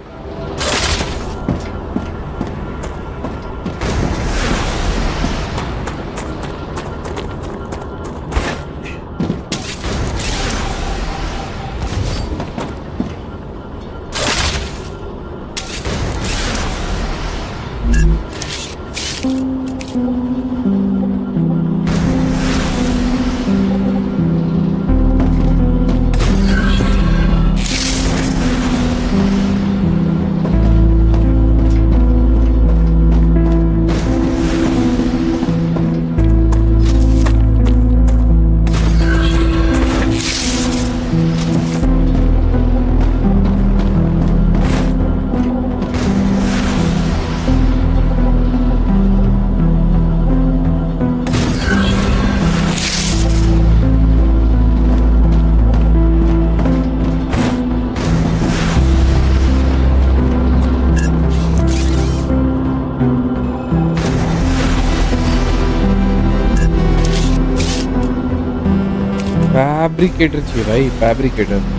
Fabricator चाहिए भाई, fabricator.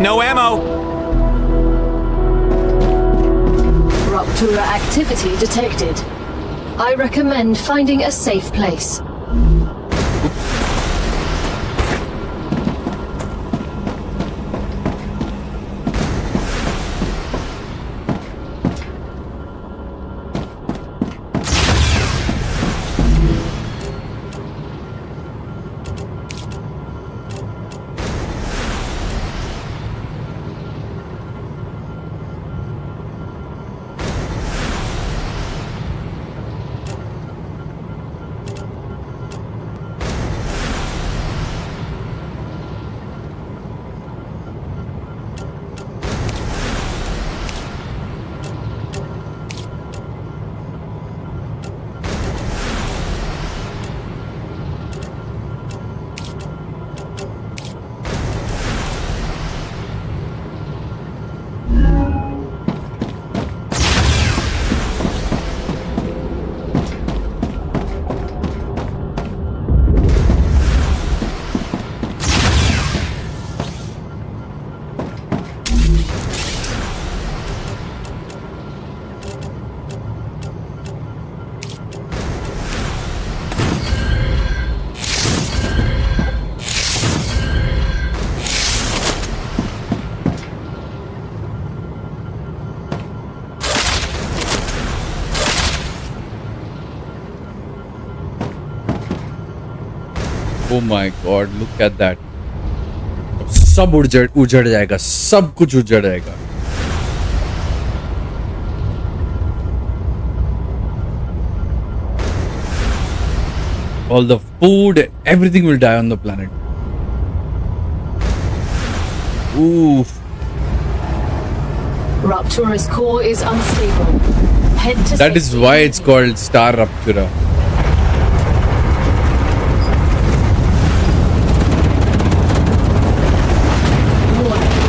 No ammo! Rupture activity detected. I recommend finding a safe place. Oh my god, look at that. सब उजड़ जाएगा, सब कुछ उजड़ जाएगा. All the food, everything will die on the planet. Oof. Rupture's core is unstable. Head to That is safety why it's called Star Ruptura. Warning.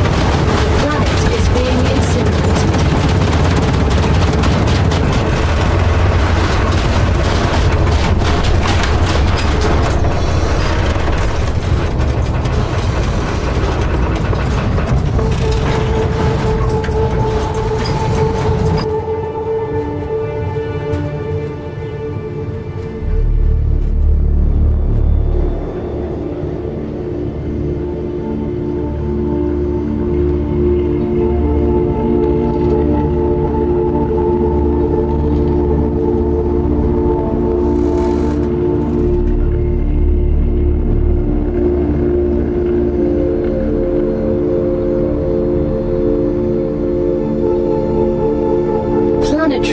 The planet is being incinerated.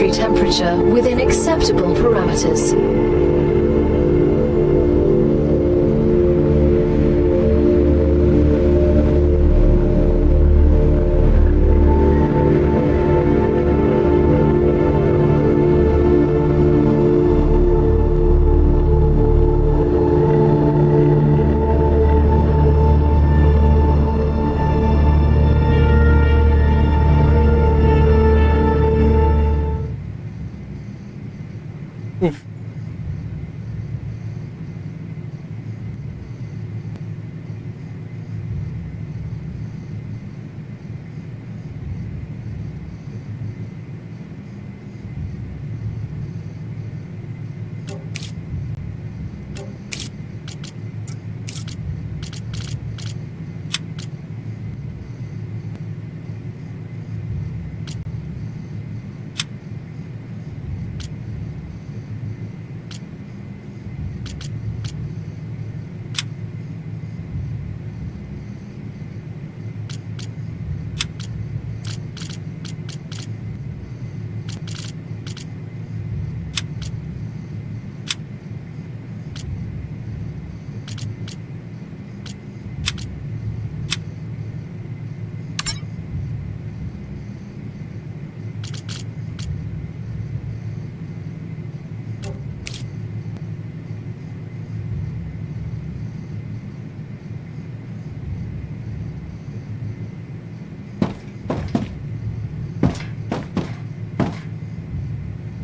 planetary temperature within acceptable parameters.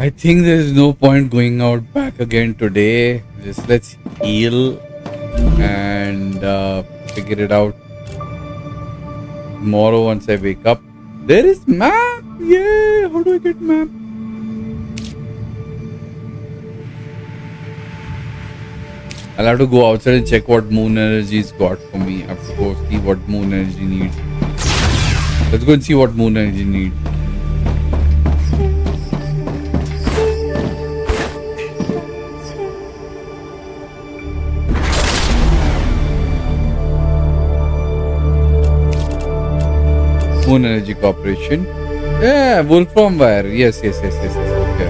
I think there's no point going out back again today. Just let's heal and figure it out tomorrow once I wake up. There is map! Yay! How do I get map? I'll have to go outside and check what moon energy's got for me. I have to go see what moon energy needs. Let's go and see what moon energy needs. Moon Energy Corporation. Yeah, Wolfram Wire. Yes. Okay.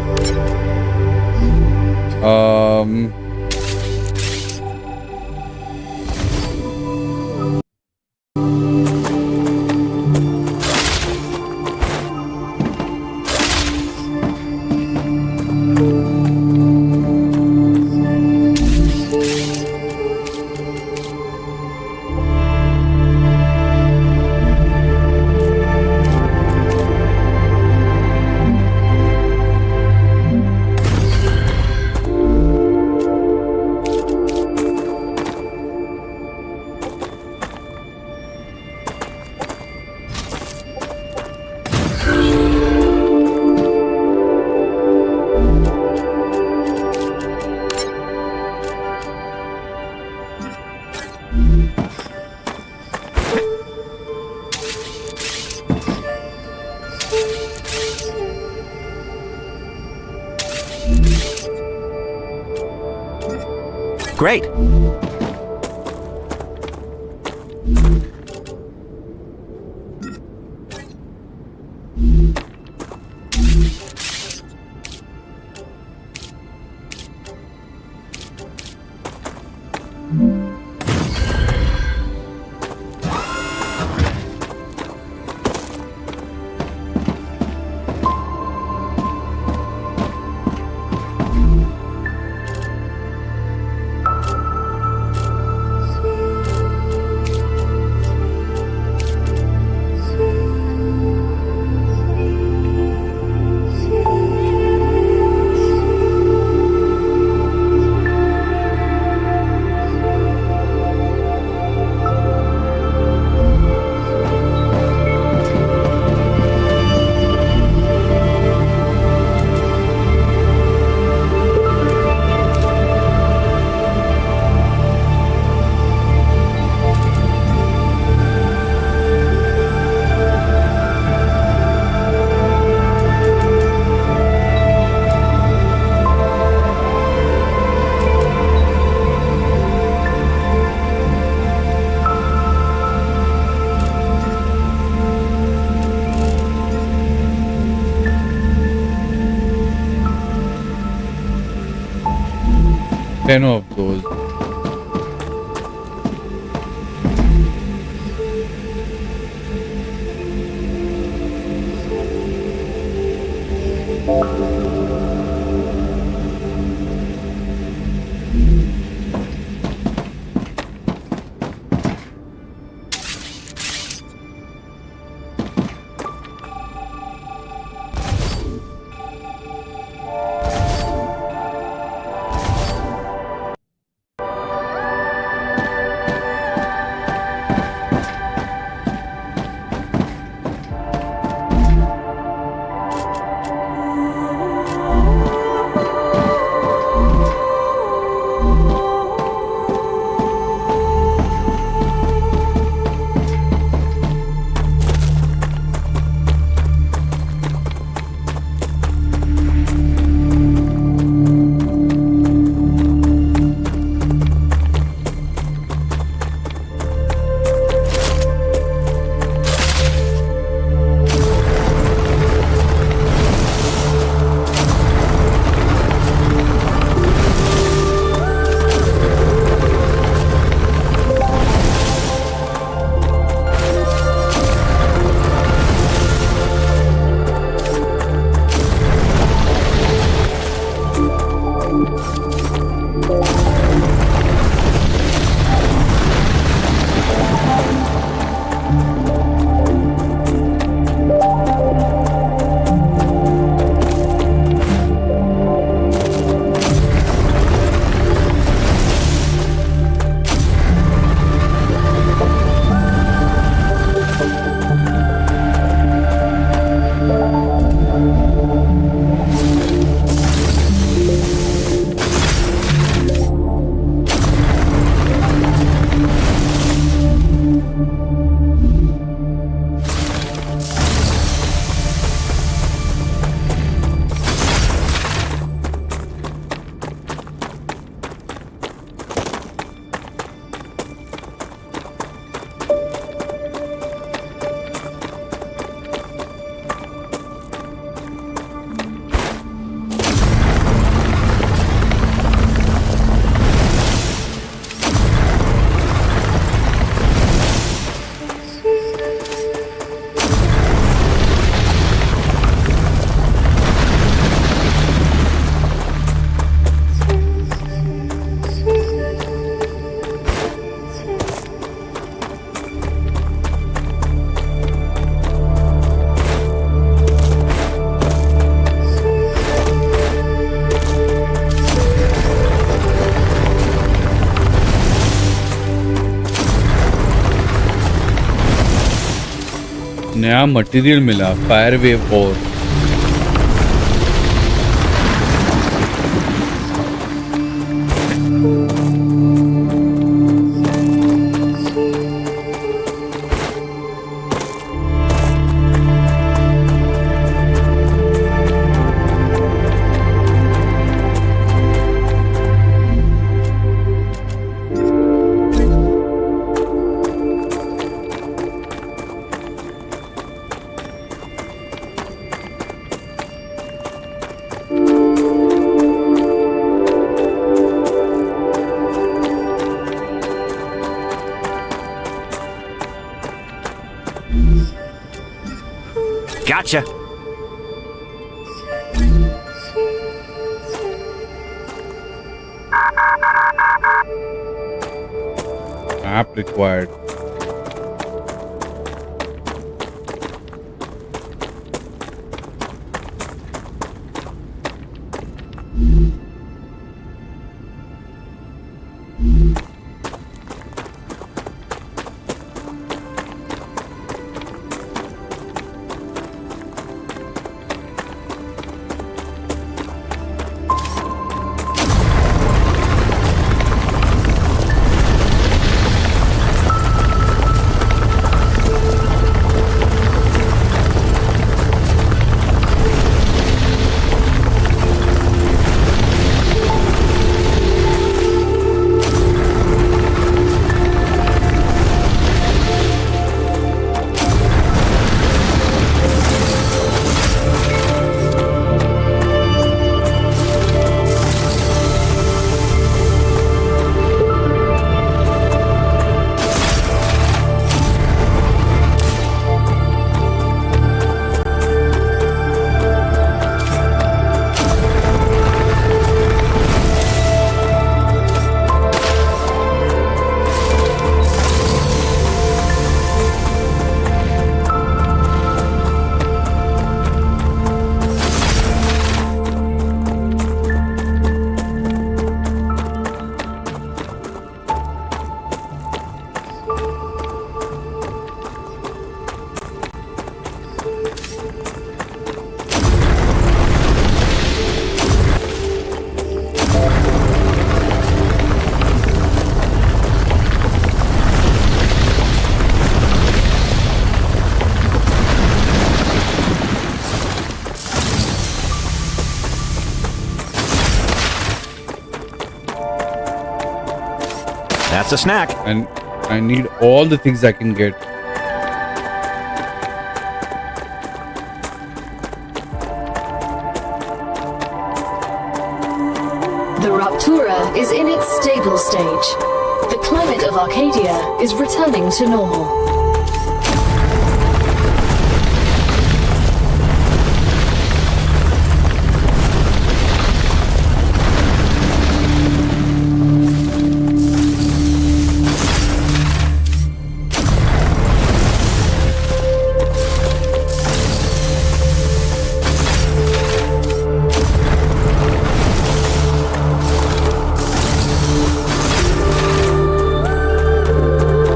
Great. 10 of those. नया material मिला, fire wave और Gotcha. App required. That's a snack. And I need all the things I can get. The Rupture is in its stable stage. The climate of Arcadia is returning to normal.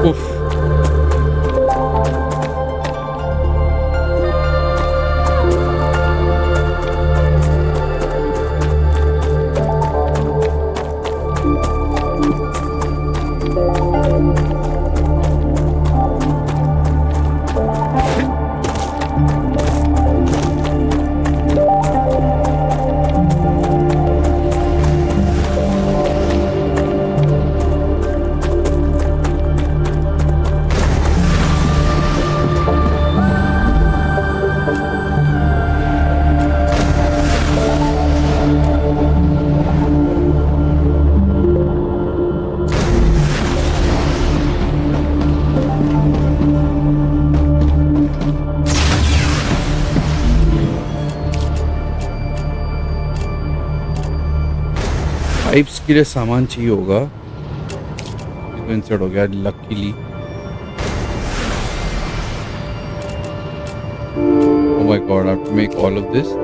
Oof. Pipes के लिए सामान चाहिए होगा, insert हो गया luckily. Oh my god, I have to make all of this.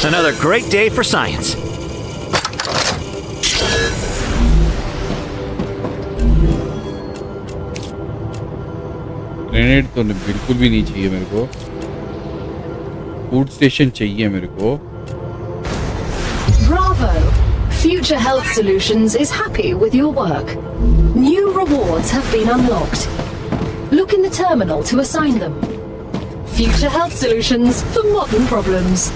Another great day for science. Grenade तो बिल्कुल भी नहीं चाहिए मेरे को। फूड स्टेशन चाहिए मेरे को। Bravo! Future Health Solutions is happy with your work. New rewards have been unlocked. Look in the terminal to assign them. Future Health Solutions for modern problems.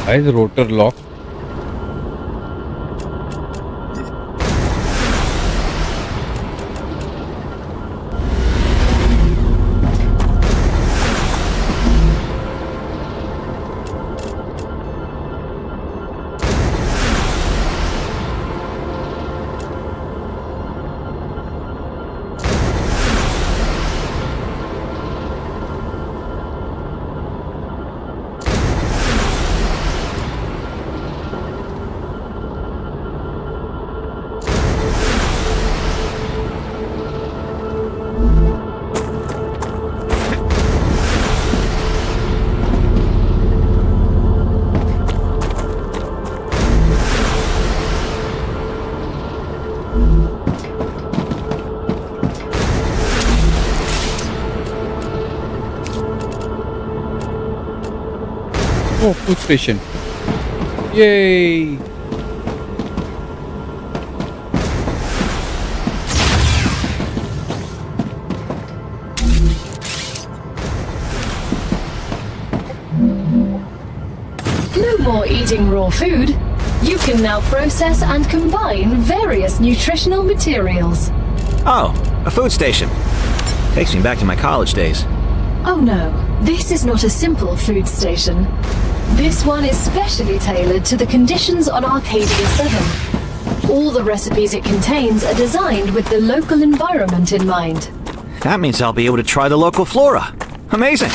Why is the rotor locked? Oh, food station. Yay! No more eating raw food. You can now process and combine various nutritional materials. Oh, a food station. Takes me back to my college days. Oh no, this is not a simple food station. This one is specially tailored to the conditions on Arcadia 7. All the recipes it contains are designed with the local environment in mind. That means I'll be able to try the local flora. Amazing.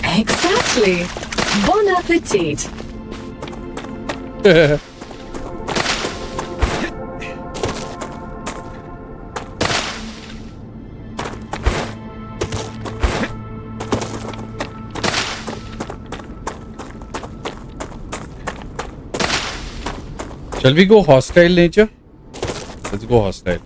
Exactly. Bon appetit. Shall we go hostile nature? Let's go hostile.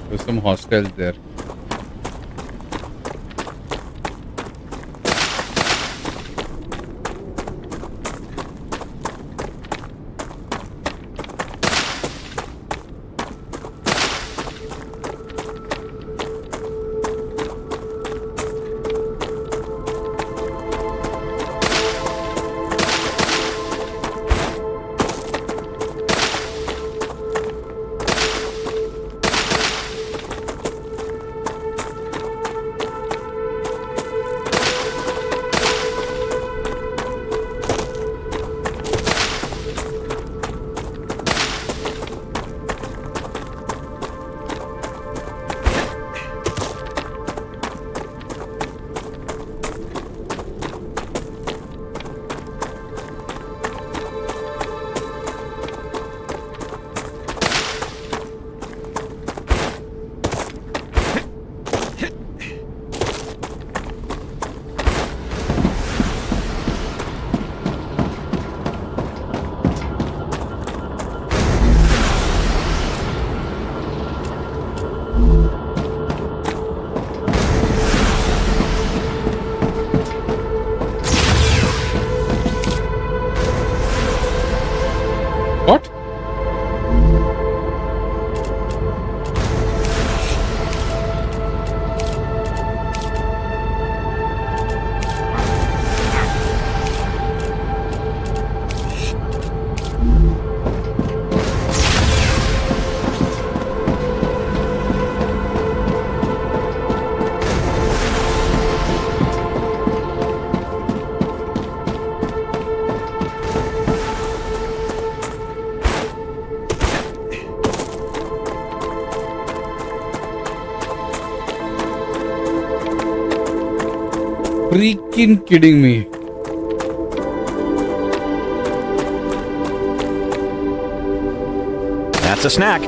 There's some hostiles there. What? Freaking kidding me. That's a snack.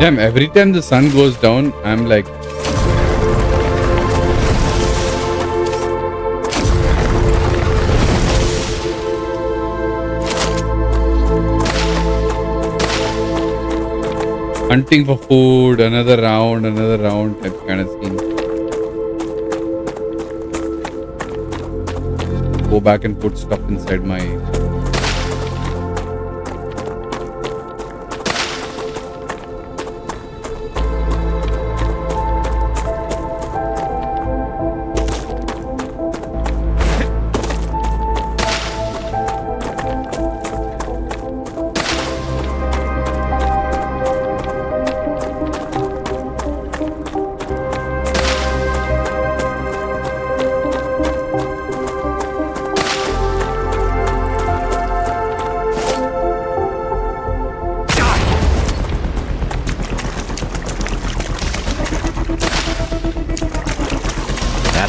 Damn, every time the sun goes down, I'm like... Hunting for food, another round type kind of scene. Go back and put stuff inside my...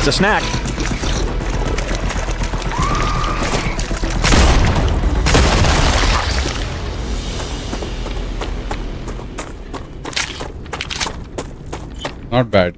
That's a snack. Not bad.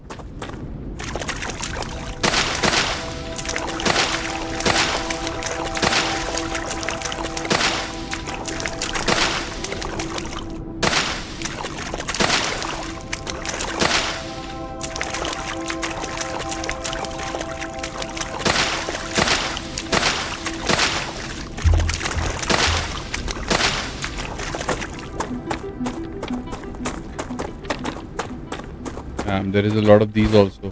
There is a lot of these also.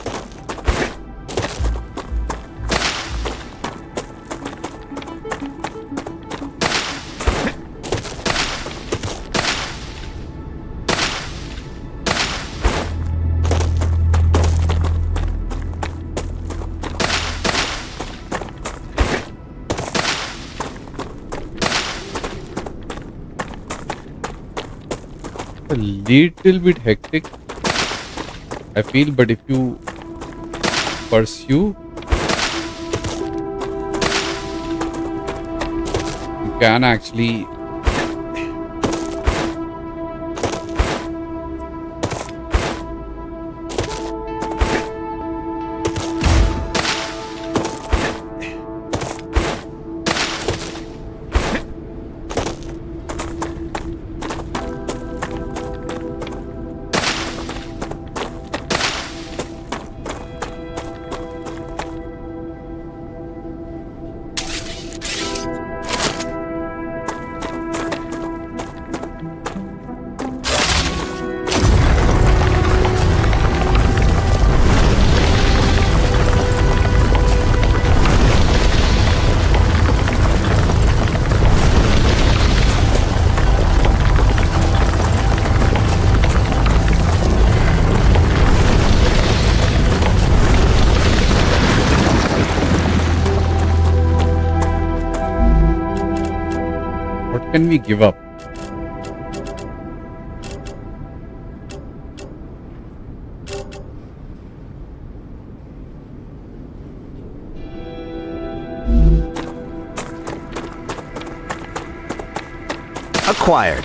A little bit hectic, I feel, but if you pursue, you can actually can we give up? Acquired.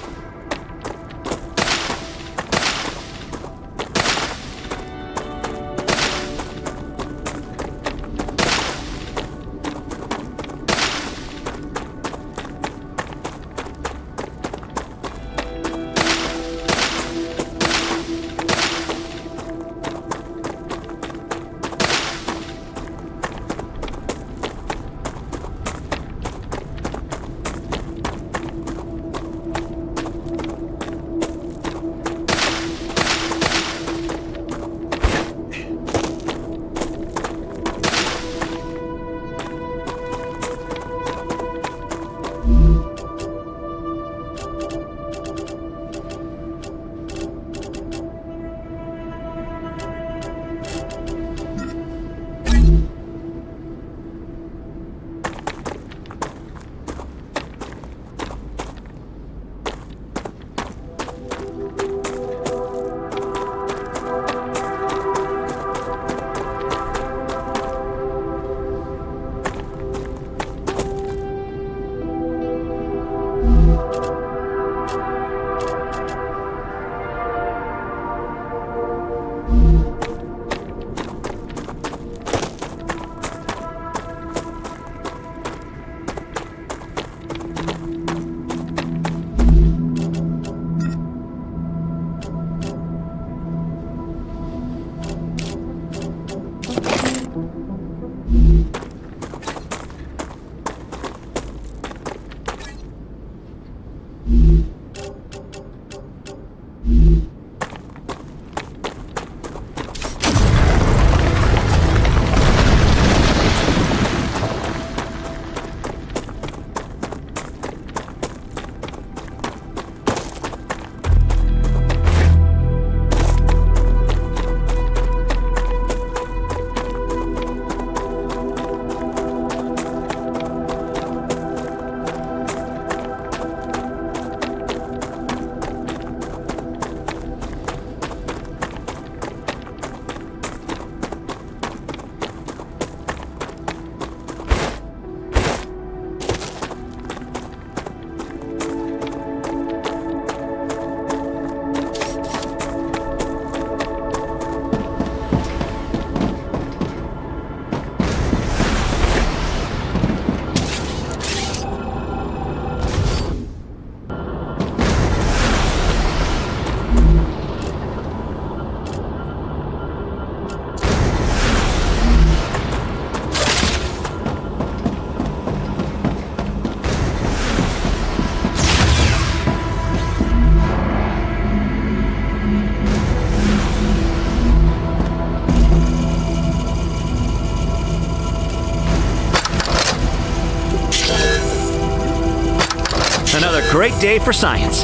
great day for science.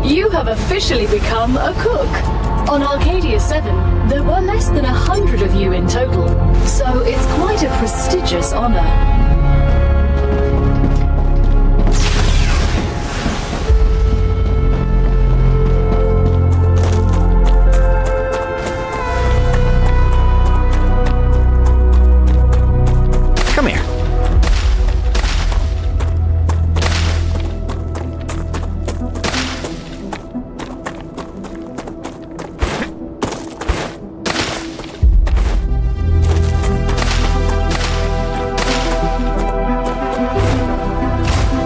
You have officially become a cook. On Arcadia 7, there were less than 100 of you in total, so it's quite a prestigious honor. Come here.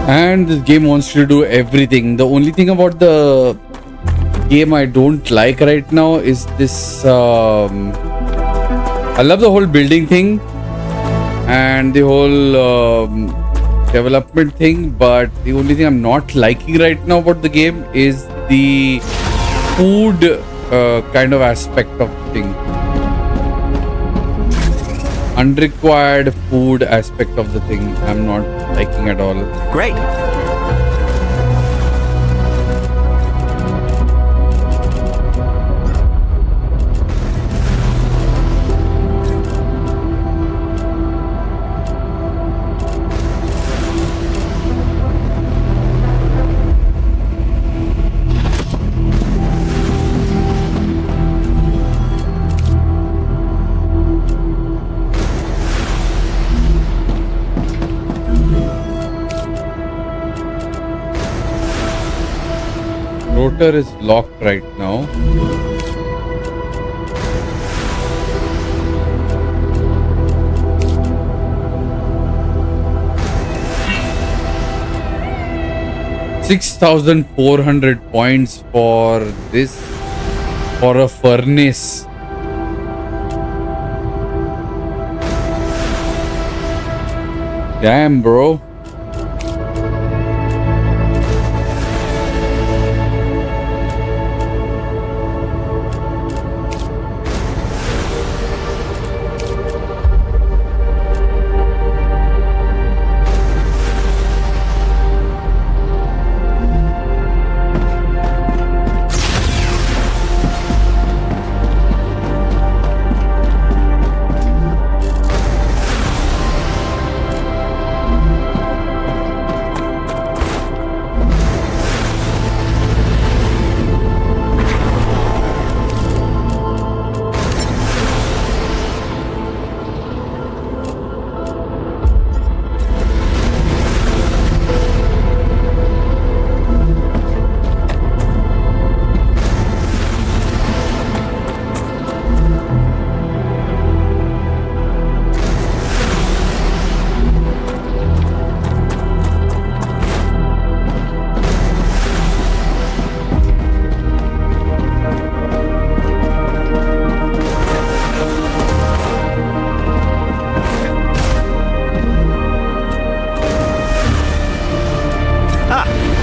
And this game wants you to do everything. The only thing about the game I don't like right now is this. I love the whole building thing and the whole development thing, but the only thing I'm not liking right now about the game is the food kind of aspect of the thing. Unrequired food aspect of the thing I'm not liking at all. Great. Rupture is locked right now. $6,400 points for this, for a furnace. Damn, bro.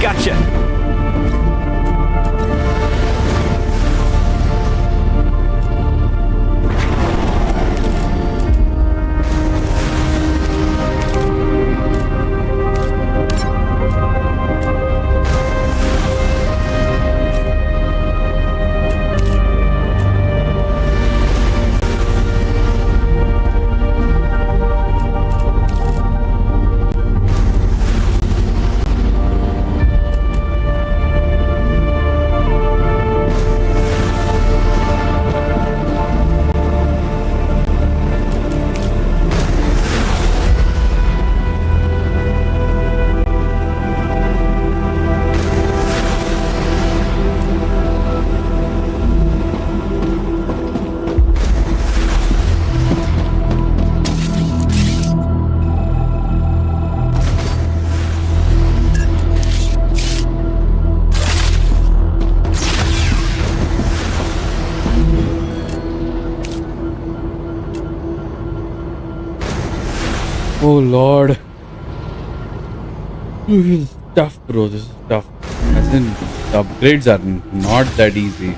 Gotcha. Oh lord. This is tough, bro. This is tough. As in, the upgrades are not that easy.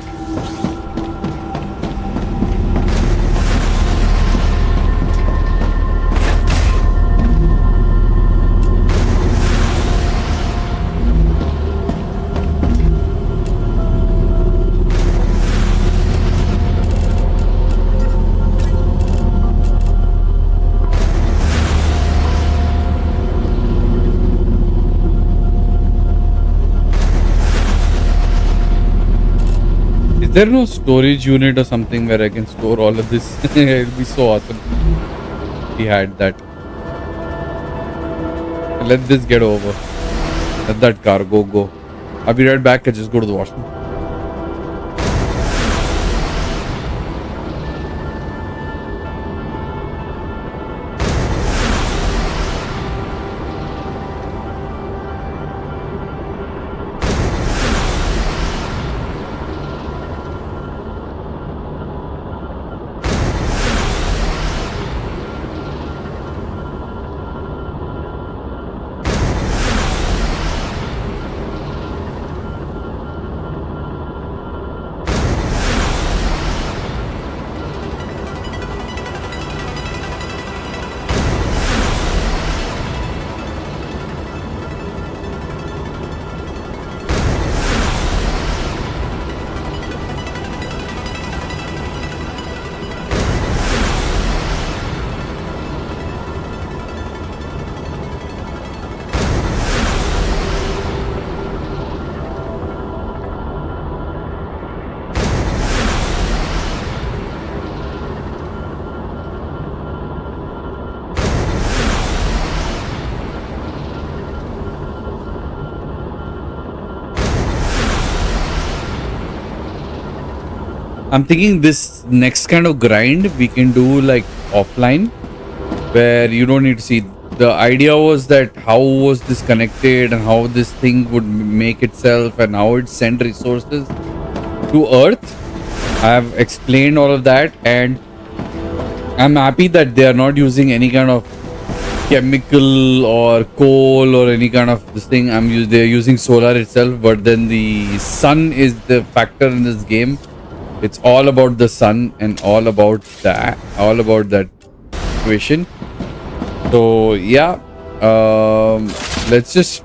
there no storage unit or something where I can store all of this? It would be so awesome if we had that. Let this get over. Let that cargo go. I'll be right back. I just go to the washroom. I'm thinking this next kind of grind we can do like offline, where you don't need to see. The idea was that how was this connected and how this thing would make itself and how it sent resources to Earth. I have explained all of that, and I'm happy that they are not using any kind of chemical or coal or any kind of this thing. They're using solar itself, but then the sun is the factor in this game. It's all about the sun and all about that situation. So yeah, let's just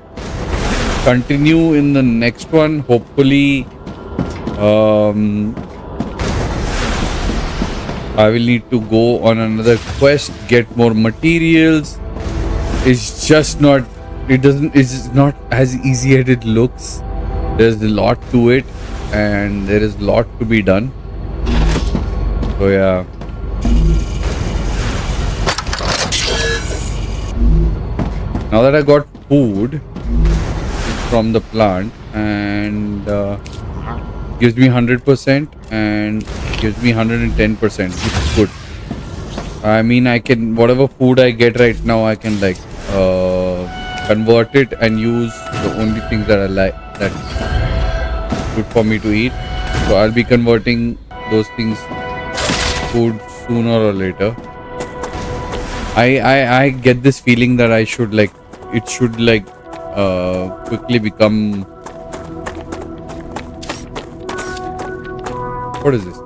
continue in the next one. Hopefully, I will need to go on another quest, get more materials. It's just not. It's not as easy as it looks. There's a lot to it, and there is a lot to be done. So yeah. Now that I got food from the plant and gives me 100% and gives me 110%, which is good. I mean, I can, whatever food I get right now, I can like convert it and use the only things that I like, that's good for me to eat. So I'll be converting those things food sooner or later. I get this feeling that I should like, it should like quickly become, what is this?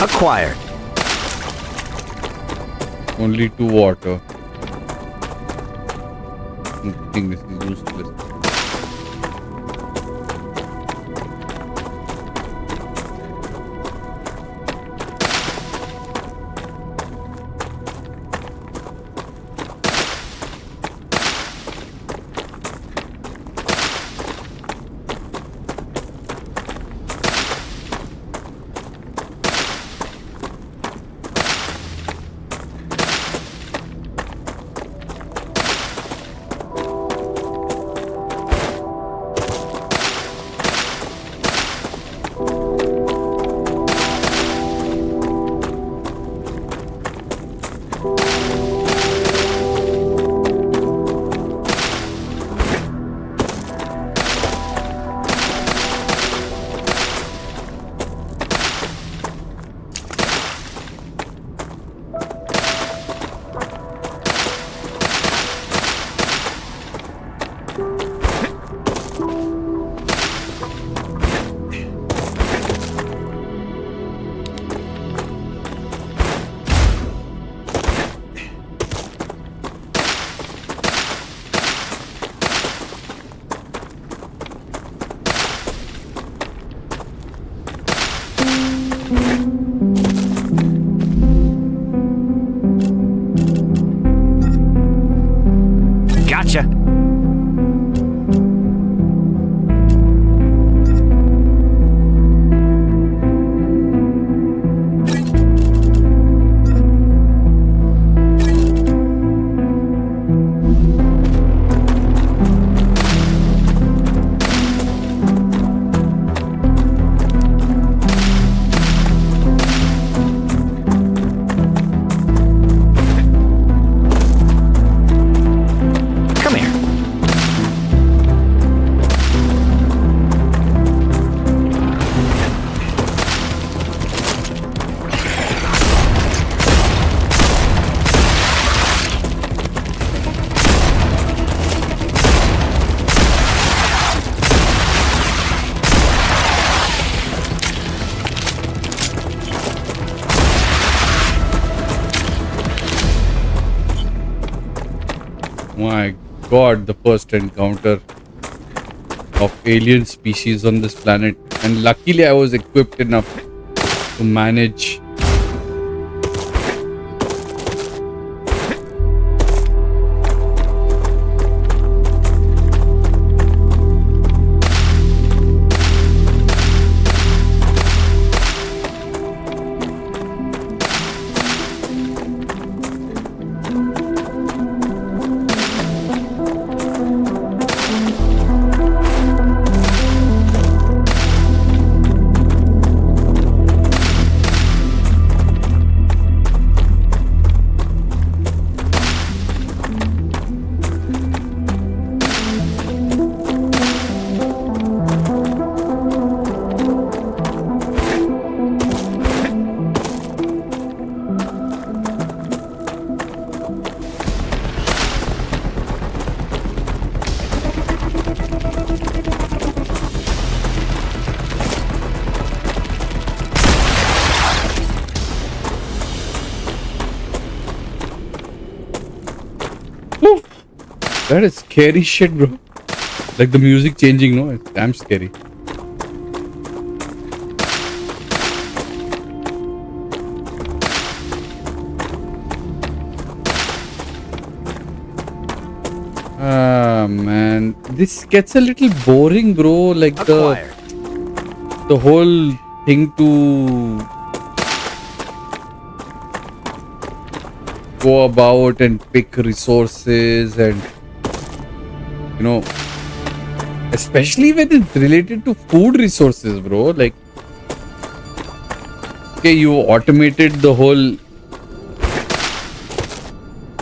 Acquired. Only 2 water. I think this is useless. My god, the first encounter of alien species on this planet. And luckily I was equipped enough to manage. That is scary shit, bro. Like the music changing, no? It's damn scary. Ah, man. This gets a little boring, bro. Like the whole thing to go about and pick resources and, you know, especially when it's related to food resources, bro. Like, okay, you automated the whole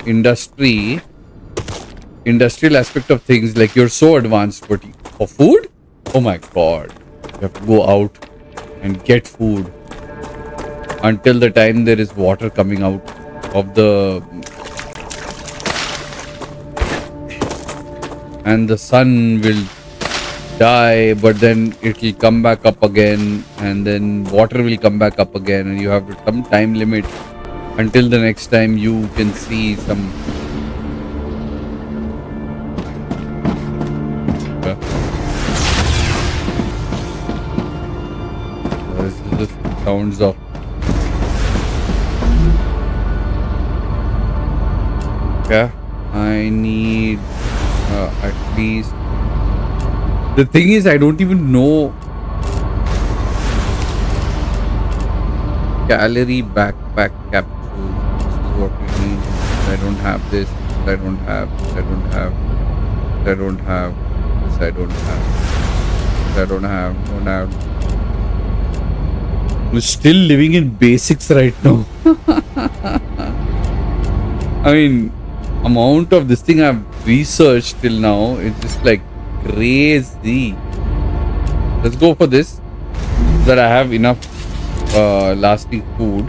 industrial aspect of things, like you're so advanced, but for food, oh my god, you have to go out and get food until the time there is water coming out of the, and the sun will die, but then it will come back up again, and then water will come back up again, and you have some time limit until the next time you can see some. This is the sounds of. Okay, I need at least. The thing is, I don't even know. Calorie backpack capsule. This is what we need. I don't have this. I don't have. I don't have. I don't have. This I don't have. I don't have. Don't have. We're still living in basics right now. I mean, amount of this thing I've researched till now, it's just like crazy. Let's go for this so that I have enough lasting food.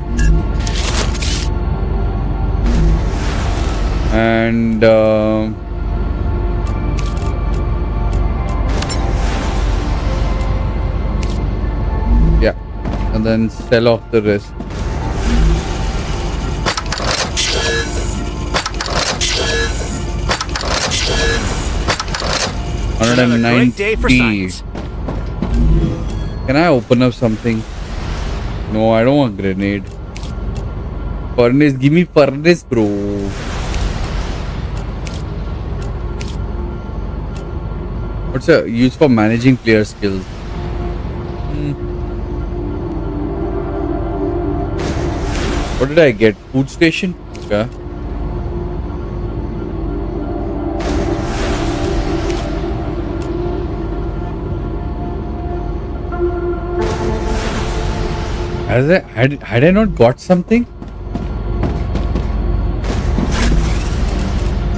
And yeah, and then sell off the rest. Another great day for 190. science. Can I open up something? No, I don't want grenade. Furnace, give me furnace, bro. What's a use for managing player skills? What did I get? Food station? Okay. Had I not got something?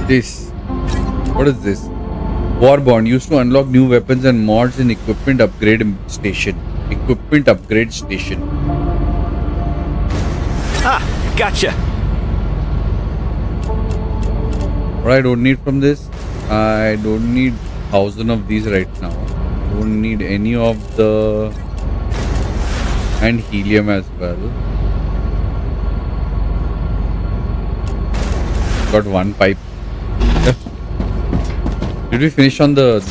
This. What is this? Warbond used to unlock new weapons and mods in equipment upgrade station. Equipment upgrade station. Ah, gotcha. What I don't need from this? I don't need 1,000 of these right now. I don't need any of the. And helium as well. Got one pipe. Did we finish on the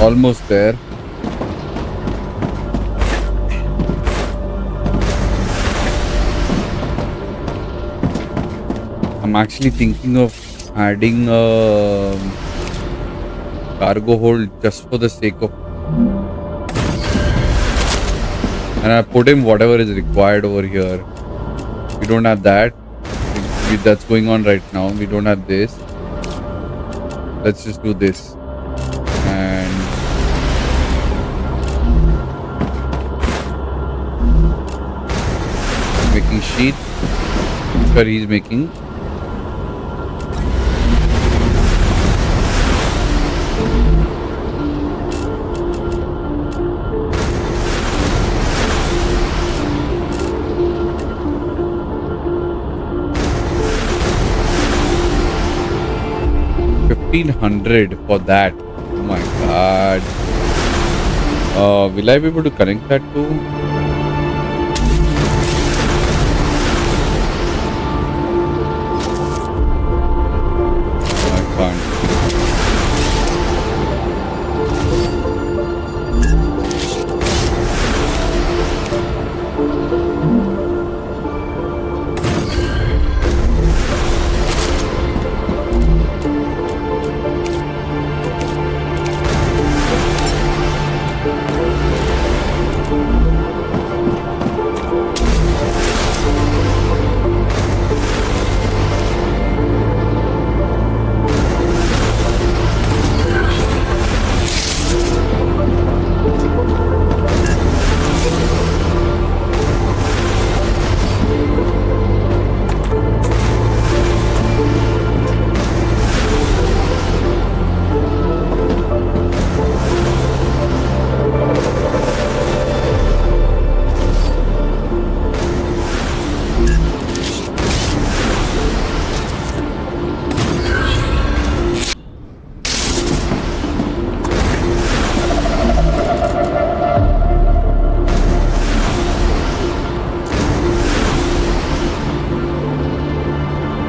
almost there. I'm actually thinking of adding a cargo hold just for the sake of, and I put in whatever is required over here. We don't have that. That's going on right now. We don't have this. Let's just do this. And making sheet. Sure, he's making. $1,500 for that. Oh my god. Will I be able to connect that too? I can't.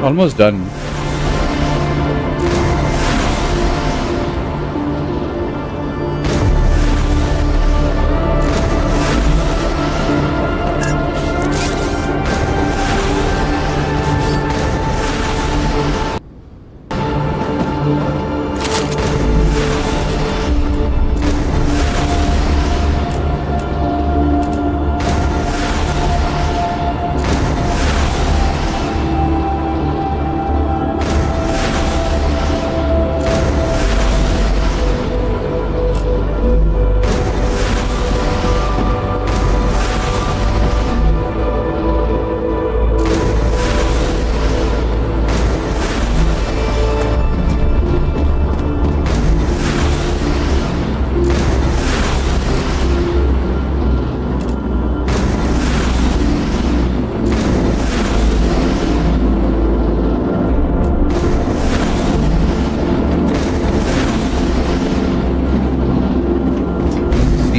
Almost done.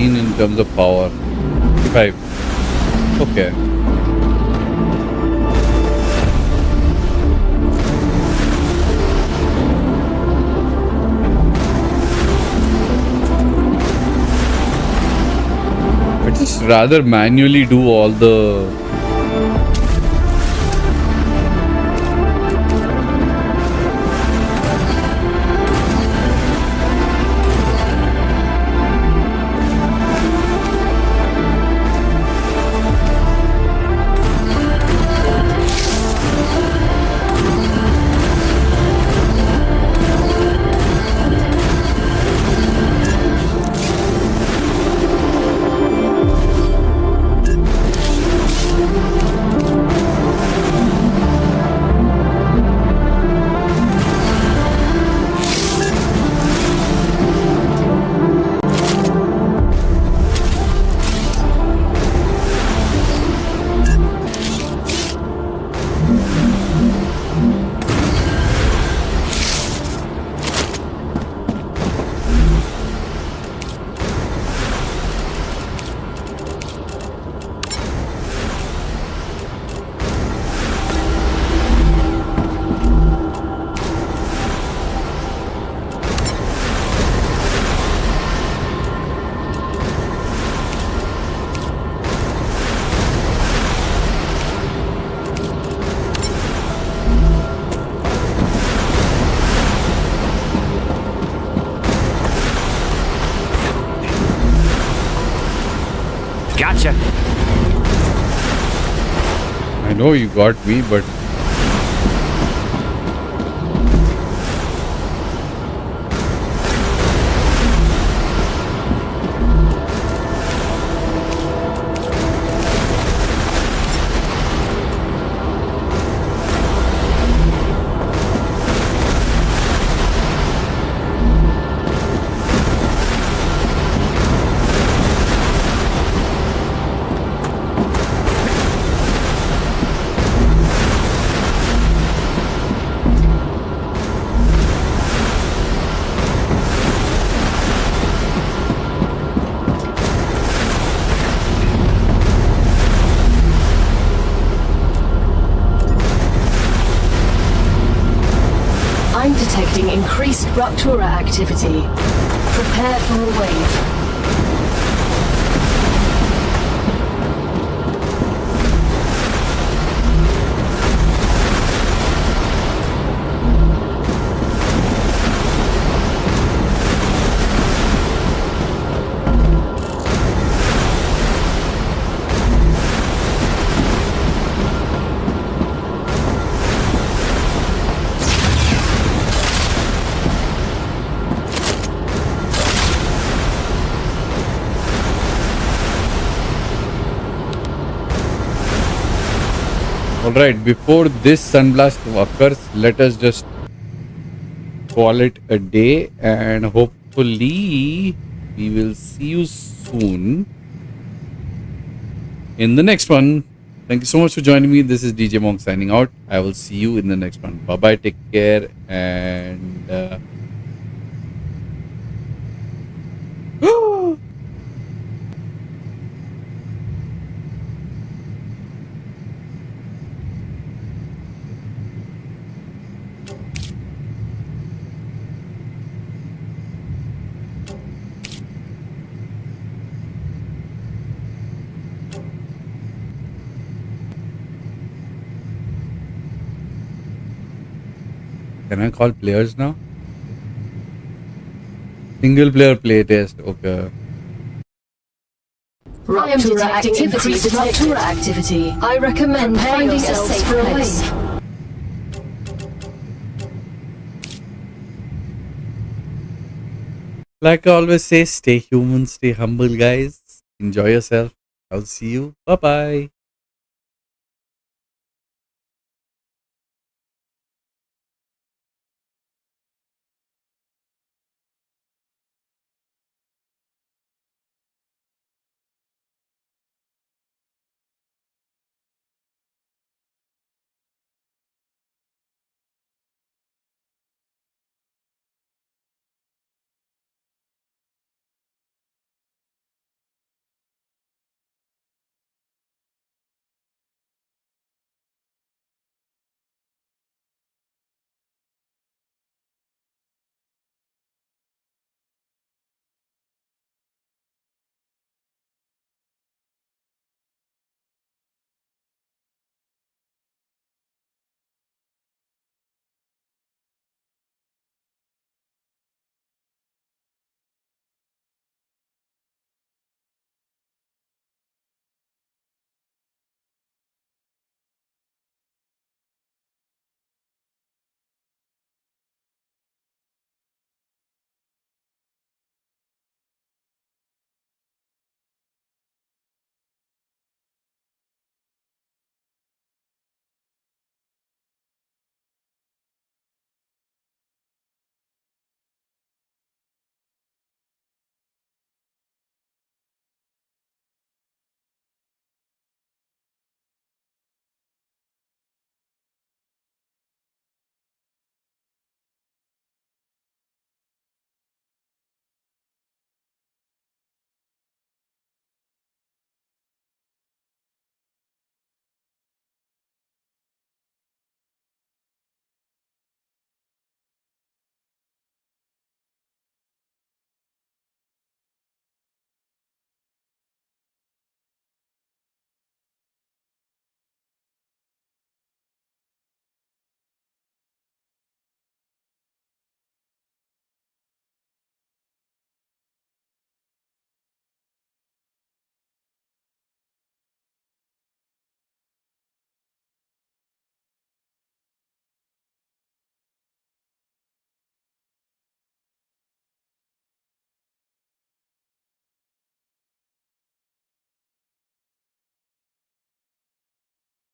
In terms of power, 5. Okay. I just rather manually do all the Gotcha. I know you got me, but I'm detecting increased rupture activity. Prepare for a wave. alright, before this sunblast occurs, let us just call it a day, and hopefully we will see you soon in the next one. Thank you so much for joining me. This is DJ Monk signing out. I will see you in the next one. Bye bye, take care, and can I call players now? Single player playtest. Okay. I am detecting increased rupture activity. I recommend finding a safe place. Like I always say, stay human, stay humble, guys. Enjoy yourself. I'll see you. Bye bye.